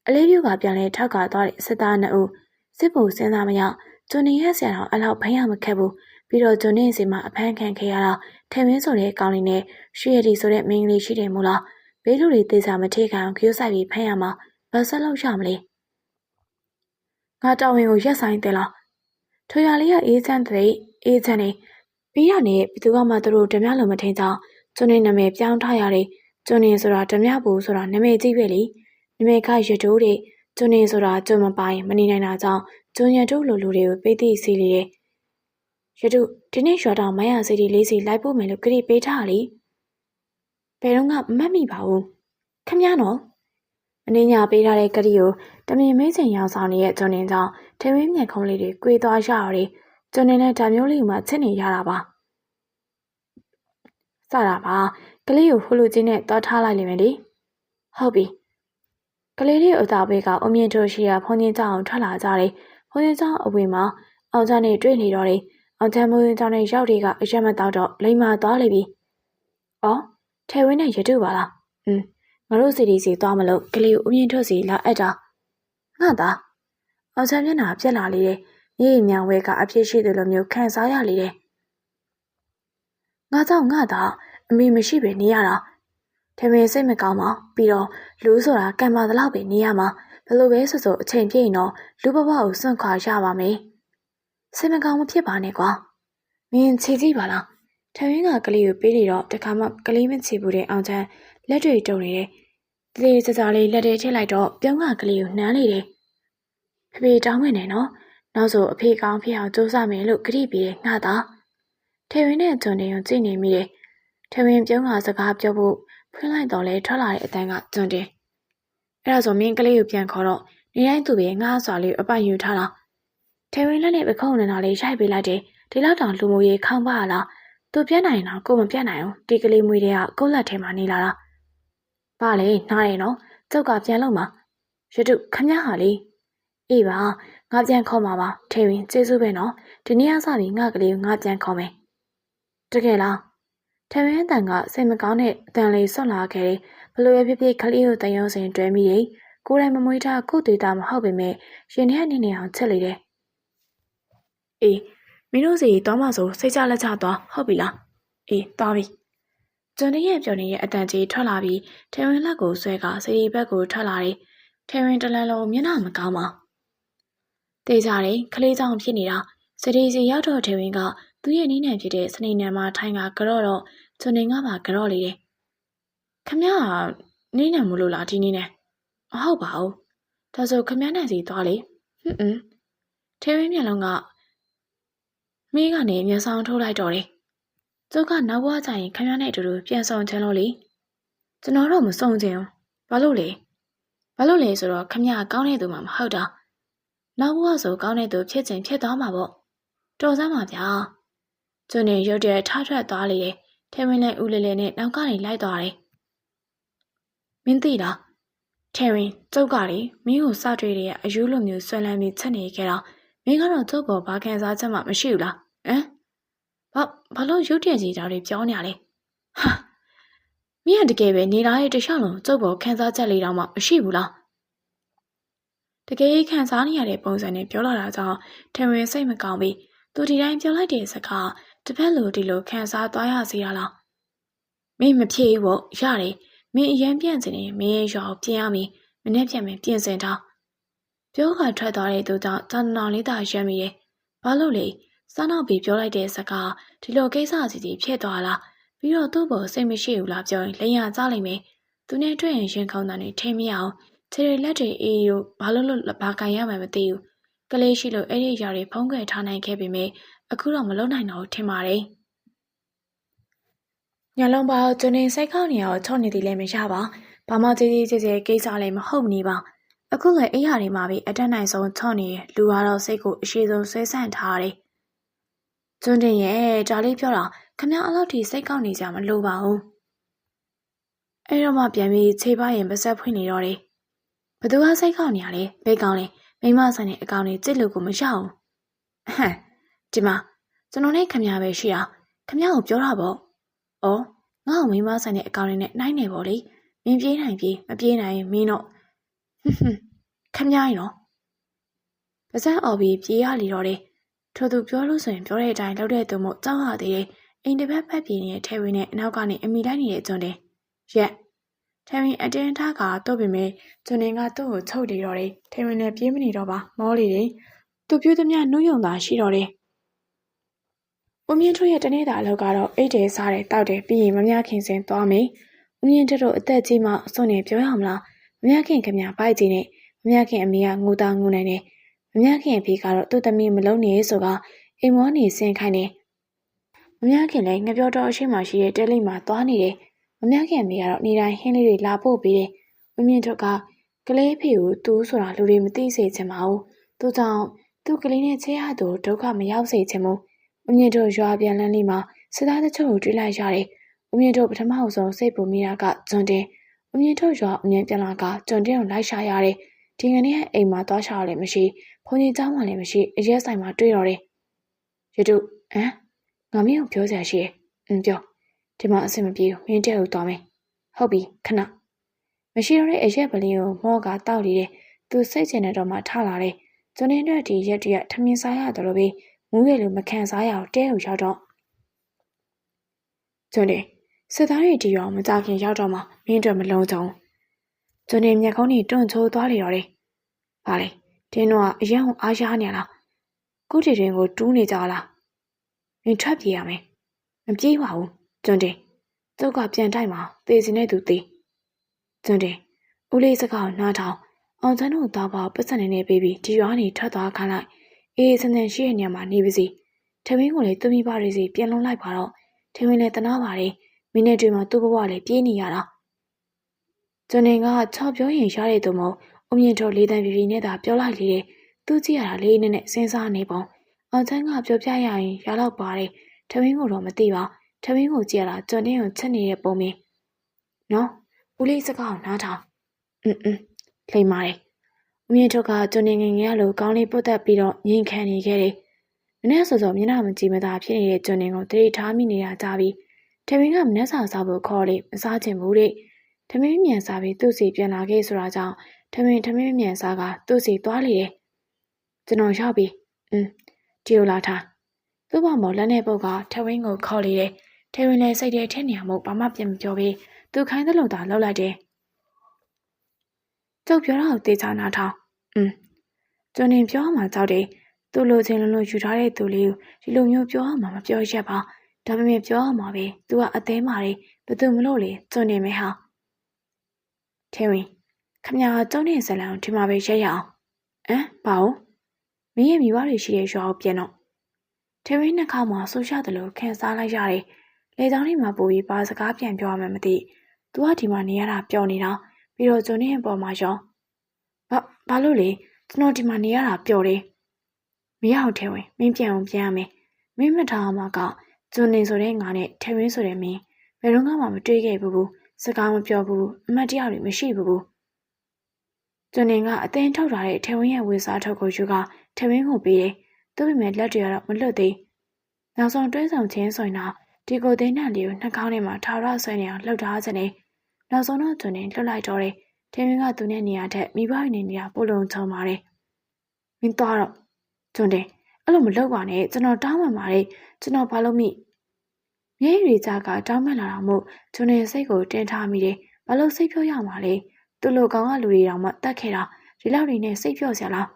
အလေးပြုကပြန်လဲထောက်ကသွားတဲ့စစ်သားနှစ်ဦးစစ်ဘူစဉ်းစားမရကျွန်းနေရဲ့ဆရာတော်အလောက်ဖမ်းရမခက်ဘူးပြီးတော့ကျွန်းနေစီမှာအဖမ်းခံခဲ့ရတာထမင်းဆိုတဲ့ကောင်းလေးနဲ့ရွှေရည်ဆိုတဲ့မင်းကလေးရှိတယ်မို့လားဘေးလူတွေသေချာမထိခံခရူးဆိုင်ပြီးဖမ်းရမှာဘာဆက်လို့ရမလဲငါတော်ဝင်ကိုရက်ဆိုင်တယ်လားထိုရလေးကအေးချမ်းတဲ့အေးချမ်းနေပြီးရနေဘသူကမှသူတို့ဓမြလုံးမထင်းကြောင်းကျွန်းနေနာမည်ပြောင်းထားရတယ်ကျွန်းနေဆိုတာဓမြဘူးဆိုတာနာမည်ကြီးပဲလေနာမည်ကရတိုးတဲ့ကျွန်းနေဆိုတာကျွန်းမပိုင်မနေနိုင်တာကြောင့်ကျွန်းရတိုးလိုလူတွေကိုပေးသိစီလေတယ်ရတုဒီနေ့ရွာတော်မိုင်းရစီဒီလေးစီလိုက်ဖို့မယ်လို့ကြိပေးထားလေဘယ်တော့မှမတ်မိပါဘူးခမည်းနော်အနည်းညာပေးထားတဲ့ကြိကိုတမင်မင်းစင်ရောင်ဆောင်နေတဲ့ကျွန်းနေကြောင့်ထမင်းမြန်ခုံးလေးတွေ꿰သွားရရတယ်ကျွန်းနေနဲ့ဓာမျိုးလေးမှချစ်နေရတာပါစတာပါကလေးကိုဟိုလူကြီးနဲ့သွားထားလိုက်လိမ့်မယ်လေဟုတ်ပြီကလေးလေးအသားဘေးကအုံမြင့်တို့ရှိရာဖုန်ကြီးကျောင်းထွက်လာကြတယ်ဖုန်ကြီးကျောင်းအဝေးမှာအောင်ချမ်းနေတွေ့နေတော့တယ်အောင်ချမ်းမိုးကျောင်းနဲ့ရောက်တွေကအရက်မတော့တော့လိမ္မာသွားလိမ့်ပြီအော်ထဲဝင်းနဲ့ရတုပါလားငါတို့စီဒီစီသွားမလို့ကလေးကိုအမြင့်ထွက်စီလာအပ်တာငါသားအောင်ချမ်းမျက်နှာပြက်လာလေတယ်မြေညံဝဲကအဖြစ်ရှိတယ်လို့မျိုးခံစားရလေတယ်ငါကြောင့်ငါသားအမေမရှိပဲနေရတာထမင်းစိတ်မကောင်းပါပြီးတော့လူဆိုတာကံပါသလောက်ပဲနေရမှာဘယ်လိုပဲဆိုဆိုအချိန်ပြည့်ရင်တော့လူဘဝကိုစွန့်ခွာရပါမယ်စိတ်မကောင်းမဖြစ်ပါနဲ့ကွာမင်းခြေကြည့်ပါလားထမင်းကကလေးကိုပေးနေတော့တခါမှကလေးမချေဘူးတဲ့အောင်ချမ်းလက်တွေတုံနေတယ်တေးစစလေးလက်ထဲထည့်လိုက်တော့ပြောင်းကကလေးကိုနှမ်းနေတယ်ဖေဖေတောင်းဝင်နေနော်နောက်ဆိုအဖေကောင်းဖြစ်အောင်စူးစမ်းမယ်လို့ကြိပြီးငါသားထေဝင်းနဲ့ကျွန်းနေုံကြည့်နေမိတယ်ထေဝင်းပြုံးကစကားပြောဖို့ဖွင့်လိုက်တော့လဲထွက်လာတဲ့အတန်းကကျွန်းတယ်အဲ့ဒါဆိုမင်းကလေးကိုပြန်ခေါ်တော့နေတိုင်းသူပဲငါ့စွာလေးအပိုင်ယူထားတာထေဝင်းလက်နဲ့ပခုံးနေတာလေးရိုက်ပေးလိုက်တယ်ဒီလောက်တောင်လူမျိုးရေးခေါင်းပါလားသူပြတ်နိုင်တော့ကိုမပြတ်နိုင်အောင်ဒီကလေးမွေးတွေကကိုယ့်လက်ထဲမှာနေလာတာပါလေနားရနော်ကျုပ်ကပြန်လို့မှာရတုခမည်းဟာလေအေးပါငါပြန်ခေါ်မှာပါထေဝင်းကျေးဇူးပဲနော်ဒီနေ့အစပြီးငါကလေးကိုငါပြန်ခေါ်မယ်တကယ်လားထေဝင်းအတန်ကစိတ်မကောင်းတဲ့အတန်လေးဆွတ်လာခဲ့တယ်ဘလို့ပဲဖြစ်ဖြစ်ကလေးကိုတယုံစင်တွဲမိတယ်ကိုယ်တိုင်မမွေးထားကို့သွေးသားမဟုတ်ပေမဲ့ရင်ထဲအနေနဲ့အောင်ချက်လေတယ်အေးမင်းတို့စီသွားမှဆိုစိတ်ချလက်ချသွားဟုတ်ပြီလားအေးသွားပြီကျွန်းရဲ့ပြော်နေရဲ့အတန်ကြီးထွက်လာပြီးထေဝင်းလက်ကိုဆွဲကစီဒီဘက်ကိုထွက်လာတယ်ထေဝင်းတလန်းလုံးမျက်နှာမကောင်းပါတေးကြတယ်ခလေးကြောင်ဖြစ်နေတာစတီစီရောက်တော့ထေဝင်းကသူ့ရဲ့နီးနံဖြစ်တဲ့စနေနံမှာထိုင်ကကြော့တော့ကျွန်းနေကပါကြော့လေတယ်ခမရနီးနံမလို့လားဒီနီးနံမဟုတ်ပါဘူးဒါဆိုခမရနဲ့စီသွားလေထေဝင်းမျက်လုံးကမင်းကနေမျက်စောင်းထိုးလိုက်တော့တယ်ကျုပ်ကနောက်ဘဝကျရင်ခမရနဲ့အတူတူပြန်ဆောင်ချင်လို့လေကျွန်တော်တော့မဆုံးချင်ဘူးဘာလို့လဲဆိုတော့ခမရကောင်းတဲ့သူမှမဟုတ်တာနောက်ဘဝဆိုကောင်းတဲ့သူဖြစ်ချင်ဖြစ်သွားမှာပေါ့တော်စမ်းပါဗျာကျွန်းနေရုတ်တရက်ထားထွက်သွားလေတယ်ထဲဝင်နဲ့ဦးလေးလေးနဲ့နောက်ကနေလိုက်သွားတယ်မင်းသိလား ထဲဝင်ကျုပ်ကလေမင်းကိုစတွေ့တဲ့အယူလိုမျိုးဆွဲလန်းပြီးချက်နေခဲ့တော့မင်းကတော့ကျုပ်ပေါ်ဘာခံစားချက်မှမရှိဘူးလားဘာလို့ရုတ်တရက်ကြီးတာတွေပြောနေရလဲဟာမင်းကတကယ်ပဲနေလာရဲ့တခြားလုံးကျုပ်ပေါ်ခံစားချက်လေးတော့မှမရှိဘူးလားတကယ်ခံစားနေရတဲ့ပုံစံနဲ့ပြောလာတာကြောင့်ထဲဝင်စိတ်မကောင်းပြီးသူဒီတိုင်းပြောလိုက်တဲ့စကားတစ်ဖက်လိုဒီလိုခံစားသွားရစီရလားမင်းမဖြေဘူးရတယ်မင်းအရင်ပြန့်စင်နေမင်းရဲ့ရွာကိုပြင်ရမည်မနေ့ပြန်မယ်ပြင်ဆင်ထားပြောခါထွက်သွားတဲ့သူကြောင့်တန်တော်လေးသာရမ်းမိတယ်ဘာလို့လဲစားနောက်ပြီးပြောလိုက်တဲ့စကားဒီလိုကိစ္စစီစီဖြစ်သွားလားပြီးတော့သူ့ဘောစိတ်မရှိဘူးလားပြောရင်လိန်ရကြလိမ့်မယ်သူနဲ့တွေ့ရင်ရင်ခုန်တာနဲ့ထိမရအောင်ခြေလက်တွေအေးရိုးဘာလို့ဘာကန်ရမှမသိဘူးကလေးရှိလို့အဲ့ဒီຢာတွေဖုံးကွယ်ထားနိုင်ခဲ့ပေမဲ့အခုတော့မလုံနိုင်တော့ထင်ပါတယ်ညလုံးပေါကျွန်းနေစိတ်ကောက်နေအောင်ချော့နေသည်လည်းမရပါဘာမှကြည်ကြည်ကိစ္စလည်းမဟုတ်နေပါအခုလည်းအိယာတွေမှာပြီးအတက်နိုင်ဆုံးချော့နေလူကတော့စိတ်ကိုအရှိဆုံးဆွဲဆန့်ထားရတယ်ကျွန်းတင်ရဲ့ဒါလေးပြောတာခမအလောက်ထိစိတ်ကောက်နေကြမလို့ပါဘူးအဲ့တော့မှပြန်ပြီးခြေပရင်ပါဆက်ဖွင့်နေတော့တယ်ဘသူကစိတ်ကောက်နေရလဲဘိတ်ကောင်းလဲမိမဆန်တဲ့အကောင်လေးကြစ်လို့ကိုမရအောင်ဒီမှာကျွန်တော်နဲ့ခမပဲရှိတာခမကိုပြောတာပေါ့။အော်ငါ့ကိုမိမဆိုင်တဲ့အကောင်လေးနဲ့နိုင်နေပေါ့လေ။မင်းပြေးနိုင်ပြေးမပြေးနိုင်မင်းတော့ခမရင်တော့ပါစံအော်ပြီးပြေးရလီတော့တယ်။ထို့သူပြောလို့ဆိုရင်ပြောတဲ့အတိုင်းလုပ်တဲ့သူမို့ကြောက်ရသေးတယ်။အိမ်တစ်ဖက်ဖက်ပြေးနေတဲ့ထဲဝင်းနဲ့အနောက်ကနေအမိလိုက်နေတဲ့ကျွန်းတယ်။ရက်ထဲဝင်းအတင်းထားကတော့ပြင်မဲ့ကျွန်းနေကသူ့ကိုချုပ်နေတော့တယ်။ထဲဝင်းနဲ့ပြေးမနေတော့ပါမောလေးတယ်။သူပြုသမျှနှုတ်ယုံသာရှိတော့တယ်။ဦးမြင့်တို့ရဲ့တနေ့တာအလုပ်ကတော့အိတ်တယ်စားတယ်တောက်တယ်ပြီးရင်မမြခင်စင်သွားမယ်။ဦးမြင့်တို့အသက်ကြီးမှအစွန်နေပြောရမလား။မမြခင်ခင်ဗျာပိုက်ကြီးနဲ့မမြခင်အမေကငိုတာငိုနိုင်တယ်။မမြခင်အဖေကတော့သူ့သမီးမလုံးနေဆိုကအိမ်မောနေဆင်းခိုင်းတယ်။မမြခင်လည်းငပြောတော်အရှိမှရှိတဲ့တဲလိမှာသွားနေတယ်။မမြခင်အမေကတော့နေတိုင်းဟင်းလေးတွေလာပို့ပေးတယ်။ဦးမြင့်တို့ကကလေးဖေကိုသူ့ဆိုတာလူတွေမသိစေချင်ပါဘူး။သူကြောင့်သူ့ကလေးနဲ့ချဲရသူဒုက္ခမရောက်စေချင်ဘူး။ဦးမြင့်တို့ရွာပြန်လန်းလေးမှာစစ်သားတချို့ကိုတွေ့လိုက်ရတယ်။ဦးမြင့်တို့ပထမဆုံးစိတ်ပူမိတာကကျွန်းတင်။ဦးမြင့်တို့ရွာအမြင်ပြန်လာကကျွန်းတင်ကိုလိုက်ရှာရတယ်။ဒီငနေ့အိမ်မှာသွားရှာရလည်းမရှိ။ဘုန်းကြီးเจ้าမှလည်းမရှိအရက်ဆိုင်မှာတွေ့တော့တယ်။ရတုငါမင်းကိုပြောစရာရှိတယ်။ပြောဒီမှာအဆင်မပြေဘူး။မင်းတဲ့ကိုသွားမယ်။ဟုတ်ပြီခဏမရှိတော့တဲ့အရက်ပလင်းကိုမော့ကတောက်နေတယ်။သူစိတ်ချင်တဲ့တော့မှထလာတယ်။ကျွန်းတင်တို့ဒီရက်တည်းထမင်းစားရတယ်လို့ပဲမူးရလို့မခံစားရအောင်တဲကိုရောက်တော့ကျွန်းနေစစ်သားတွေဒီရောမကြခင်ရောက်တော့မှမင်းတို့မလုံးကြုံကျွန်းနေမျက်ခုံးတွေတွန့်ချိုးသွားလေတော့တယ်။ဘာလဲတင်းတော့အရင်ကအားရနေလားကုတီတွင်ကိုတူးနေကြလားမင်းထွက်ပြေးရမယ်မပြေးပါဘူးကျွန်းတင်သူကပြန်တိုက်မှာသေစီနဲ့သူသေကျွန်းတင်ဦးလေးစကားနားထောင်အောင်ချမ်းတို့သားပါပတ်စံနေနေပြီးဒီရွာနေထွက်သွားခိုင်းလိုက်အေးစနေရှိတဲ့နေရာမှာနေပါစီထမင်းကိုလည်းသူမိပါရစီပြန်လုံးလိုက်ပါတော့ထမင်းလည်းတနာပါတယ်မိနစ်တွေမှာသူ့ဘဝလည်းပြေးနေရတာကျွန်းနေကချော့ပြောရင်ရတဲ့သူမို့အမြင့်တို့လေးတန်းပြပြနဲ့သာပြောလိုက်လေတယ်သူကြည့်ရတာလေးနဲ့စဉ်းစားနေပုံအောင်ချမ်းကပြောပြရရင်ရတော့ပါတယ်ထမင်းကိုတော့မသိပါထမင်းကိုကြည့်ရတာကျွန်းနေကိုချက်နေတဲ့ပုံမြင်နော်ဦးလေးစကားနားထောင်လိမ္မာတယ်အမြင့်တို့ကကျွန်းနေငယ်ငယ်လိုကောင်းလေးပုတ်တက်ပြီးတော့ငင်ခံနေခဲ့တယ်မနေ့ဆိုမျက်နှာမကြည့်မသာဖြစ်နေတဲ့ကျွန်းနေကိုတတိထားမိနေတာကြပြီးထမင်းကမနေ့စာစားဖို့ခေါ်လေမစားချင်ဘူးတဲ့ထမင်းမြန်စားပြီးသူ့စီပြန်လာခဲ့ဆိုတာကြောင့်ထမင်းမြန်စားကသူ့စီသွားလေတယ်ကျွန်တော်ရောက်ပြီဒီလိုလာထားသူ့ဘောင်မော်လက်နဲ့ပုတ်ကထဝင်းကိုခေါ်လေတယ်ထဝင်းလည်းစိတ်ထဲထက်နေအောင်ဘာမှပြန်မပြောပြီးသူခိုင်းသလိုသာလှုပ်လိုက်တယ်ကျုပ်ပြောတာကိုသေချာနားထောင်ကျွန်းနေပြောမှကြောက်တယ်သူ့လိုချင်လို့ယူထားတဲ့သူလေးကိုဒီလိုမျိုးပြောမှမပြောရက်ပါဒါပေမဲ့ပြောမှပဲသူကအသေးမာတယ်ဘယ်သူမလို့လေကျွန်းနေမယ်ဟာထဲဝင်ခမညာကျုံနေဇလန်ဒီမှာပဲရက်ရအောင်ဘာလို့မင်းရဲ့မိဘတွေရှိတဲ့ရွာကိုပြန်တော့ထဲဝင်နှစ်ခါမှဆူရတယ်လို့ခံစားလိုက်ရတယ်လေကြောင်းလေးမှာပို့ပြီးဘာစကားပြန်ပြောရမှမသိသူကဒီမှာနေရတာပျော်နေတာပြီးတော့ကျွန်းနေရဲ့ပေါ်မှာရောဘာလို့လဲကျွန်တော်ဒီမှာနေရတာပျော်တယ်မရအောင်ထဲဝင်မင်းပြန်အောင်ပြန်ရမယ်မင်းမထားအောင်ကကျွန်းနေဆိုတဲ့ငါနဲ့ထဲဝင်ဆိုတဲ့မင်းဘယ်တော့မှမတွေ့ခဲ့ဘူးစကားမပြောဘူးအမတ်တရားတွေမရှိဘူး ကျွန်နေကအသင်းထုတ်ထားတဲ့ထေဝင်းရဲ့ဝေစားထုတ်ကိုယူကထေဝင်းကိုပေးတယ်။သူ့ပေမဲ့လက်တွေကတော့မလွတ်သေး။နောက်ဆုံးတွဲဆောင်ချင်းဆိုရင်တော့ဒီကိုသိန်းနှံလေးကိုနှာခေါင်းထဲမှာထာဝရဆွဲနေအောင်လှုပ်ထားစနေ။နောက်ဆုံးတော့ကျွန်နေလွတ်လိုက်တော့တယ်။ထေဝင်းကသူနဲ့နေရာထက်မိဘရဲ့နေရာပို့လုံချုံပါတယ်။မင်းသွားတော့ကျွန်နေအဲ့လိုမလုပ်ပါနဲ့ကျွန်တော်တောင်းပန်ပါတယ်ကျွန်တော်ဘာလို့မိမျက်ရည်ကြကတောင်းပန်လာတော့မို့ကျွန်နေစိတ်ကိုတင်းထားမိတယ်ဘာလို့စိတ်ဖြောရမှာလဲသူ့လိုကောင်ကလူတွေတောင်မှတတ်ခဲ့တာဒီလောက်နေနဲ့စိတ်ဖြောစရာလား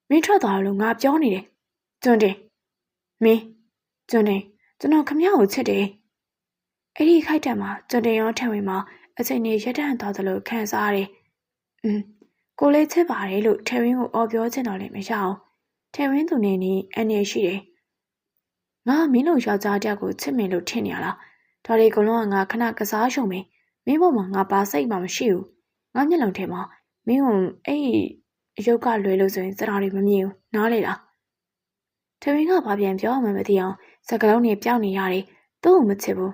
မင်းထွက်သွားလို့ငါပြောနေတယ်ကျွန်နေမင်းကျွန်နေကျွန်တော်ခမရကိုချစ်တယ်အဲ့ဒီခိုက်တက်မှာကျွန်နေရောထင်ဝင်မှာအချိန်ကြီးရက်တန့်သွားသလိုခံစားရတယ်ကိုလေးချစ်ပါတယ်လို့ထေဝင်းကိုအော်ပြောချင်တော့လည်းမရအောင်ထေဝင်းသူနေနေအနေရှိတယ်ငါမင်းတို့ယောက်ျားတယောက်ကိုချစ်မယ်လို့ထင်နေရလားဒါလေးကလုံးကငါခဏကစားရှုံမယ်မင်းပေါ်မှာငါပါစိတ်မှမရှိဘူးငါမျက်လုံးထဲမှာမင်းကိုအဲ့အယုတ်ကလွယ်လို့ဆိုရင်စတာတွေမမြင်ဘူးနားလေလားထေဝင်းကဘာပြန်ပြောမှမသိအောင်စကလုံးတွေပြောင်းနေရတယ်သူ့ကိုမချစ်ဘူး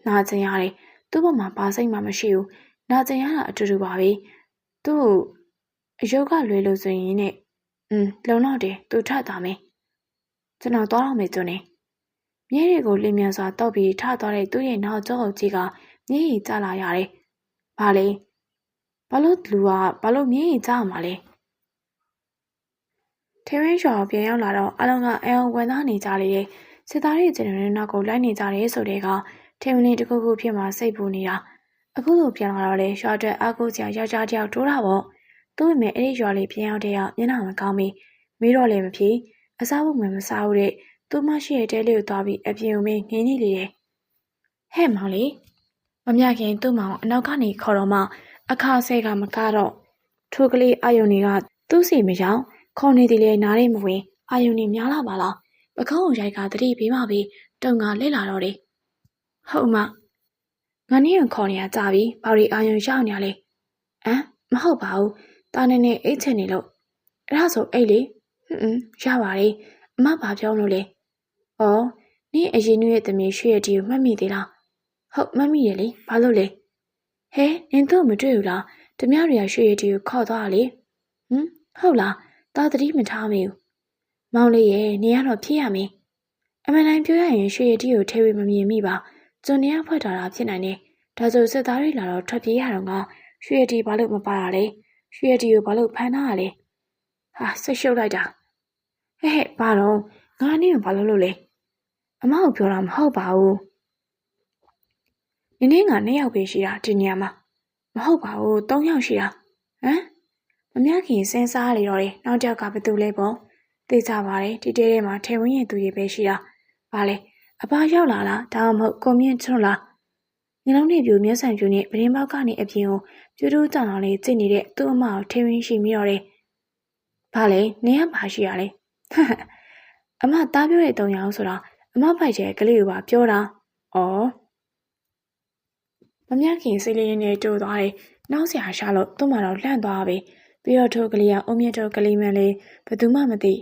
နာကျင်ရတယ်သူ့ပေါ်မှာပါစိတ်မှမရှိဘူးနာကျင်ရတာအတူတူပါပဲသူ့အယုတ်ကလွယ်လို့ဆိုရင်နဲ့လုံတော့တယ်သူထပ်သွားမယ်ကျွန်တော်သွားတော့မယ်ကျွန်နေမျက်ရည်ကိုလင်းမြန်စွာတောက်ပြီးထသွားတဲ့သူ့ရဲ့နောက်ကျောကိုကြည့်ကမျက်ရည်ကျလာရတယ်။ဘာလဲ။ဘာလို့လူကဘာလို့မျက်ရည်ကျမှာလဲ။ထေဝင်းရွာပြန်ရောက်လာတော့အလုံးကအအောင်ဝင်သားနေကြလေတဲ့စစ်သားတွေကျင်တဲ့နောက်ကိုလိုက်နေကြတယ်ဆိုတဲ့ကထေဝင်းလေးတစ်ခုခုဖြစ်မှစိတ်ပူနေတာ။အခုလိုပြန်လာတော့လေရွာအတွက်အားကိုးစရာယောက်ျားတစ်ယောက်တိုးတာပေါ့။သူ့အမေအဲ့ဒီရွာလေးပြန်ရောက်တဲ့ကမျက်နှာမကောင်းမီမိတော့လည်းမဖြစ်အစားဖို့မစားဘူးတဲ့သူမရှိတဲ့တဲလေးကိုသွားပြီးအပြင်ကိုငင်းနေလေတယ်ဟဲ့မောင်လေးမမြခင်သူ့မောင်အနောက်ကနေခေါ်တော့မှအခါဆဲကမကတော့ထိုကလေးအာယုန်တွေကသူ့စီမရောက်ခေါ်နေသည်လေနားလေးမဝင်အာယုန်တွေများလာပါလားပကုံးကိုရိုက်ကတတိပေးမှပဲတုံကလှည့်လာတော့တယ်ဟုတ်မငါနင်းကိုခေါ်နေရကြပြီဘာတွေအာယုန်ရောက်နေရလဲမဟုတ်ပါဘူးတာနေနေအိတ်ချင်နေလို့အဲ့ဒါဆိုအိတ်လေရပါတယ်အမဘာပြောလို့လဲ။အော်နင်းအရင်နွေရဲ့သမီးရွှေရတီကိုမှတ်မိသေးလား။ဟုတ်မှတ်မိရလေ။ဘာလို့လဲ။ဟဲနင်းတို့မတွေ့ဘူးလား။ဓမြတွေကရွှေရတီကိုခေါ်သွားလေ။ဟုတ်လား။သားသတိမထားမိဘူး။မောင်လေးရဲ့နင်းကတော့ဖြစ်ရမယ်။အမှန်တိုင်းပြောရရင်ရွှေရတီကိုထဲဝေမမြင်မိပါ။ကျွန်နေရဖွက်ထားတာဖြစ်နိုင်တယ်။ဒါဆိုစစ်သားတွေလာတော့ထွက်ပြေးရတော့ကရွှေရတီဘာလို့မပါတာလဲ။ရွှေရတီကိုဘာလို့ဖမ်းထားရလဲ။ဟာဆိတ်ရှုပ်လိုက်တာ။ဟဲ့ဘာတော့ငါနင်းကိုဘာလို့လဲအမကိုပြောတာမဟုတ်ပါဘူးနင်းက2ယောက်ပဲရှိတာဒီနေရာမှာမဟုတ်ပါဘူး3ယောက်ရှိတာမမြခင်စဉ်းစားလေတော့တယ်နောက်တစ်ယောက်ကဘယ်သူလဲပေါ့သိကြပါတယ်ဒီတဲထဲမှာထေဝင်းရဲ့သူတွေပဲရှိတာဘာလဲအဘရောက်လာလားဒါမှမဟုတ်ကိုမြင့်ထွန်းလားညလုံးနေပြူမျက်စံပြူနဲ့ပရင်းပေါက်ကနေအပြင်ကိုပြူတူးတောင်တော်လေးကျင့်နေတဲ့သူ့အမကိုထေဝင်းရှိမိတော့တယ်ဘာလဲနင်းကဘာရှိရလဲအမသားပြောတဲ့3ယောက်ဆိုတော့အမဖိုက်ကျဲကလေးကိုပါပြောတာ။အော်မမြခင်စိတ်လေးနဲ့တိုးသွားတယ်။နောက်ဆရာရှာလို့သူ့မှာတော့လှန့်သွားပြီ။ပြီးတော့ထိုကလေးကအုံမြင့်တို့ကလေးမလေးဘယ်သူမှမသိ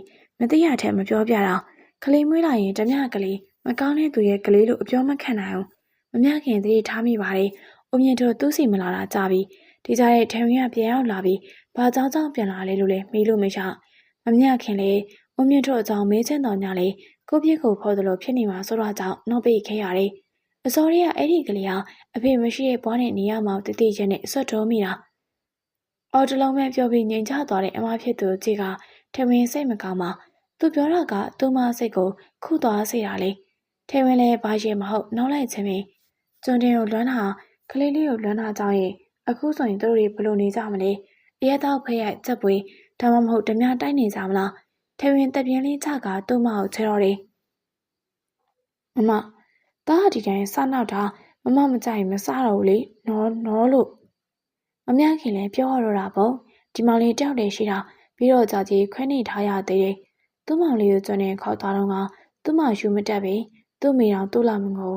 ရတဲ့မပြောပြတာ။ကလေးမွေးလာရင်ဓမြကလေးမကောင်းတဲ့သူရဲ့ကလေးလို့အပြောမခံနိုင်ဘူး။မမြခင်သတိထားမိပါတယ်။အုံမြင့်တို့သူ့စီမလာတာကြပြီ။ဒီကြတဲ့ထေဝင်းကပြန်ရောက်လာပြီးဘာကြောင့်ပြန်လာလဲလို့လဲမေးလို့မရ။မမြခင်လေအုံမြင့်တို့အကြောင်းမေးချင်တော်ညာလေကိုပြစ်ကိုဖော်သလိုဖြစ်နေမှာဆိုတော့ကြောင့်နှုတ်ပိတ်ခဲ့ရတယ်။အစောလေးကအဲ့ဒီကလေးကအဖေမရှိတဲ့ဘွားနဲ့နေရမှာတတိချင်းနဲ့ဆွတ်တော်မိတာ။အော်တလုံးပဲပြောပြီးငြိမ်ချသွားတဲ့အမဖြစ်သူကြီးကထမင်းစိတ်မကောင်းမှသူပြောတာကသူ့မစိတ်ကိုခုသွားစေတာလေ။ထမင်းလည်းဘာရင်မဟုတ်နောက်လိုက်ချင်းပဲ။ကျွန်းတင်ကိုလွမ်းတာကလေးလေးကိုလွမ်းတာကြောင့်ရင်အခုဆိုရင်တို့တွေဘလို့နေကြမလဲ။အရက်တော့ဖက်ရိုက်ချက်ပွေးဒါမှမဟုတ်ဓမြတိုက်နေကြမလား။ထမင်းတက်ပြင်းလေးချကသူ့မကိုချဲတော့တယ်။မမသားဒီတိုင်းစနောက်တာမမကြိုက်မစားတော့ဘူးလေနော်လို့မမြခင်လည်းပြောရတော့တာပေါ့ဒီမောင်လေးတယောက်တည်းရှိတာပြီးတော့ကြာကြီးခွဲနေထားရသေးတယ်သူ့မောင်လေးကိုကျွန်းနေခေါ်သွားတော့ကသူ့မောင်ယူမတက်ပြီသူ့မိတော်သူ့လာမငို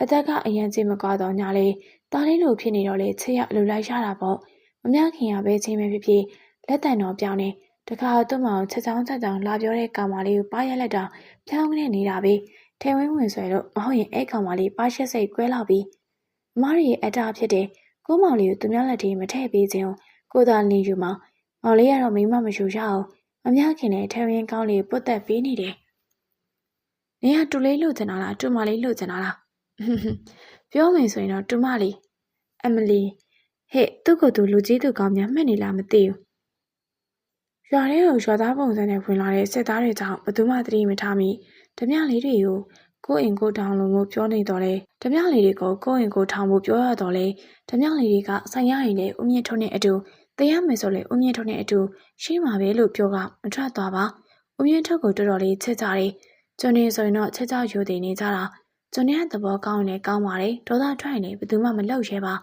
အသက်ကအရင်ကြီးမကွာတော့ညာလေးသားလေးလိုဖြစ်နေတော့လေချစ်ရအလိုလိုက်ရတာပေါ့မမြခင်ကပဲချင်းပဲဖြစ်လက်တန်တော်ပြောင်းနေတခါသူ့မောင်ချက်ချောင်းလာပြောတဲ့ကောင်မလေးကိုပါရက်လိုက်တာဖြောင်းကနေနေတာပဲထဲဝင်းဝင်ဆွဲလို့မဟုတ်ရင်အဲ့ကောင်မလေးပါရှက်စိတ်ကွဲလောက်ပြီးအမရဲ့အတားဖြစ်တယ် ကိုမောင်လေးကိုသူများလက်ထဲမထည့်ပေးခြင်းကိုသာလင်းယူမောင်လေးကတော့မိမမယူရအောင်မမြခင်နဲ့ထဲရင်ကောင်းလေးပုတ်သက်ပေးနေတယ်။နေကတူလေးလို့ကျင်တာလားတူမလေးလို့ကျင်တာလား။ပြောမယ်ဆိုရင်တော့တူမလေးအမလီဟဲ့သူ့ကိုယ်သူလူကြီးသူကောင်းများမှတ်နေလားမသိဘူး။ရွာထဲကိုရွာသားပုံစံနဲ့ဝင်လာတဲ့စစ်သားတွေကြောင့်ဘသူမှသတိမထားမိဓမြလေးတွေကိုကိုအိမ်ကိုထောင်လို့မျိုးပြောနေတော့လေဓမြလေးတွေကိုကိုအိမ်ကိုထောင်ဖို့ပြောရတော့လေဓမြလေးတွေကဆိုင်ရရင်လေဦးမြင့်ထုံးနဲ့အတူတရားမယ်ဆိုလေဦးမြင့်ထုံးနဲ့အတူရှိမှာပဲလို့ပြောကမထွက်သွားပါဦးမြင့်ထုံးကိုတော်တော်လေးချစ်ကြတယ်ကျွန်နေဆိုရင်တော့ချစ်ကြယူတည်နေကြတာကျွန်ရဲ့သဘောကောင်းနေကောင်းပါတယ်ဒေါသထွက်ရင်ဘယ်သူမှမလောက်ရဲပါ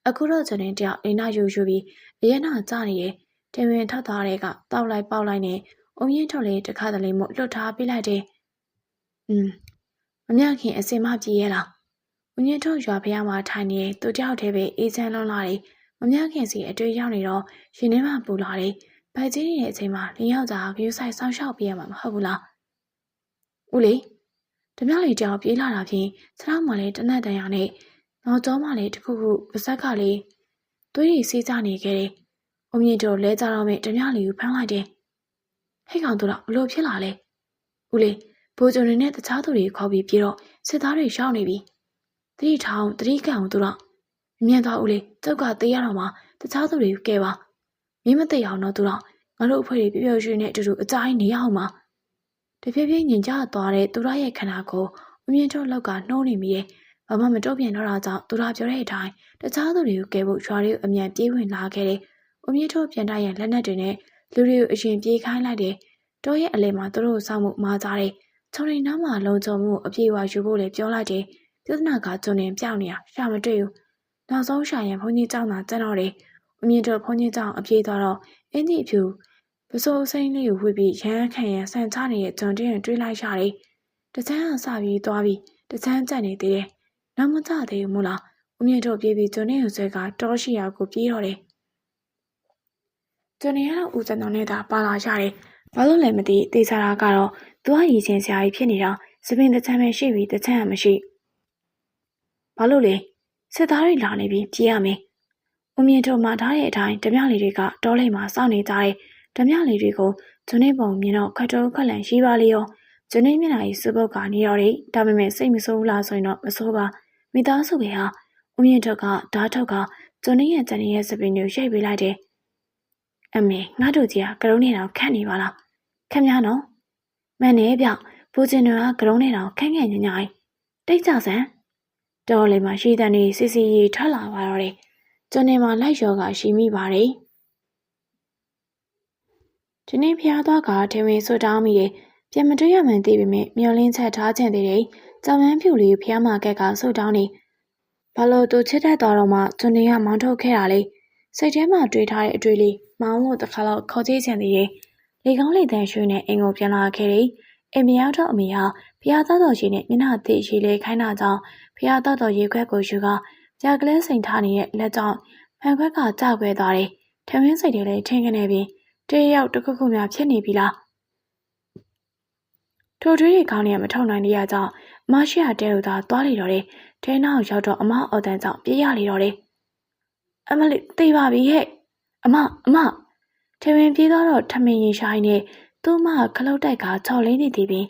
အခုတော့ကျွန်နေတယောက်အိမ်နာယူပြီးအရင်ကကြနေရဲ့တင်ဝင်ထောက်သားတွေကတောက်လိုက်ပေါက်လိုက်နဲ့ဦးမြင့်ထုံးလေးတစ်ခါတလေမို့လွတ်ထားပေးလိုက်တယ်မမြခင်အစင်မပြေးရလားဦးမြင့်ထုံးရွာဖျားမှာထိုင်နေသူတယောက်တည်းပဲအေးချမ်းလွန်းလာတယ်မမြခင်စီအတွေ့ရောက်နေတော့ရှင်ထဲမှာပူလာတယ်ဗိုက်ကြီးနေတဲ့အချိန်မှာလင်းယောက်သားဂယူဆိုင်ဆောင်းလျှောက်ပေးရမှာမဟုတ်ဘူးလားဦးလေးဓမြလေးကြောင်ပြေးလာတာဖြင့်စလောက်မှလည်းတနတ်တန်ရနဲ့နောက်ကျောမှလည်းတခုခုပါဇက်ကလေးသွေးရည်စီးကြနေခဲ့တယ်ဦးမြင့်တို့လဲကြတော့မဲ့ဓမြလေးကိုဖမ်းလိုက်တယ်ဟဲ့ကောင်တို့တော့ဘလို့ဖြစ်လာလဲဦးလေးဘိုးကျော်နေနဲ့တခြားသူတွေခေါ်ပြီးတော့စစ်သားတွေရောက်နေပြီတတိထောင်တတိကံတို့တော့မြင်သွားဦးလေးကျုပ်ကသေးရတော့မှတခြားသူတွေကဲပါမင်းမသိအောင်တော့သူတော့ငါတို့အဖွဲ့တွေပြပြရွှေနဲ့အတူတူအကြိုင်းနေအောင်ပါတဖြည်းဖြည်းညင်ကြသွားတဲ့သူရရဲ့ခန္ဓာကိုအမြင့်ထုတ်လောက်ကနှိုးနေမိတယ်ဘာမှမတော့ပြန်တော့တာကြောင့်သူရပြောတဲ့အတိုင်းတခြားသူတွေကိုကဲဖို့ရွာတွေကိုအမြန်ပြေးဝင်လာခဲ့တယ်အမြင့်ထုတ်ပြန်တိုက်ရလက်နက်တွေနဲ့လူတွေကိုအရင်ပြေးခိုင်းလိုက်တယ်တောရဲ့အလဲမှာသူတို့စောင့်မှုမာကြတယ်ချုံနေနားမှာလုံခြုံမှုအပြည့်အဝယူဖို့လည်းပြောလိုက်တယ်ပြဿနာကကျုံနေပြောင်းနေတာရှာမတွေ့ဘူးနောက်ဆုံးရှာရင်ဘုန်းကြီးကျောင်းသာကျန်တော့တယ်အမြင့်တို့ဘုန်းကြီးကျောင်းအပြေးသွားတော့အင်းကြီးအဖြူပစိုးစိမ့်လေးကိုဝှေ့ပြီးရမ်းခံရဆန်ချနေတဲ့ဂျွန်တင်းကိုတွေးလိုက်ရတယ်တချမ်းအစပြီးသွားပြီးတချမ်းကြက်နေသေးတယ်နောက်မကြသေးဘူးမို့လားအမြင့်တို့ပြေးပြီးဂျွန်တင်းကိုဆွဲကတောရှိရာကိုပြေးတော့တယ်ဂျွန်တင်းကတော့ဦးစံတော်နဲ့သာပါလာရတယ်ဘာလို့လဲမသိတေးစားတာကတော့သူကရည်ချင်းစရာကြီးဖြစ်နေတာစပင်တချမ်းပဲရှိပြီးတချမ်းမရှိဘာလို့လဲစစ်သားတွေလာနေပြီးပြေးရမယ်ဦးမြင့်တို့မှထားတဲ့အတိုင်းဓမြလေးတွေကတောလိမ်မှာစောင့်နေကြတယ်ဓမြလေးတွေကိုဂျွန်းနေပုံမြင်တော့ခတ်တုံးခက်လန့်ရှိပါလေရောဂျွန်းနေမျက်နှာကြီးစပုတ်ကနေတော့တယ်ဒါပေမဲ့စိတ်မဆိုးဘူးလားဆိုရင်တော့မဆိုးပါမိသားစုတွေဟာဦးမြင့်တို့ကဓာတ်ထုတ်ကဂျွန်းနေရဲ့ဂျန်နေရဲ့စပင်ကိုရိတ်ပေးလိုက်တယ်အမေငါတို့ကြီးကကရုံးနေတော့ခန့်နေပါလားခက်များနော်မှန်နေဗျပူကျင်တွေကကရုံးနေတော့ခန့်ခန့်ညညတိတ်ကြဆန်တော်လေးမှာရှိတဲ့နေစီစီရီထွက်လာပါတော့တယ်ကျန်နေမှာလိုက်ရောကရှိမိပါတယ်ဒီနေ့ဖျားသွားကထေဝင်ဆွတောင်းမိတယ်ပြန်မတွေ့ရမှန်းသိပေမဲ့မျောလင်းချက်ထားခြင်းတည်းတယ်ကြောင်မန်းဖြူလေးဖျားမှာကက်ကဆွတောင်းနေဘာလို့သူချစ်တတ်သွားတော့မှကျန်နေကမောင်းထုတ်ခဲ့တာလေစိတ်ထဲမှာတွေးထားတဲ့အတွေ့လေးမောင်းလို့တစ်ခါတော့ခေါ်ကြည့်ခြင်းတည်းလေကောင်းလေတန်းရွှေနဲ့အင်ကိုပြန်လာခဲ့တယ်အိမ်မရောက်တော့အမေဟာဖျားသားတော်ရှိနဲ့မျက်နှာသေးရှိလေးခိုင်းတာကြောင့်ဖျားသားတော်ရေခွက်ကိုယူကကြာကလေးစိန်ထားနေတဲ့လက်ကြောင့်ဖန်ခွက်ကကြောက်ခွဲသွားတယ်ထမင်းစိတ်တွေလည်းထင်းကနေပြီးတရရောက်တစ်ခုခုများဖြစ်နေပြီလားထိုတွေးတွေကောင်းနေမထောက်နိုင်တဲ့အကြောင်းအမရှိရတဲလို့သာသွားလေတော့တယ်ထဲနောက်ရောက်တော့အမအော်တန်းကြောင့်ပြေးရလေတော့တယ်အမလေးသိပါပြီဟဲ့အမထမင်းပြေးတော့ထမင်းရင်ရှိုင်းနဲ့သူ့မခလုတ်တိုက်က6လင်းနေသည်ပင်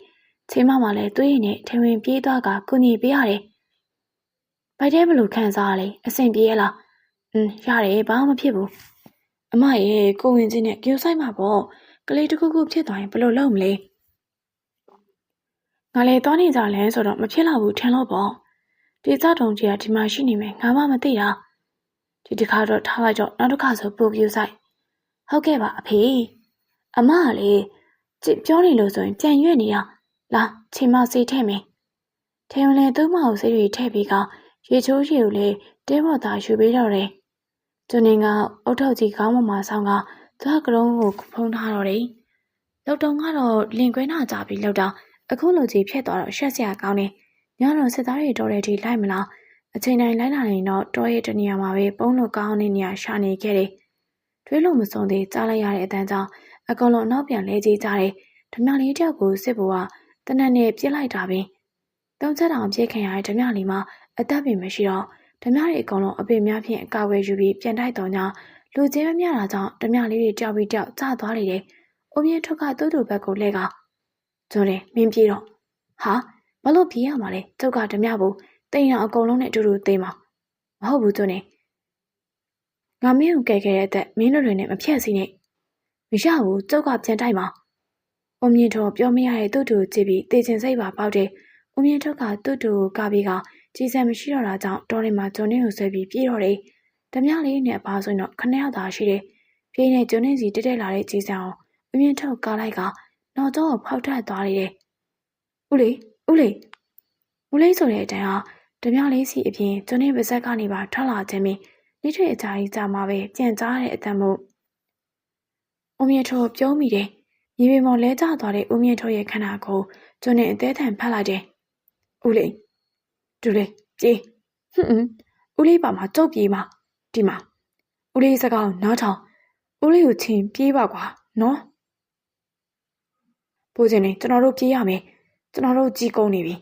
ချင်းမမလည်းသွေးရည်နဲ့ထမင်းပြေးသွားကကုညီပေးရတယ်ဘိုက်ထဲဘလို့ခံစားရလဲအဆင်ပြေရလားရတယ်ဘာမှမဖြစ်ဘူးအမရဲ့ကိုဝင်ချင်းနဲ့ကြိုးဆိုင်မှာပေါ့ကလေးတစ်ခုခုဖြစ်သွားရင်ဘယ်လိုလုပ်မလဲငါလည်းသွားနေကြလဲဆိုတော့မဖြစ်တော့ဘူးထင်လို့ပေါ့ဒီစတုံကြီးကဒီမှာရှိနေမယ်ငါမှမသိတာဒီတစ်ခါတော့ထားလိုက်တော့နောက်တစ်ခါဆိုပို့ကြိုးဆိုင်ဟုတ်ကဲ့ပါအဖေအမကလေပြောနေလို့ဆိုရင်ပြန်ရွက်နေတာလာချိန်မစေးထည့်မယ်ထဲမလဲသူ့မအောင်စေးတွေထည့်ပြီးကရေချိုးရေကိုလေတဲဘော်သားယူပေးတော့တယ်ကျွန်းနေကအုတ်ထုတ်ကြီးခေါင်းပေါ်မှာဆောင်းကသူကကရုံးကိုဖုံးထားတော့တယ်လောက်တုံကတော့လင်ကွဲနာကြပြီးလောက်တော့အခုလိုကြီးဖြစ်သွားတော့ရှက်စရာကောင်းနေညတော့စစ်သားတွေတော်တဲ့ဒီလိုက်မလားအချိန်တိုင်းလိုက်လာနေတော့တောရဲ့တနေရာမှာပဲပုံလို့ကောင်းနေနေရရှာနေခဲ့တယ်တွေးလို့မစုံသေးကြားလိုက်ရတဲ့အတန်းကြောင့်အကောင်လုံးနောက်ပြန်လဲကြီးကြတယ်ဓမြလေးတယောက်ကိုစစ်ဘိုးကတနက်နဲ့ပြစ်လိုက်တာပင်သုံးချက်တောင်ပြစ်ခင်ရတဲ့ဓမြလေးမှာအသက်ပင်မရှိတော့ဓ ဓမြတွေအကုန်လုံးအပေများဖြင့်အကာအကွယ်ယူပြီးပြန်တိုက်တော်ညာလူချင်းမမျှတာကြောင့်ဓမြလေးတွေကြောက်ပြီးကြောက်ကျသွားလေတယ်။ဦးမြင့်ထွက်ကသူ့တို့ဘက်ကိုလှည့်ကကျွန်းတယ်မင်းပြေးတော့ဟာဘာလို့ပြေးရမှာလဲကျုပ်ကဓမြဘူးတိမ်အောင်အကုန်လုံးနဲ့အတူတူသိမ်းမှာမဟုတ်ဘူးကျွန်းတယ်ငါမင်းကိုကဲခဲ့တဲ့အသက်မင်းတို့တွေနဲ့မဖြတ်စီနဲ့မရဘူးကျုပ်ကပြန်တိုက်မှာဦးမြင့်ထွတ်ပြောမရတဲ့သူ့တူကြည့်ပြီးတေချင်စိတ်ပါပေါက်တယ်ဦးမြင့်ထွက်ကသူ့တူကိုကပြီးကကြီးစံမရှိတော့တာကြောင့်တော်လေးမှာကျွန်းနေကိုဆွဲပြီးပြေးတော့တယ်ဓမြလေးနဲ့အပါဆိုရင်တော့9ယောက်သာရှိတယ်ပြေးနေကျွန်းနေစီတက်တက်လာတဲ့ကြီးစံအောင်ဦးမြင့်ထွတ်ကားလိုက်ကနောက်ကျောကိုဖောက်ထွက်သွားတယ်ဦးလေးဆိုတဲ့အတိုင်းဟာဓမြလေးစီအပြင်ကျွန်းနေပါဇက်ကနေပါထွက်လာခြင်းပြီးနေ့ထွေအကြာကြီးကြာမှပဲပြန်ကြားတဲ့အတန်မို့ဦးမြင့်ထွတ်ပြုံးမိတယ်မြေပြင်ပေါ်လဲကျသွားတဲ့ဦးမြင့်ထွတ်ရဲ့ခန္ဓာကိုကျွန်းနေအသေးထန်ဖက်လိုက်တယ်ဦးလေးတူလေးပြေးဦးလေးပါမှာကျုပ်ပြေးမှာဒီမှာဦးလေးစကားနားထောင်ဦးလေးကိုချင်းပြေးပါကွာနော်ပိုးစင်နေကျွန်တော်တို့ပြေးရမယ်ကျွန်တော်တို့ကြီးကုန်နေပြီ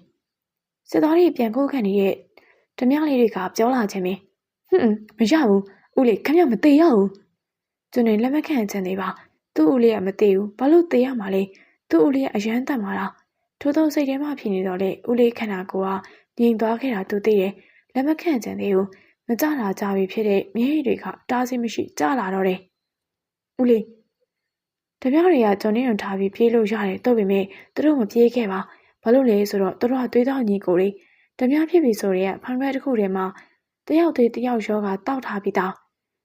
စစ်သားတွေပြန်ခိုးခံနေတဲ့ဓမြလေးတွေကပြောလာခြင်းမင်းမရဘူးဦးလေးခမရမသေးရဘူးကျွန်းနေလက်မခံချင်သေးပါသူ့ဦးလေးကမသေးဘူးဘာလို့သေရမှာလဲသူ့ဦးလေးကအရန်တတ်မှာလားထို့သောစိတ်ထဲမှာဖြစ်နေတော့လေဦးလေးခန္ဓာကိုယ်ကငြိမ်သွားခဲ့တာသူသိတယ်လက်မခံချင်သေးဘူးမကြတာကြပြီဖြစ်တဲ့မျက်ရည်တွေကတားဆီးမရှိကြလာတော့တယ်ဦးလေးဓမြတွေကကျွန်းနေုံထားပြီးပြေးလို့ရတယ်တော့ပေမဲ့သူတို့မပြေးခဲ့ပါဘာလို့လဲဆိုတော့သူတို့ကသွေးတောက်ညီကိုလေးဓမြဖြစ်ပြီဆိုရင်ဖန်ခွဲတစ်ခုထဲမှာတယောက်သေးတယောက်ရောကတောက်ထားပြီးသား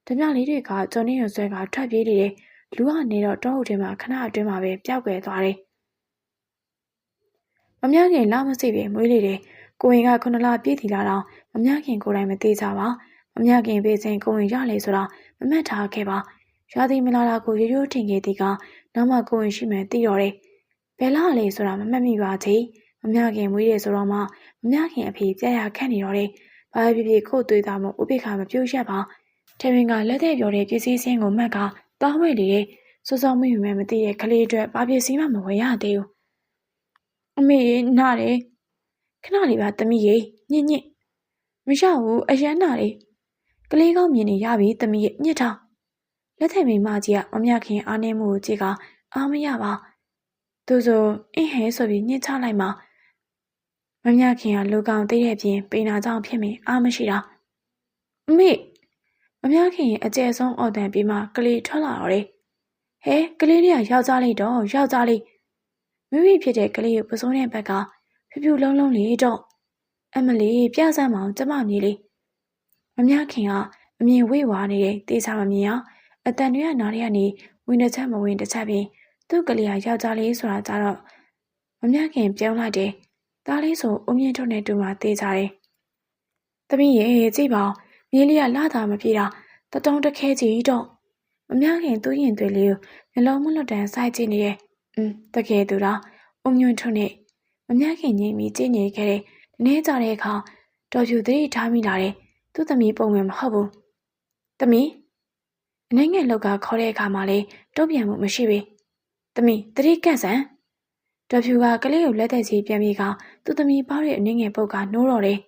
ဓမြလေးတွေကကျွန်းနေုံဆွဲကထွက်ပြေးနေတယ်လူကနေတော့တောအုပ်ထဲမှာခဏအတွင်းမှာပဲပျောက်ကွယ်သွားတယ်မမြခင်လာမစိပဲမွေးလေတယ်ကိုရင်က9လပြည့်တီလာတော့မမြခင်ကိုယ်တိုင်မသေးကြပါမမြခင်ပေးစဉ်ကိုရင်ရလေဆိုတော့မမှတ်ထားခဲ့ပါရာသီမလာတာကိုရိုးရိုးထင်ခဲ့သည်ကနောက်မှကိုရင်ရှိမှသိတော့တယ်ဘယ်လားလေဆိုတာမမှတ်မိပါသေးမမြခင်မွေးတယ်ဆိုတော့မှမမြခင်အဖေပြရခန့်နေတော့တယ်ဘာဖြစ်ဖြစ်ကို့သွေးသားမို့ဥပိ္ပခမပြုတ်ရက်ပါထေရင်ကလက်တဲ့ပြောတဲ့ပစ္စည်းစင်းကိုမှတ်ကတောင်းဝဲလေတယ်စောစောမိမှမသိတဲ့ကလေးအတွက်ဘာပစ္စည်းမှမဝယ်ရသေးဘူးအမေနားတယ်ခဏလေးပါသမီးရေညစ်မရဘူးအရန်နာတယ်ကလေးကောင်းမြင်နေရပြီသမီးရေညစ်ထောင်လက်ထက်မိမကြီးကမမြခင်အားနေမှုကိုကြည့်ကအားမရပါသူဆိုအင်းဟဲဆိုပြီးညစ်ချလိုက်မှာမမြခင်ကလူကောင်သိတဲ့ပြင်ပိန်နာကြောင့်ဖြစ်မိအားမရှိတာအမေမမြခင်ရဲ့အကျယ်ဆုံးအော်တန်ပြီးမှကလေးထွက်လာတော့တယ်ဟဲကလေးလေးကယောက်ျားလေးတော့ယောက်ျားလေးမိမိဖြစ်တဲ့ကလေးကိုပစိုးတဲ့ဘက်ကဖြူဖြူလုံးလုံးလေးတော့အမလီပြဆန်းမောင်ကျမမြေးလေးမမြခင်ကအမြင်ဝေ့ဝါနေတဲ့တေးချမမြင်အောင်အတန်တွေကနားရကနေဝင်တစ်ချက်မဝင်တစ်ချက်ပြင်သူ့ကလေးကယောက်ျားလေးဆိုတာကြတော့မမြခင်ပြောင်းလိုက်တယ်ဒါလေးဆိုအုံမြင့်ထုတ်နေတူမှတေးကြတယ်သမီးရေကြည့်ပါဦးမြေးလေးကလာတာမပြေတာတတုံးတခဲကြီးတော့မမြခင်သူ့ရင်သွေးလေးကိုနှလုံးမလွတ်တမ်းစိုက်ကြည့်နေတယ်တကယ်သူလားအုံညွန့်ထုတ်နေမမြခင်ငြိမ်ပြီးကြည့်နေခဲ့တယ်ဒီနေ့ကြတဲ့အခါတော်ဖြူသတိထားမိလာတယ်သူ့သမီးပုံမှန်မဟုတ်ဘူးသမီးအနေငယ်လောက်ကခေါ်တဲ့အခါမှာလေတုံ့ပြန်မှုမရှိဘူးသမီးသတိကန့်စမ်းတော်ဖြူကကလေးကိုလက်သက်ကြီးပြန်ပြီးကသူ့သမီးပေါရဲ့အနေငယ်ပုတ်ကနိုးတော့တယ်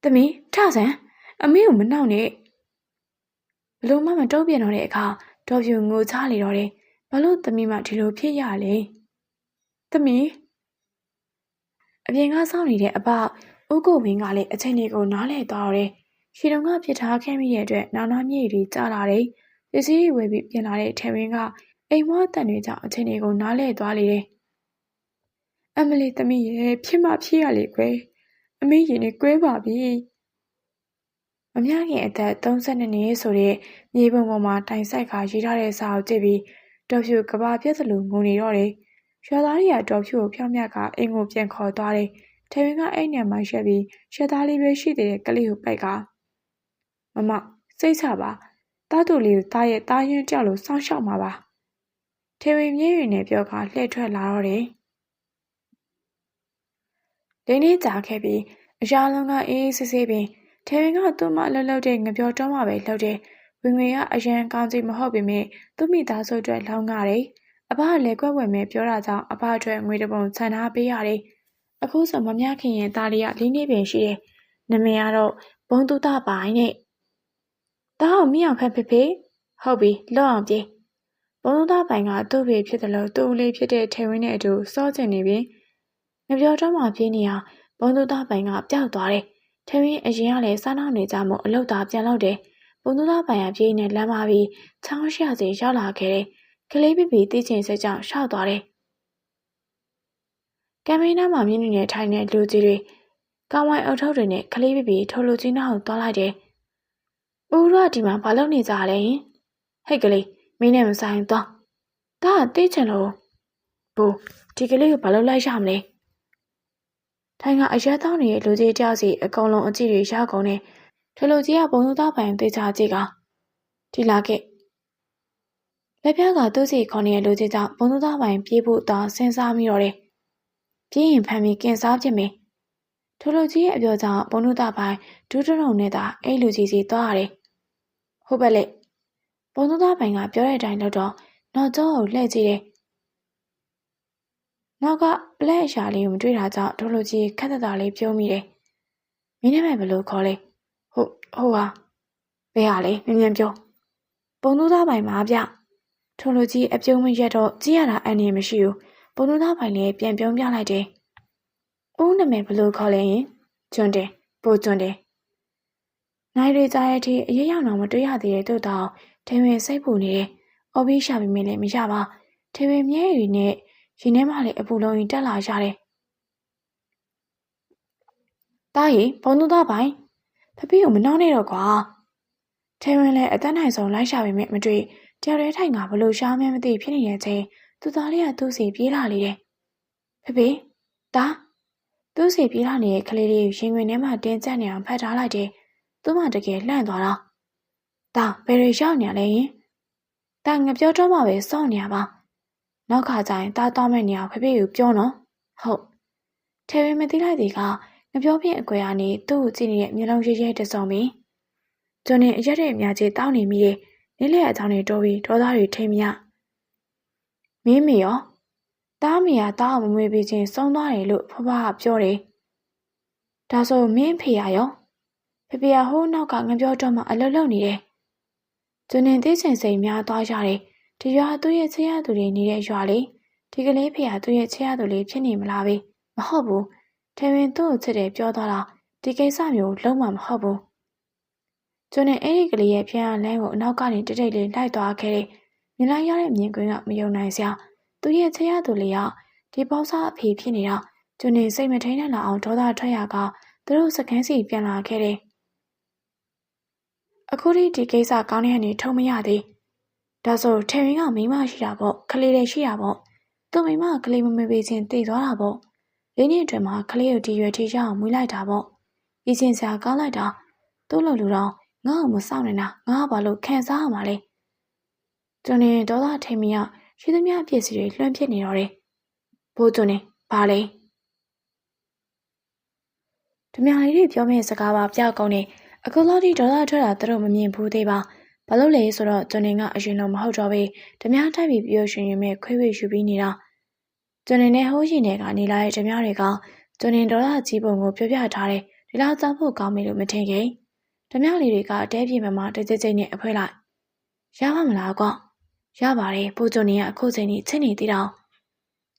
သမီးထဆန်းအမေကိုမနှောက်နဲ့ဘလို့မှမတုံ့ပြန်တော့တဲ့အခါတော်ဖြူငိုချလေတော့တယ်ဘာလို့သမီးမဒီလိုဖြစ်ရလဲသမီးအပြင်ကစောင့်နေတဲ့အဘဦးကိုဝင်းကလည်းအချိန်လေးကိုနားလဲသွားတော့တယ်ရှီတုံကပြစ်ထားခဲ့မိတဲ့အတွက်နာနာမြေတွေကျလာတယ်ပစ္စည်းတွေဝယ်ပြီးပြင်လာတဲ့ထေဝင်းကအိမ်မွားတန်တွေကြောင့်အချိန်လေးကိုနားလဲသွားလေတယ်အမလီသမီးရဲ့ဖြစ်မှဖြစ်ရလေကွယ်အမေရင်နဲ့ကွဲပါပြီမမြခင်အသက်32နှစ်ဆိုတဲ့မြေပုံပေါ်မှာတိုင်ဆိုင်ခါရေးထားတဲ့စာအုပ်ကြည့်ပြီးတော်ဖြူကဘာပြက်သလိုငုံနေတော့တယ်ရွာသားတွေကတော်ဖြူကိုဖြောင်းမြကအိမ်ကိုပြန်ခေါ်သွားတယ်ထေဝင်းကအိမ်ထဲမှာရှက်ပြီးရှက်သားလေးပဲရှိတဲ့ကလေးကိုပိုက်ကမစိတ်ချပါတားတူလေးကိုတားရဲ့တားရင်ကြောက်လို့စောင်းရှောက်မှာပါထေဝင်းမျက်ရည်နဲ့ပြောကလှည့်ထွက်လာတော့တယ်လင်းလေးကြာခဲ့ပြီးအရာလုံးကအေးအေးဆေးဆေးပင်ထေဝင်းကသူ့မလှုပ်လှုပ်တဲ့ငပြောတော့မှပဲလှုပ်တယ်ဝင်ငွေကအရန်ကောင်းကြီးမဟုတ်ပေမဲ့သူ့မိသားစုအတွက်လောင်းကားတယ်အဘကလည်းကွက်ဝယ်မဲ့ပြောတာကြောင့်အဘအတွက်ငွေတပုံခြံထားပေးရတယ်အခုဆိုမမြခင်ရင်သားလေးကလေးနေပင်ရှိတယ် နာမည်ကတော့ဘုံသူသားပိုင်နဲ့ဒါအောင်မြအောင်ဖက်ဖေဖေဟုတ်ပြီလော့အောင်ပြေးဘုံသူသားပိုင်ကသူ့ဖေဖြစ်တယ်လို့သူ့ဦးလေးဖြစ်တဲ့ထေဝင်းနဲ့အတူစောကျင်နေပြီငပြောတော့မှပြေးနေအောင်ဘုံသူသားပိုင်ကပျောက်သွားတယ်ထေဝင်းအရင်ကလည်းစားနောက်နေကြမို့အလုတ်သားပြန်လောက်တယ်ဘုံသူသားပိုင်ကပြေးနေလမ်းမပြီးချောင်းရှိရစီရောက်လာခဲ့တယ်ကလေးပြပြသိချင်စိတ်ကြောင့်ရှောက်သွားတယ်ကမ်ပိန်းနားမှာမြင်းနေထိုင်တဲ့လူကြီးတွေကောင်းဝိုင်းအုပ်ထုပ်တွေနဲ့ကလေးပြပြထိုလူကြီးနောက်ကိုသွားလိုက်တယ်။ဦးရဒီမှာဘာလုပ်နေကြလဲဟင်။ဟဲ့ကလေးမင်းနဲ့မဆိုင်သွား။ဒါကသိချင်လို့ဘူးဒီကလေးကိုဘာလုပ်လိုက်ရမလဲ။ထိုင်ကအရက်တောင်းနေတဲ့လူကြီးတယောက်စီအကုန်လုံးအကြည့်တွေရကုန်တယ်။ထိုလူကြီးကဘုံသူသားပိုင်သိချကြည့်ကဒီလာခဲ့။လက်ပြကသူ့စီခေါ်နေတဲ့လူကြီးကြောင့်ဘုံသူသားပိုင်ပြေးဖို့တော့စဉ်းစားမိတော့တယ်။ပြေးရင်ဖမ်းပြီးကင်စားပြစ်မယ်။ထိုလူကြီးရဲ့အပြောကြောင့်ဘုံသူသားပိုင်ဒူးတုံနဲ့သာအဲ့လူကြီးစီသွားရတယ်။ဟုတ်ပဲလေဘုံသူသားပိုင်ကပြောတဲ့အတိုင်းလုပ်တော့နောက်ကျောကိုလှည့်ကြည့်တယ်။နောက်ကပလက်အရာလေးကိုမတွေ့တာကြောင့်ထိုလူကြီးခက်သက်သာလေးပြုံးမိတယ်။မင်းနဲ့ဘယ်လိုခေါ်လဲ။ဟုတ်ဟာဘယ်ဟာလဲမြင်မြန်ပြော။ဘုံသူသားပိုင်မှာဗျ။ထိုလူကြီးအပြုံးမရက်တော့ကြည့်ရတာအန်နေမရှိဘူး။ဘုံသူသားပိုင်လည်းပြန်ပြုံးပြလိုက်တယ်။ဦးနာမည်ဘယ်လိုခေါ်လဲရင်ကျွန်းတယ်ပိုကျွန်းတယ်။နိုင်ရီကြားရဲ့အထိအရေးရောက်တော့မတွေ့ရသေးတဲ့တို့တော့ထေဝင်စိတ်ပူနေတယ်။အော်ပြီးရှာပြီးမင်းလည်းမရပါ။ထေဝင်မြဲရီနဲ့ရင်ထဲမှာလည်းအပူလုံးကြီးတက်လာရတယ်။တားရီဘုံသူသားပိုင်ဖဖေကိုမနှောင်းနဲ့တော့ကွာ။ထေဝင်လည်းအသက်နိုင်ဆုံးလိုက်ရှာပြီးမတွေ့တယောက်တည်းထိုင်ကဘလို့ရှားမှန်းမသိဖြစ်နေတဲ့ချိန်သူသားလေးကသူ့စီပြေးလာလေတယ်။ဖဖေတားသူ့စီပြေးလာနေတဲ့ကလေးလေးရင်ဝင်ထဲမှာတင်းကျပ်နေအောင်ဖတ်ထားလိုက်တယ်။သူ့မှတကယ်လှန့်သွားတာ။ဒါဘယ်ရရောက်နေလဲယင်။ဒါငါပြောတော့မှပဲစောင့်နေရပါ။နောက်ခါကျရင်တားသွားမဲ့နေအောင်ဖေဖေကိုပြောနော်။ဟုတ်။ထေဝင်မသိလိုက်သေးကငါပြောပြအကွယ်ကနေသူ့ကိုကြည့်နေတဲ့မျိုးလုံးရဲရဲတစုံပြီးကျွန်းနေအရက်တဲ့အများကြီးတောင်းနေမိတယ်။နေ့လည်အကြောင်းတွေတိုးပြီးဒေါသတွေထိမ့်မရ။မင်းမေရောတားမီယာတားအောင်မမွေးပြီးချင်းဆုံးသွားတယ်လို့ဖဖကပြောတယ်။ဒါဆိုမင်းဖေရရောဖေဖေကဟိုးနောက်ကငပြောတော့မှအလုတ်လုတ်နေတယ်။ကျွန်းနေသိချင်စိမ်များသွားရတယ်။ဒီရွာသူ့ရဲ့ချစ်ရသူတွေနေတဲ့ရွာလေးဒီကလေးဖေကသူ့ရဲ့ချစ်ရသူလေးဖြစ်နေမလားပဲမဟုတ်ဘူး။ထေဝင်သူ့ကိုချစ်တယ်ပြောသွားတာဒီကိစ္စမျိုးလုံးဝမဟုတ်ဘူး။ကျွန်းနေအဲ့ဒီကလေးရဲ့ပြန်လန်းကိုအနောက်ကနေတိတ်တိတ်လေးလိုက်သွားခဲ့တယ်။မြင်လိုက်ရတဲ့မြင်ကွင်းကမယုံနိုင်စရာသူရဲ့ချစ်ရသူလေးကဒီပေါက်စားအဖေဖြစ်နေတာကျွန်းနေစိတ်မထိန်နဲ့လာအောင်ဒေါသထွက်ရကသူတို့စကန်းစီပြန်လာခဲ့တယ်အခုဒီကိစ္စကောင်းတဲ့အနေထုံမရသေးဒါဆိုထေရင်ကမိမရှိတာပေါ့ကလေးလည်းရှိတာပေါ့သူမိမကလေးမမေးပေးချင်းတည်သွားတာပေါ့လေးနှစ်အတွင်းမှာကလေးကိုဒီရွယ်ထိရအောင်မွေးလိုက်တာပေါ့ဤချင်းစရာကောင်းလိုက်တာသူ့လိုလူတော့ငါ့ကိုမစောင့်နေတာငါကဘာလို့ခံစားရမှာလဲကျွန်နေဒေါသထိန်မရရှိသမျှအပြစ်စီတွေလွှမ်းဖြစ်နေတော့တယ်ဘိုးကျွန်းနေဘာလဲဓမြလေးတွေပြောမယ့်စကားပါပြောက်ကုန်နေအခုလောက်ထိဒေါသထွက်တာသူတို့မမြင်ဘူးသေးပါဘာလို့လဲဆိုတော့ကျွန်နေကအရင်တော့မဟုတ်တော့ပဲဓမြတိုက်ပြီးပြောရှင်ရင်မဲ့ခွေးဝေယူပြီးနေတာကျွန်နေနဲ့ဟိုးရှင်တွေကနေလာတဲ့ဓမြတွေကကျွန်နေဒေါသကြီးပုံကိုပြောပြထားတယ်ဒီလောက်ကြောက်ဖို့ကောင်းပြီလို့မထင်ခင်ဓမြလေးတွေကတဲပြေမှာတကြိတ်နဲ့အဖွဲလိုက်ရပါမလားကွရပါတယ်ဘိုးကျွန်နေကအခုချိန်ကြီးချစ်နေသေးတော့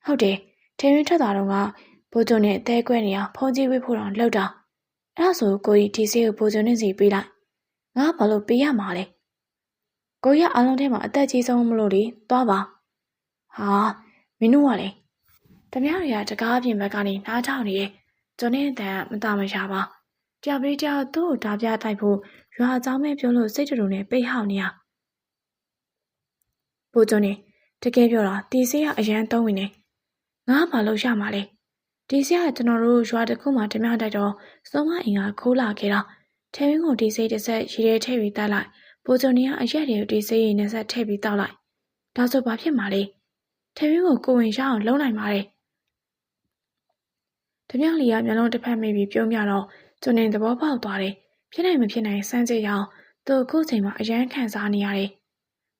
ဟုတ်တယ်ထင်းရင်းထက်တာတော့ကဘိုးကျွန်နေအသေးကွဲနေအောင်ဖုန်းကြီးဝေးဖို့တော့လှုပ်တာအဲ့ဒါဆိုကိုကြီးဒီဆေးကိုဘိုးကျွန်နေစီပေးလိုက်ငါဘာလို့ပေးရမှာလဲကိုရအားလုံးထဲမှာအသက်ကြီးဆုံးမလို့လေသွားပါဟာမင်းတို့ကလေဓမြတွေကတကားပြင်ဘက်ကနေနားထောင်နေတယ်ကျွန်နေအတန်မတာမရပါတယောက်ပြီးတယောက်သူ့ကိုဓာပြတိုက်ဖို့ရွာအကြောင်းပဲပြောလို့စိတ်တူတူနဲ့ပိတ်ဟောက်နေရဘိုးကျွန်နေတကယ်ပြောတာဒီဆေးကအရန်သုံးဝင်နေငါဘာလို့ရမှာလဲဒီဆေးကကျွန်တော်တို့ရွာတစ်ခုမှဓမြတိုက်တော့စုံမအင်ကခိုးလာခဲ့တာထဲရင်းကိုဒီဆေးတစ်ဆက်ရေထဲထည့်ပြီးတိုက်လိုက်ဘိုးကျွန်နေကအရက်တွေကိုဒီဆေးရည်နဲ့ဆက်ထည့်ပြီးတောက်လိုက်ဒါဆိုဘာဖြစ်မှာလဲထဲရင်းကိုကိုဝင်ရအောင်လုံးနိုင်ပါတယ်ဓမြလီကမျက်လုံးတစ်ဖက်မိပြီးပြုံးပြတော့ကျွန်နေသဘောပေါက်သွားတယ်ဖြစ်နိုင်မဖြစ်နိုင်စမ်းကြည့်ရအောင်သူအခုချိန်မှာအရန်ခံစားနေရတယ်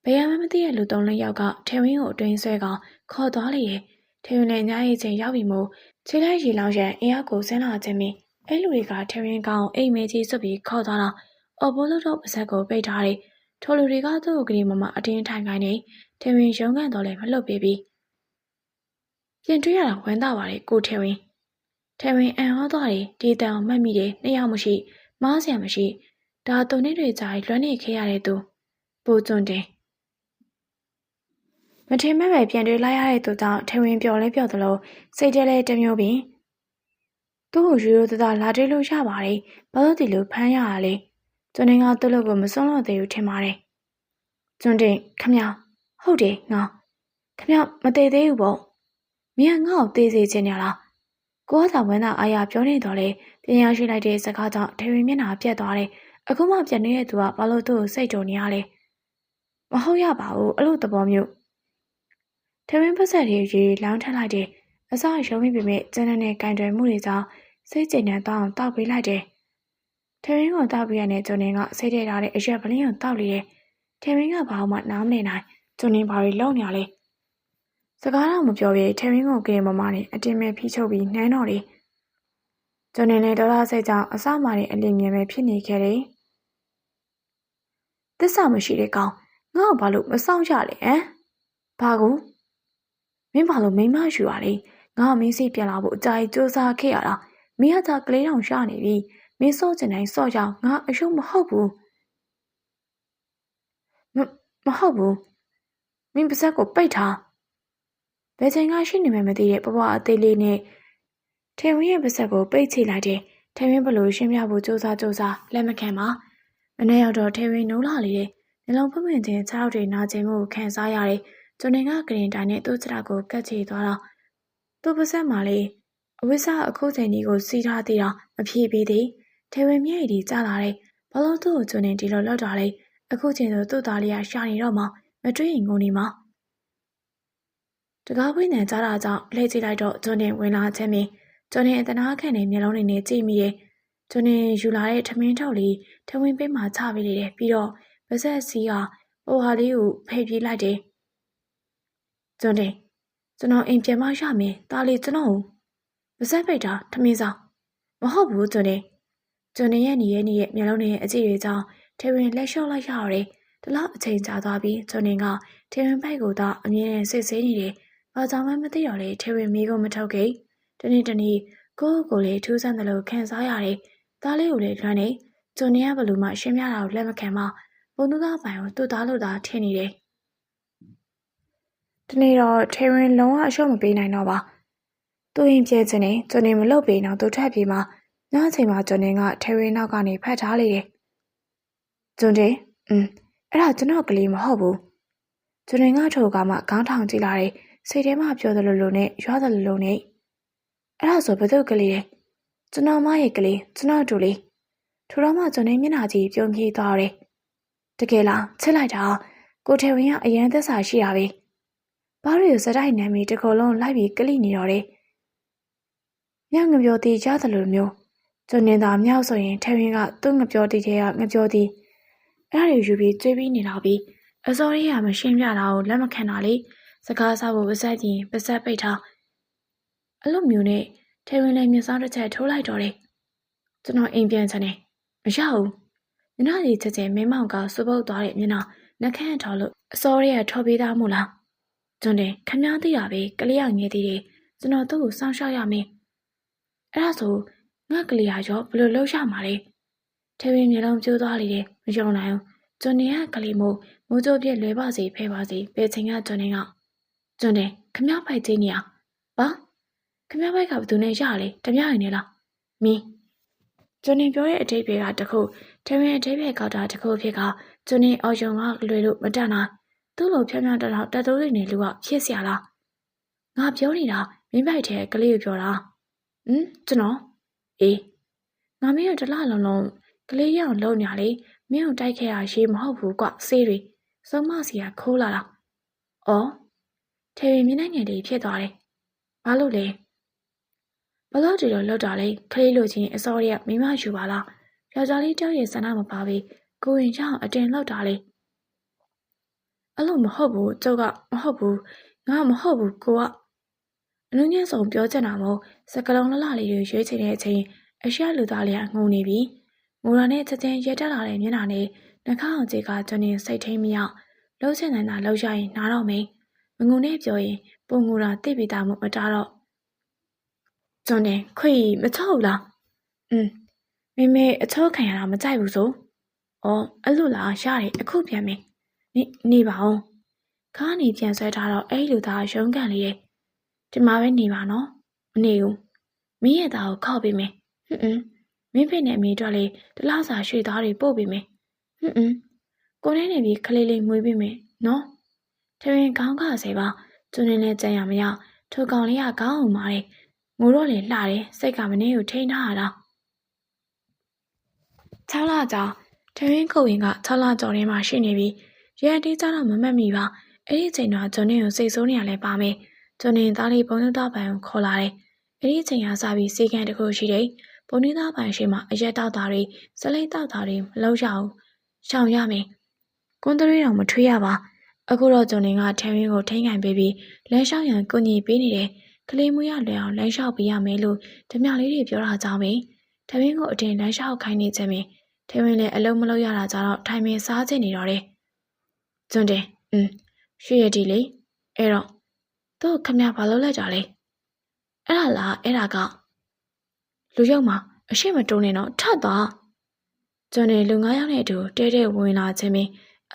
ဘယ်မှမသိတဲ့လူသုံးလေးယောက်ကထဲရင်းကိုအတွင်းဆွဲကခေါ်သွားလေရဲ့ထဲရင်းလည်းညရဲ့ချိန်ရောက်ပြီမို့ခြေလိုက်ရီလောင်ရန်အင်းအောက်ကိုဆင်းလာခြင်းမင်း အဲ့လူတွေကထရင်းကောင်အိမ်မဲကြီးစွပ်ပြီးခေါ်သွားတာအော်ဘိုးလို့တော့ပါဇက်ကိုပိတ်ထားတယ်ထိုလူတွေကသူ့ကိုကလေးမမအတင်းထိုင်ခိုင်းနေထရင်းရုံးကန်တော့လည်းမလှုပ်ပေးပြီပြင်တွေ့ရတာဝမ်းသာပါတယ်ကိုထရင်းအံ့ဩသွားတယ်ဒီတန်မှတ်မိတယ်နှစ်ယောက်မရှိမားစရာမရှိဒါတုံနေတွေကြာလွမ်းနေခဲ့ရတဲ့သူပိုကျွန်းတင်မထင်မဲ့ပဲပြန်တွေ့လိုက်ရတဲ့သူကြောင့်ထရင်းပျော်လဲပျော်သလိုစိတ်ထဲလဲတမျိုးပင်သူ့ကိုရိုးသားလာတွေ့လို့ရပါတယ်ဘာလို့ဒီလိုဖမ်းရတာလဲကျွန်းနေကသူ့လူကိုမစွန့်လို့သေးဘူးထင်ပါတယ်ကျွန်းတင်ခမဟုတ်တယ်ငါခမမသေးသေးဘူးပေါ့မင်းကငါ့ကိုသေးစေချင်ရလားကိုကသာဝမ်းသာအားရပြောနေတော့လေပြန်ရရှိလိုက်တဲ့စကားကြောင့်ထရင်းမျက်နှာပြတ်သွားတယ်အခုမှပြန်နေတဲ့သူကဘာလို့သူ့ကိုစိတ်တုံနေရလဲမဟုတ်ရပါဘူးအဲ့လိုသဘောမျိုးထရင်းပတ်ဆက်တွေရေလောင်းထလိုက်တယ်အစားရုံးမိပေမဲ့ကျန်းတဲ့ကင်တွယ်မှုတွေကြောင့်စိတ်ကျဉ်နဲ့တောင်းတောက်ပေးလိုက်တယ်ထရင်းကိုတောက်ပေးရတဲ့ကျွန်းနေကစိတ်ထဲထားတဲ့အရက်ပလင်းကိုတောက်လိုက်တယ်ထရင်းကဘာမှနားမလည်နိုင်ကျွန်းနေဘာတွေလုံနေရလဲစကားတော့မပြောရဲထရင်းကိုကလေးမမနဲ့အတင်းမဲ့ဖိချုပ်ပြီးနှမ်းတော့တယ်ကျွန်းနေနဲ့ဒေါ်လာစိတ်ကြောင့်အစမှတဲ့အလင်းမြင်ပဲဖြစ်နေခဲ့တယ်သစ္စာမရှိတဲ့ကောင်ငါ့ကိုဘာလို့မဆောင်ရလဲဟမ်ဘာကူမင်းဘာလို့မိမယူရလဲငါမင်းစိတ်ပြန်လာဖို့အကြိုက်စူးစမ်းခဲ့ရတာမင်းကသာကလေးတောင်ရှာနေပြီမင်းစော့ချင်တိုင်းစော့ကြငါအရှုံးမဟုတ်ဘူးမဟုတ်ဘူးမင်းပါဇက်ကိုပိတ်ထားဘယ်ချိန်ကရှိနေမှမသိတဲ့ဘဝအသေးလေးနဲ့ထေဝင်းရဲ့ပါဇက်ကိုပိတ်ချိလိုက်တယ်ထေဝင်းဘလို့ရှင်းပြဖို့စူးစမ်းလက်မခံပါမနေ့ရောက်တော့ထေဝင်းနိုးလာလေတယ်နှလုံးဖွင့်ဖွင့်ချင်းခြေထောက်တွေနာကျင်မှုခံစားရတယ်ကျွန်းနေကကရင်တိုင်းနဲ့သူ့ခြေထောက်ကိုကတ်ချီသွားတော့သူ့ပါဇက်မှာလေအဝိစာအခုချိန်ကြီးကိုစီးထားသေးတာမဖြေပေးသေးထေဝင်းမျက်ရည်ကျလာတယ်ဘာလို့သူ့ကိုကျွန်းနေဒီလိုလောက်တာလဲအခုချိန်ဆိုသူ့သားလေးကရှာနေတော့မှမတွေ့ရင်ငုံနေမှာတကားပွင့်နဲ့ကြားတာကြောင့်လှည့်ကြည့်လိုက်တော့ကျွန်းနေဝင်လာခြင်းမင်းကျွန်းနေအတနာခံတဲ့မျက်လုံးတွေနဲ့ကြည့်မိရဲ့ကျွန်းနေယူလာတဲ့ထမင်းထောက်လေးထဝင်းပေးမှချပေးလေတယ်ပြီးတော့ပါဇက်စီးကပိုဟာလေးကိုဖိတ်ပြေးလိုက်တယ်ကျွန်းနေကျွန်တော်အိမ်ပြန်မရမယ်တားလေးကျွန်တော်ပါဇက်ပိတ်တာထမင်းစားမဟုတ်ဘူးကျွန်းနေရဲ့ညီရဲ့မျက်လုံးနဲ့အကြည့်တွေကြောင့်ထေဝင်လက်လျှော့လိုက်ရရတယ်တလောက်အချိန်ကြာသွားပြီးကျွန်းနေကထေဝင်ပိုက်ကိုတော့အမြဲတမ်းစစ်ဆေးနေတယ်ဘာကြောင့်မှမသိတော့လေထေဝင်မိကိုမထုတ်ခဲ့တနေ့ကိုလေထူးဆန်းတယ်လို့ခံစားရတယ်သားလေးကိုလေလွမ်းနေကျွန်းနေကဘလို့မှရှင်းပြတာကိုလက်မခံမှဘုံသူသားပိုင်ကိုသူ့သားလို့သာထင်နေတယ်ဒီနေ့တော့ထေဝင်လုံးဝအရှုံးမပေးနိုင်တော့ပါသူရင်ပြဲခြင်းနဲ့ကျွန်းနေမလုပ်ပေးတော့သူထက်ပြေးမှညချိန်မှာကျွန်းနေကထေဝင်နောက်ကနေဖတ်ထားလေတယ်ကျွန်းနေအဲ့ဒါကျွန်တော်ကလေးမဟုတ်ဘူးကျွန်းနေကထိုကမှခေါင်းထောင်ကြည့်လာတယ်စိတ်ထဲမှာပြောသလိုလိုနဲ့ရွာသလိုလိုနဲ့အဲ့ဒါဆိုဘယ်သူကလေးလဲကျွန်တော်မရဲ့ကလေးကျွန်တော်တို့လေးထိုတော့မှကျွန်းနေမျက်နှာကြီးပြုံးပြေးသွားတယ်တကယ်လားချစ်လိုက်တာကိုထေဝင်ကအရန်သက်စာရှိတာပဲဘာလို့စတိုက်နမ်းပြီးတကောလုံးလိုက်ပြီးကလိနေတော့တယ်ညငပြောသေးကြသလိုမျိုးကျွန်းနေသာမြောက်ဆိုရင်ထေဝင်ကသူ့ငပြောသေးတဲ့ငပြောသေးအဲ့ဒါတွေယူပြီးကျွေးပြီးနေတော့ပြီးအစောလေးကမရှင်းပြတာကိုလက်မခံတာလေစကားစားဖို့ပါဇက်ကြီးပါဇက်ပိတ်ထားအဲ့လိုမျိုးနဲ့ထေဝင်လည်းမျက်စောင်းတစ်ချက်ထိုးလိုက်တော့တယ်ကျွန်တော်အိမ်ပြန်ချင်တယ်မရဘူးမျက်နှာကြီးချက်ချင်းမင်းမောင်ကစပုတ်သွားတဲ့မျက်နှာနှခမ်းထော်လို့အစောလေးကထော်ပေးသားမို့လားကျွန်းတယ်ခမည်းသိတာပဲကလေးရငယ်သေးတယ်ကျွန်တော်သူ့ကိုစောင့်ရှောက်ရမယ်အဲ့ဒါဆိုငါကလေးရရောဘယ်လိုလုပ်ရမှာလဲထေဝင်မျက်လုံးကျိုးသွားလေတယ်မယုံနိုင်ဘူးကျွန်းနေကကလေးမို့မိုးကြိုးပြက်လွဲပါစေဖဲပါစေဘယ်ချိန်ကကျွန်းနေကကျွန်းတယ်ခမည်းပိုက်ချင်းနေရဘာခမည်းပိုက်ကဘယ်သူနဲ့ရလဲတမရရင်လားမင်းကျွန်းနေပြောတဲ့အတိတ်တွေကတခုထေဝင်အတိတ်ပဲကောက်တာတခုဖြစ်ကကျွန်းနေအော်ယုံကလွယ်လို့မတတ်နိုင်သူ့လိုဖြောင်းဖြောင်းတောက်တက်တိုးတွေနဲ့လူကဖြစ်เสียလားငါပြောနေတာမင်းပိုက်တဲ့ကလေးကိုပြောတာကျွန်တော်အေးငါမင်းတို့တလားလုံးလုံးကလေးရအောင်လုပ်ညာလေမင်းတို့တိုက်ခဲ့ရရှိမဟုတ်ဘူးကွဆေးတွေစုံမစီကခိုးလာတာအော်ထေရီမျက်နှာငယ်လေးဖြစ်သွားတယ်ဘာလို့လဲဘလို့ဒီလိုလောက်တာလဲကလေးလိုချင်းအစောရမိမယူပါလားယောက်ျားလေးတောက်ရဲ့ဆန္ဒမပါပြီကိုရင်ချောင်းအတင်လောက်တာလေအဲ့လိုမဟုတ်ဘူးကျုပ်ကမဟုတ်ဘူးငါမဟုတ်ဘူးကိုကအနုညံ့ဆုံးပြောချင်တာမို့စကလုံးလှလှလေးတွေရွေးချင်တဲ့အချိန် အရှက်လူသားလေးကငုံနေပြီငိုရနဲ့ချက်ချင်းရဲတက်လာတဲ့မျက်နှာနဲ့နှာခေါင်းကြီးကကျွန်နေစိတ်ထိန်မရောက်လှုပ်ချင်တဲ့နာလှုပ်ရရင်နားတော့မယ်မငုံနဲ့ပြောရင်ပုံငိုတာတိပိတာမှုမတားတော့ကျွန်နေခွေမချောက်လားမေမေအချောခံရတာမကြိုက်ဘူးဆိုအော်အဲ့လိုလားရတယ်အခုပြန်မယ်နေပါအောင်ခါနေပြန်ဆွဲထားတော့အဲ့လူသားရုံးကန်လေးရဲ့ဒီမှာပဲနေပါနော်မနေဘူးမင်းရဲ့သားကိုခောက်ပေးမယ်မင်းဖေနဲ့အမေတို့လည်းတလားစာရွှေသားတွေပို့ပေးမယ်ကိုနဲ့နေပြီးခလေးလေးမွေးပေးမယ်နော်ထရင်ခေါင်းခါစေပါကျွန်းနေနဲ့ကြံရမရထိုကောင်လေးကခေါင်းအောင်မာတယ်ငိုတော့လေလှတယ်စိတ်ကမနေကိုထိန်းထားရတာ6လကြာထရင်ခုတ်ရင်က6လကျော်ထဲမှာရှိနေပြီရဲအတေးကြတော့မမှတ်မိပါအဲ့ဒီချိန်တော့ကျွန်းနေကိုစိတ်ဆိုးနေရလဲပါမယ်ကျွန်းနေသားလေးပုံနှသားပိုင်ကိုခေါ်လာတယ်အဲ့ဒီချိန်ကစပြီးစီကံတစ်ခုရှိတယ်ပုံနှသားပိုင်ရှိမှအရက်တောက်တာတွေစလိတ်တောက်တာတွေမလုပ်ရအောင်ရှောင်ရမယ်ကွန်းတရီတော်မထွေးရပါအခုတော့ကျွန်းနေကထရင်ကိုထိန်းကန်ပေးပြီးလမ်းလျှောက်ရန်ကိုညီပေးနေတယ်ကလေးမွေးရလွယ်အောင်လမ်းလျှောက်ပေးရမယ်လို့ဓမြလေးတွေပြောတာကြောင့်ပဲထရင်ကိုအတင်လမ်းလျှောက်ခိုင်းနေခြင်းပဲထရင်လည်းအလုံးမလုပ်ရတာကြတော့ထိုင်ပင်စားချင်နေတော့တယ်ကျွန်းတယ်ရွှေရတီလေအဲ့တော့သူ့ခမရဘာလုပ်လိုက်ကြလဲအဲ့ဒါလားအဲ့ဒါကလူရုပ်မှာအရှိမတုံးနေတော့ထတ်သွားကျွန်းနေလူ9ယောက်နဲ့အတူတဲဝင်လာခြင်းပဲ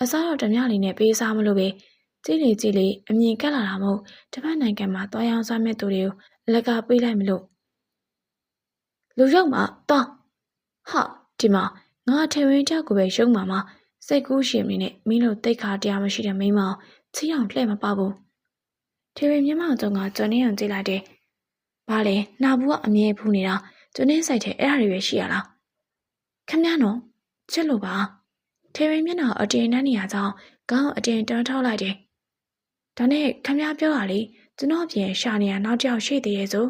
အစားတော့ဓမြလေးနဲ့ပေးစားမလို့ပဲကြည်လေအမြင်ကက်လာတာမဟုတ်တစ်ဖက်နိုင်ငံမှာတွားရောင်းစားမဲ့သူတွေကိုလက်ကပေးလိုက်မလို့လူရုပ်မှာတော့ဟာဒီမှာငါထရင်ချက်ကိုပဲရုံမှာစိတ်ကူးရှင်နေနဲ့မင်းတို့တိတ်ခါတရားမရှိတဲ့မိန်းမချီအောင်လှဲ့မပဘူးထရင်မျက်မှောင်ကျုံကကျွန်းနေအောင်ကြည့်လိုက်တယ်ဘာလဲနှာဘူးကအမြဲဖူးနေတာကျွန်းနေဆိုင်တဲ့အဲ့ဒါတွေပဲရှိရလားခမရနော်ချစ်လို့ပါထရင်မျက်နှာအတင်းနှမ်းနေရကြောင်းခေါင်းအတင်းတွန်းထောက်လိုက်တယ်ဒါနဲ့ခမရပြောတာလေကျွန်တော်ပြင်ရှာနေရနောက်တစ်ယောက်ရှိသေးရဲ့ဆို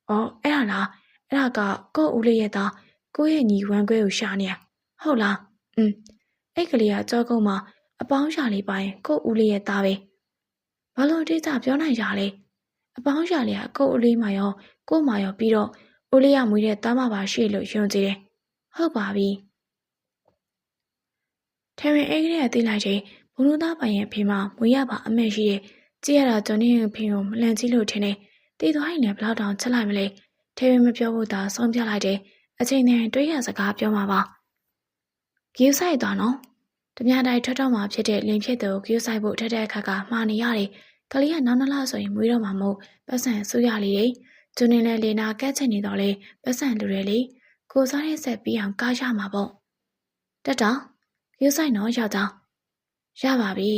အော်အဲ့ဒါလားအဲ့ဒါကကို့ဦးလေးရဲ့သားကိုယ့်ရဲ့ညီဝမ်းခွဲကိုရှာနေရဟုတ်လားအဲ့ကလေးကကြောကုန်းမှာအပေါင်းရှာလေးပိုင်းကို့ဦးလေးရဲ့သားပဲဘာလို့တိကျပြောနိုင်ကြလဲအပေါင်းရှာလေးကကို့ဦးလေးမရောကို့မရောပြီးတော့ဦးလေးကမွေးတဲ့သားမပါရှိလို့ယုံကြည်တယ်ဟုတ်ပါပြီထရင်အိတ်ကလေးကသိလိုက်တယ်ဘုံလူသားပိုင်ရဲ့ဖေးမှာမွေးရပါအမေရှိရဲ့ကြည့်ရတာကျွန်နေဖေးကိုမလန့်ကြည့်လို့ထင်တယ်တီးသွားရင်လည်းဘလောက်တောင်ချက်လိုက်မလဲထရင်မပြောဖို့သာဆုံးဖြတ်လိုက်တယ်အချိန်နဲ့တွေးရစကားပြောမှာပါဂယူဆိုင်သွားနော်ဓမြတိုင်းထွက်တော့မှဖြစ်တဲ့လင်ဖြစ်သူဂယူဆိုင်ဖို့ထက်တဲ့အခါကမှားနေရတယ်ကလေးကနောက်နှစ်လဆိုရင်မွေးတော့မှာမဟုတ်ပတ်စံဆူရလေးတယ်ကျွန်းနေနဲ့လေနာကက်ချင်နေတော့လေပတ်စံလူတွေလေကိုစားရဲ့ဆက်ပြီးအောင်ကားရမှာပေါ့တက်တော့ဂယူဆိုင်တော့ရောက်တော့ရပါပြီ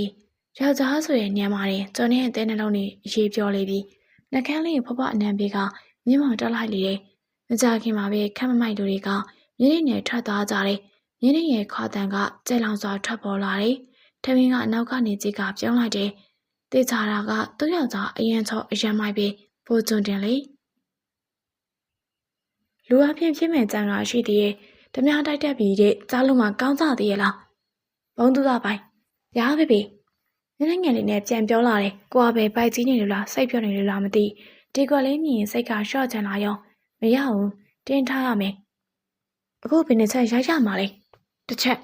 ယောက်ျားဆိုရင်ညံပါတယ်ကျွန်းနေရဲ့တဲနှလုံးနဲ့အရေးပြောလေပြီနှကန်းလေးဖွားဖွားအနံပေးကမြင်းမောင်တက်လိုက်လေတယ်မကြခင်မှာပဲခက်မမိုက်လူတွေကမြင်းနဲ့ထွက်သွားကြတယ်မြင်းရဲ့ခွာတန်ကကြဲလောင်စွာထွက်ပေါ်လာတယ်ထမင်းကအနောက်ကနေကြီးကပြောင်းလိုက်တယ်တေချာတာကသူ့ယောက်ျားအရန်ချောအရန်မိုက်ပဲပိုကျွန်းတင်လေလူအဖြစ်ဖြစ်မဲ့ကြံကရှိသေးရဲ့ဓမြတိုက်တက်ပြီးတဲ့ကြားလုံးမှာကောင်းကြသေးရဲ့လားဘုံသူသားပိုင်းရပါပြီညနေငယ်လေးနဲ့ပြန်ပြောလာတယ်ကိုကပဲပိုက်ကြီးနေလို့လားစိတ်ပြောနေလို့လားမသိဒီကွက်လေးမြင်စိတ်ကရှော့ချန်လာရောမရဘူးတင်းထားရမယ်အခုဘယ်နဲ့ချက်ရိုက်ရမှာလဲတစ်ချက်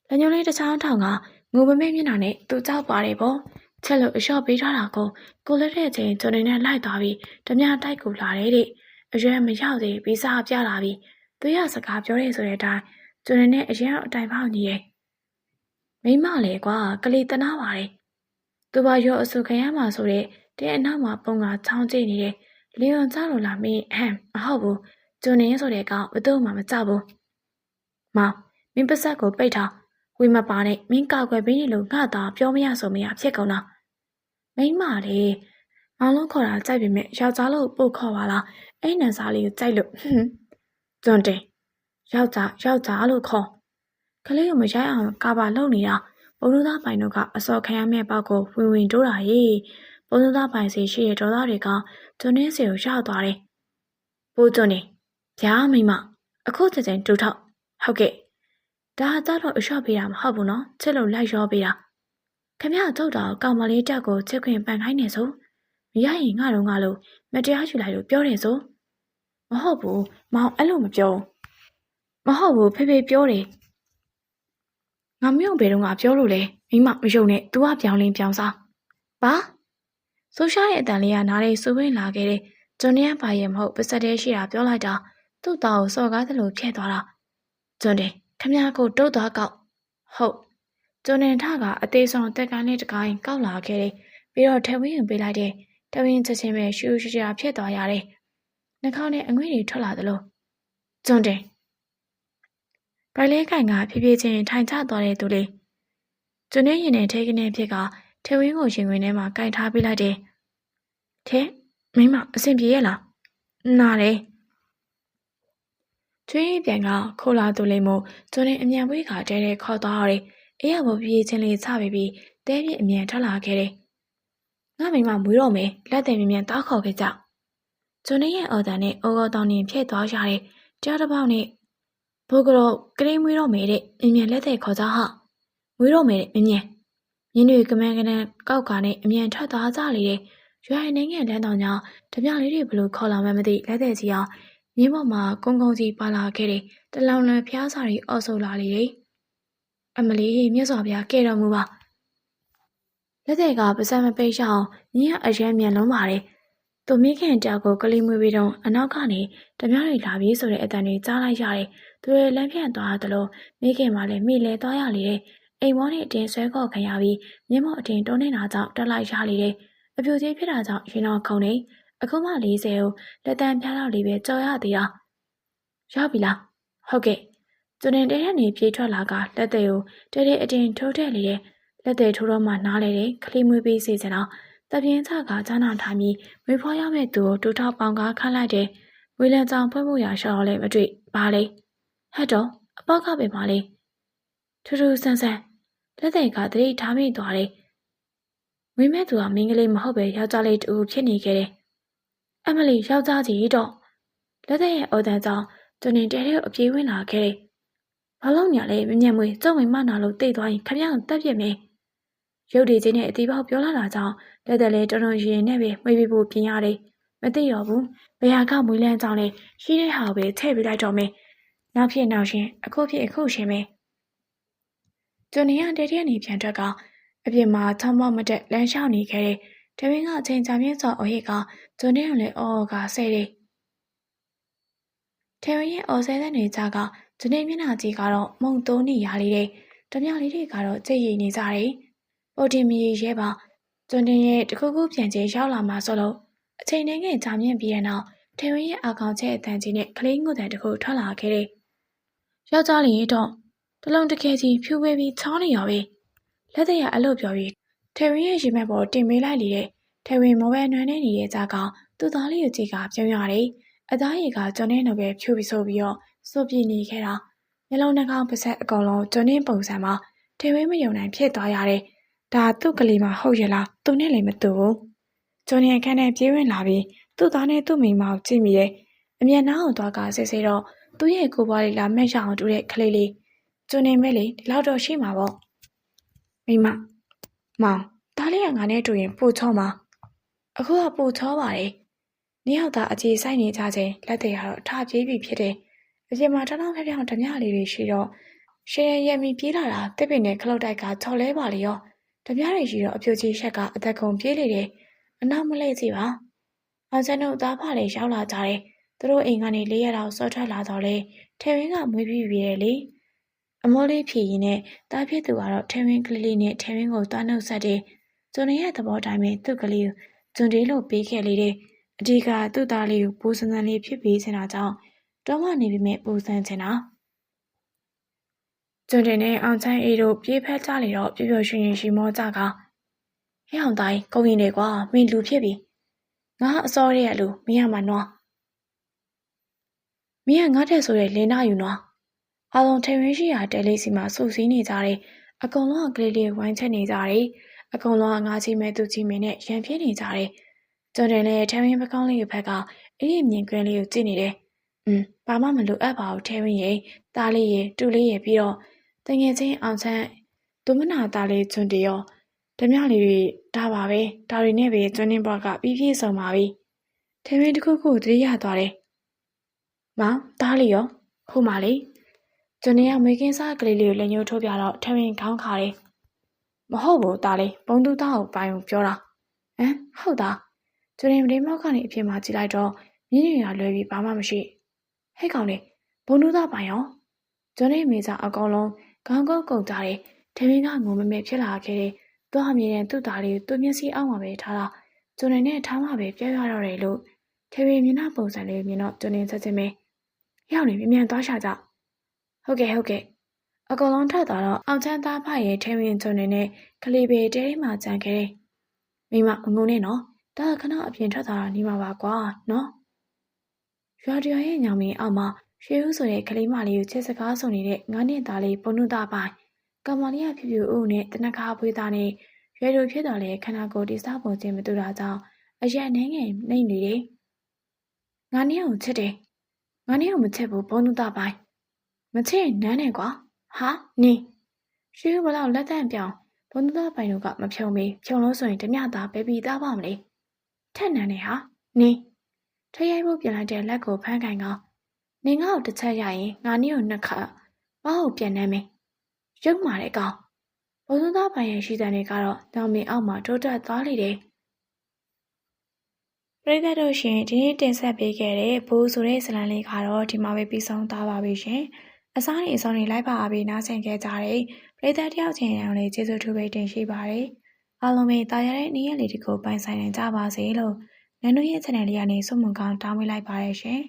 လက်ညှိုးလေးတစ်ချောင်းထောင်ကငိုမမဲမျက်နှာနဲ့သူ့ကြောက်ပါတယ်ပေါ့ချက်လို့အလျှော့ပေးထားတာကိုလက်တဲ့ချိန်ကျွန်နေနဲ့လိုက်သွားပြီးဓမြတိုက်ကိုလာတယ်တဲ့အရွယ်မရောက်သေးပြီးစားပြလာပြီးသူရစကားပြောရဲဆိုတဲ့အတိုင်းကျွန်နေနဲ့အရင်အတိုင်ဖောက်ညီရဲ့မိမလေကွာကလေးတနာပါတယ်သူပါရောအဆူခံရမှာဆိုတဲ့တဲ့အနောက်မှာပုံကချောင်းကျိနေတယ်လီယွန်ကြောက်လို့လားမင်းမဟုတ်ဘူးကျွန်းနေဆိုတဲ့ကောင်ဘယ်သူမှမကြောက်ဘူးမောင်မင်းပစက်ကိုပိတ်ထားဝေမပါနဲ့မင်းကောက်ွယ်ပေးနေလို့ငါသားပြောမရဆိုမရဖြစ်ကုန်လားမိမလေးမောင်လုံးခေါ်တာကြိုက်ပေမဲ့ယောက်ျားလို့ပို့ခေါ်ပါလားအဲ့နန်စားလေးကိုကြိုက်လို့ကျွန်းတယ်ယောက်ျားလို့ခေါ်ကလေးကိုမရိုက်အောင်ကာပါလုံနေတာဘုံသားပိုင်တို့ကအစော်ခံရမဲ့ပေါက်ကိုဝင်တိုးတာရေဘုံသားပိုင်စီရှိတဲ့ဒေါသတွေကကျွန်းနေစီကိုရောက်သွားတယ်ပိုးကျွန်းနေဗျာမိမအခုချက်ချင်းတူထောက်ဟုတ်ကဲ့ဒါကြတော့အလျှော့ပေးတာမဟုတ်ဘူးနော်ချစ်လို့လိုက်ရောပေးတာခင်ဗျားထုတ်တာကောင်မလေးတက်ကိုချစ်ခွင့်ပန်ခိုင်းနေဆိုမရရင်ငါတို့မတရားယူလိုက်လို့ပြောတယ်ဆိုမ ဟုတ်ဘူးမောင်အဲ့လိုမပြောမဟုတ်ဘူးဖေဖေပြောတယ်ငါမျိုးဘယ်တော့ငါပြောလို့လဲမိမမယုံနဲ့ तू ကပြောင်းလင်းပြောင်းစားဘာဆိုရှာရဲ့အတန်လေးကနားလေးစူးဝင်လာခဲ့တယ်ဂျွန်နေကပါရဲ့မဟုတ်ပစက်သေးရှိတာပြောလိုက်တာသူ့သားကိုစော်ကားသလိုဖြဲ့သွားတာဂျွန်နေခမရကိုတုတ်သွားကောက်ဟုတ်ဂျွန်နေထကအသေးဆုံးတက်ကိုင်းလေးတကိုင်းကောက်လာခဲ့တယ်ပြီးတော့ထဝင်းရင်ပေးလိုက်တယ်ထဝင်းချက်ချင်းပဲရှူရှူရှာဖြဲ့သွားရတယ်နှာခေါင်းနဲ့အငွေ့တွေထွက်လာသလိုဂျွန်နေဗိုင်လေးကိုင်ကဖြည်းဖြည်းချင်းထိုင်ချသွားတဲ့သူလေးဂျွန်နေရင်နဲ့ထဲကနေဖြစ်ကထဝင်းကိုရင်ခွင်ထဲမှာကင်ထားပေးလိုက်တယ်ထဲမိမအဆင်ပြေရဲ့လားနားတယ်ကျွေးပြန်ကခိုးလာသူလေးမို့ဂျွန်နေအမြန်ပွေးကတဲတဲခေါ်သွားရတယ်အေးရဖို့ပြေးချင်းလေးချပြီးတဲပြည့်အမြန်ထွက်လာခဲ့တယ်ငါမိမမွေးတော့မယ်လက်တယ်မြင်မြန်တောက်ခေါ်ခဲ့ကြဂျွန်နေရဲ့အော်တန်နဲ့အိုဂေါ်တောင်းနေဖြည့်သွားရတယ်တရားတစ်ပေါက်နဲ့ဘိုးကတော့ကလေးမွေးတော့မယ်တဲ့မြင်မြန်လက်တယ်ခေါ်ကြဟာမွေးတော့မယ်တဲ့မြင်မြန်မြင်းတွေကမန်းကနန်းကောက်ကနဲ့အမြန်ထွက်သွားကြလေတဲ့ရွာရနိုင်ငံတန်းတော်ညတပြလေးတွေဘလို့ခေါ်လာမှမသိလက်တဲ့ကြီးအောင်မြင်းပေါ်မှာကုန်းကုန်းကြီးပါလာခဲ့တယ်တလောင်လန်ဖျားစာတွေအော်ဆိုလာလေတယ်အမလီမြတ်စွာဘုရားကဲတော်မူပါလက်တဲ့ကပါစံမပိတ်ရှောင်းမြင်းကအရမ်းမြန်လုံးပါတယ်သူမိခင်တယောက်ကိုကလေးမွေးပြီးတော့အနောက်ကနေတပြားတွေလာပြီးဆိုတဲ့အတန်တွေကြားလိုက်ရတယ်သူတွေလမ်းဖြန့်သွားတယ်လို့မိခင်မှလည်းမိလဲသွားရလေတယ်အိမ်မောနဲ့အတင်းဆွဲခေါ်ခံရပြီးမြင်းမောအတင်းတွန်းနေတာကြောင့်တက်လိုက်ရလေတယ်အပြူကြီးဖြစ်တာကြောင့်ရင်တော်ခုန်နေအခုမှ40ကိုလက်တန်းပြားတော့လေးပဲကြော်ရသေးတာရောက်ပြီလားဟုတ်ကဲ့ကျန်တဲ့တဲနေပြေးထွက်လာကလက်သေးကိုတဲတဲအတင်းထိုးထည့်လေတယ်လက်သေးထိုးတော့မှနားလေတယ်ခလီမွေးပေးစီစင်တော့တပြင်းချကကြားနာထားပြီးမွေးဖွားရမယ့်သူကိုတူထောက်ပေါင်ကားခန့်လိုက်တယ်ဝေလန်ကြောင်ဖွင့်မှုရရှော်တော့လည်းမတွေ့ပါလေဟဲ့တော့အပေါက်ကပဲပါလေထူးထူးဆန်းဆန်းလက်သေးကတတိထားမိသွားတယ်ဝင်းမဲ့သူကမင်းကလေးမဟုတ်ပဲယောက်ျားလေးတူဖြစ်နေခဲ့တယ်အမလီယောက်ျားကြီးတော့လက်သေးရဲ့အော်တန်ကြောင့်သူနေတဲတဲကိုအပြေးဝင်လာခဲ့တယ်ဘာလို့ညာလဲမြင်မွေကျုံဝင်မနာလို့တိတ်သွားရင်ခမရအောင်တက်ပြစ်မယ်ရုပ်တည်ချင်းနဲ့အတီးပေါက်ပြောလာတာကြောင့်လက်သက်လေးတော်တော်ရင်နဲ့ပဲမွေးပြီးဖို့ပြင်ရတယ်မသိတော့ဘူးဘယ်ဟာကမွေးလန်းကြောင်းလဲရှိတဲ့ဟာပဲထည့်ပေးလိုက်တော့မယ်နောက်ဖြစ်နောက်ရှင်အခုဖြစ်အခုရှင်ပဲကျန်နေရတဲတဲနေပြန်ထွက်ကအပြင်မှာချောင်းမောက်မတက်လမ်းလျှောက်နေခဲ့တဲ့တမင်းကအချိန်ကြာမြင့်စွာအဟိကကျန်နေရလဲအော်ကဆဲတယ်ထဲဝင်ရဲ့အော်ဆဲတဲ့နေကြကဒီနေ့မျက်နှာကြီးကတော့မုံသုံးနေရလေးတဲ့တမြောက်လေးတွေကတော့ကြိတ်ရိပ်နေကြတယ်ပိုတင်မီရဲပါကျွန်းတင်ရဲ့တခုခုပြန်ကျဲရောက်လာမှဆိုလို့အချိန်နဲ့ငယ်ကြာမြင့်ပြီးတဲ့နောက်ထေဝင်းရဲ့အကောင်ချက်အတန်ကြီးနဲ့ကလေးငုတ်တန်တခုထွက်လာခဲ့တယ်။ယောက်ျားလေးတော့တလုံးတခဲကြီးဖြူဝဲပြီးချောင်းနေရောပဲလက်သက်ရအလို့ပြောပြီးထေဝင်းရဲ့ရင်မဲ့ပေါ်တင်မေးလိုက်လေတဲ့ထေဝင်းမဝဲနွမ်းနေနေတဲ့ကြားကသူ့သားလေးကိုကြည့်ကပြုံးရတယ်။အသားရည်ကကျွန်းနေတော့ပဲဖြူပြီးဆိုပြီးတော့စိုးပြေးနေခဲ့တာမျက်လုံးနှာခေါင်းပါးစပ်အကောင်လုံးကျွန်းနေပုံစံမှာထေဝင်းမယုံနိုင်ဖြစ်သွားရတယ်။ဒါသူ့ကလေးမဟုတ်ရလားသူနဲ့လည်းမတူဘူးဂျွန်နီခန်းထဲပြေးဝင်လာပြီးသူ့သားနဲ့သူ့မိမကိုကြည့်မိတယ်အမြန်နှောင်းအောင်သွားကဆဲဆဲတော့သူ့ရဲ့ကိုယ်ပွားလေးလာမဲ့ရအောင်တူတဲ့ကလေးလေးဂျွန်နီမဲလေးဒီလောက်တော့ရှိမှာပေါ့မိမမောင်သားလေးကငါနဲ့တူရင်ပို့ချောမှာအခုကပို့ချောပါတယ်နှစ်ယောက်သားအကြေဆိုင်နေကြချိန်လက်တွေကတော့ထပြေးပြီဖြစ်တယ်အပြင်မှာတောင်းတောင်းဖျက်ဖျောင်းဓမြလေးတွေရှိတော့ရှယ်ရမီပြေးလာတာတစ်ပင်နဲ့ခလုတ်တိုက်ကချော်လဲပါလေရောဓမြတွေရှိတော့အပြိုကြီးရှက်ကအသက်ကုန်ပြေးလေတယ်အနောက်မလဲစီပါအောင်စံတို့သားဖလည်းရောက်လာကြတယ်သူတို့အိမ်ကနေ၄ရက်လောက်စောထွက်လာတော့လေထေဝင်းကမွေးပြီးပြီလေအမောလေးဖြည်ရင်နဲ့တားဖြစ်သူကတော့ထေဝင်းကလေးနဲ့ထေဝင်းကိုတွားနှုတ်ဆက်တယ်ဂျွန်ရဲ့သဘောတိုင်းပဲသူ့ကလေးကိုဂျွန်တေးလို့ပေးခဲ့လေတယ်အဒီကသူ့သားလေးကိုပူစံစံလေးဖြစ်ပြီးစင်တာကြောင့်တော့မှနေပြီးမဲ့ပူစံချင်တာဂျွန်တေနဲ့အောင်ချမ်းအေးတို့ပြေးဖက်ကြလေတော့ပြပြရွှင်ရွှင်ရှိမောကြကဟဲ့အောင်တိုင်းကုန်ရင်တွေကွာမင်းလူဖြစ်ပြီငါအစောရဲ့လူမင်းရမှာနွားမင်းကငါတဲ့ဆိုတဲ့လင်းနာယူနွားအားလုံးထိန်ရင်းရှိရာတဲလေးစီမှာစူစီးနေကြတယ်အကုန်လုံးကကလေးလေးဝိုင်းချက်နေကြတယ်အကုန်လုံးကငါချီမဲသူချီမဲနဲ့ရံပြင်းနေကြတယ်ကျန်တယ်လည်းထဲရင်းပကောင်းလေးရဲ့ဘက်ကအဲ့ဒီမြင်ကွင်းလေးကိုကြည့်နေတယ်ဘာမှမလိုအပ်ပါဘူးထဲရင်းရဲ့သားလေးရဲ့တူလေးရဲ့ပြီးတော့တငယ်ချင်းအောင်ချမ်းသူမနာသားလေးကျွန်းတရောဓမြလေးတွေဒါပါပဲဒါတွေနဲ့ပဲကျွန်းင်းဘွားကပြီးပြည့်စုံပါပြီထဲရင်းတစ်ခုခုတတိယသွားတယ် မောင်သားလေးရောဟုတ်ပါလေကျွန်တော်ကမေကင်းစားကလေးလေးကိုလက်ညှိုးထိုးပြတော့ထမင်းခေါင်းခါတယ်မဟုတ်ဘူးသားလေးဘုံသူသားကိုပိုင်ကိုပြောတာဟုတ်သားကျွန်တော်မင်းမောက်ကနေအပြင်မှာကြည့်လိုက်တော့မြင်းရလွယ်ပြီးဘာမှမရှိဟဲ့ကောင်လေးဘုံသူသားပိုင်ရောကျွန်တော်မိသားအကောင်လုံးခေါင်းကုတ်ကုန်ကြတယ်ထမင်းကငုံမမဲဖြစ်လာခဲ့တယ်သွားအမြင်နဲ့သူ့သားလေးသူ့မျက်စိအောက်မှာပဲထားတာကျွန်တော်နဲ့ထားမှပဲပြောရတော့တယ်လို့ထမင်းမျက်နှာပုံစံလေးမြင်တော့ကျွန်တော်ဆက်စင်းပဲရောက်နေမြန်သွားရှာကြဟုတ်ကဲ့အကောင်လုံးထပ်သွားတော့အောင်ချမ်းသားဖရဲ့ထမင်းကျွန်တော်နဲ့ကလေးပဲတဲထဲမှာကြံခဲ့တယ်မိမငုံနဲ့နော်ဒါခဏအပြင်ထွက်သွားတာနေမှာပါကွာနော်ရွာတော်ရဲ့ညောင်မင်းအောက်မှာရွှေဦးဆိုတဲ့ကလေးမလေးကိုချစ်စကားဆိုနေတဲ့9နှစ်သားလေးဘုံနုသားပိုင်ကမ္မလီယာဖြူဖြူဦးနဲ့တနခါဖွေးသားနဲ့ရွယ်လိုဖြစ်တော်လေခန္ဓာကိုယ်တိစားပုံချင်းမတူတာကြောင့်အရက်နှင်းငယ်နှိမ့်နေတယ်ငါနည်းကိုချစ်တယ်ငါနည်းကိုမချစ်ဘူးဘုံနုသားပိုင်မချစ်နန်းနဲ့ကွာဟာနင်းရွှေဦးဘလောက်လက်တန့်ပြောင်းဘုံနုသားပိုင်တို့ကမဖြုံမေးဖြုံလို့ဆိုရင်ဓမြသားပဲပြီးသားပါမလဲထက်နန်းနဲ့ဟာနင်းထရိုက်ဖို့ပြန်လိုက်တဲ့လက်ကိုဖမ်းခိုင်ကောနင်ငါ့ကိုတစ်ချက်ရရင်ငါနည်းကိုနှစ်ခါမဟုတ်ပြန်နေမယ်ရုပ်မာတဲ့ကောင်ဘုံသားပိုင်ရဲ့ရှိတဲ့နေကတော့တောင်မင်းအောက်မှာတိုးတက်သွားလေတယ်ပရိသတ်တို့ရှင်ဒီနေ့တင်ဆက်ပေးခဲ့တဲ့ဘိုးဆိုတဲ့ဇာတ်လမ်းလေးကတော့ဒီမှာပဲပြီးဆုံးသွားပါပြီရှင်အစားနေအဆုံးနေလိုက်ပါအပြီးနားဆင်ခဲ့ကြတဲ့ပရိသတ်တယောက်ချင်းအောင်လေးကျေးဇူးထူးပဲတင်ရှိပါတယ်အားလုံးပဲတာယာတဲ့နေ့ရက်လေးဒီကိုပိုင်ဆိုင်နိုင်ကြပါစေလို့နန်းတို့ရဲ့ channel လေးကနေဆုမွန်ကောင်းတောင်းပေးလိုက်ပါရရှင်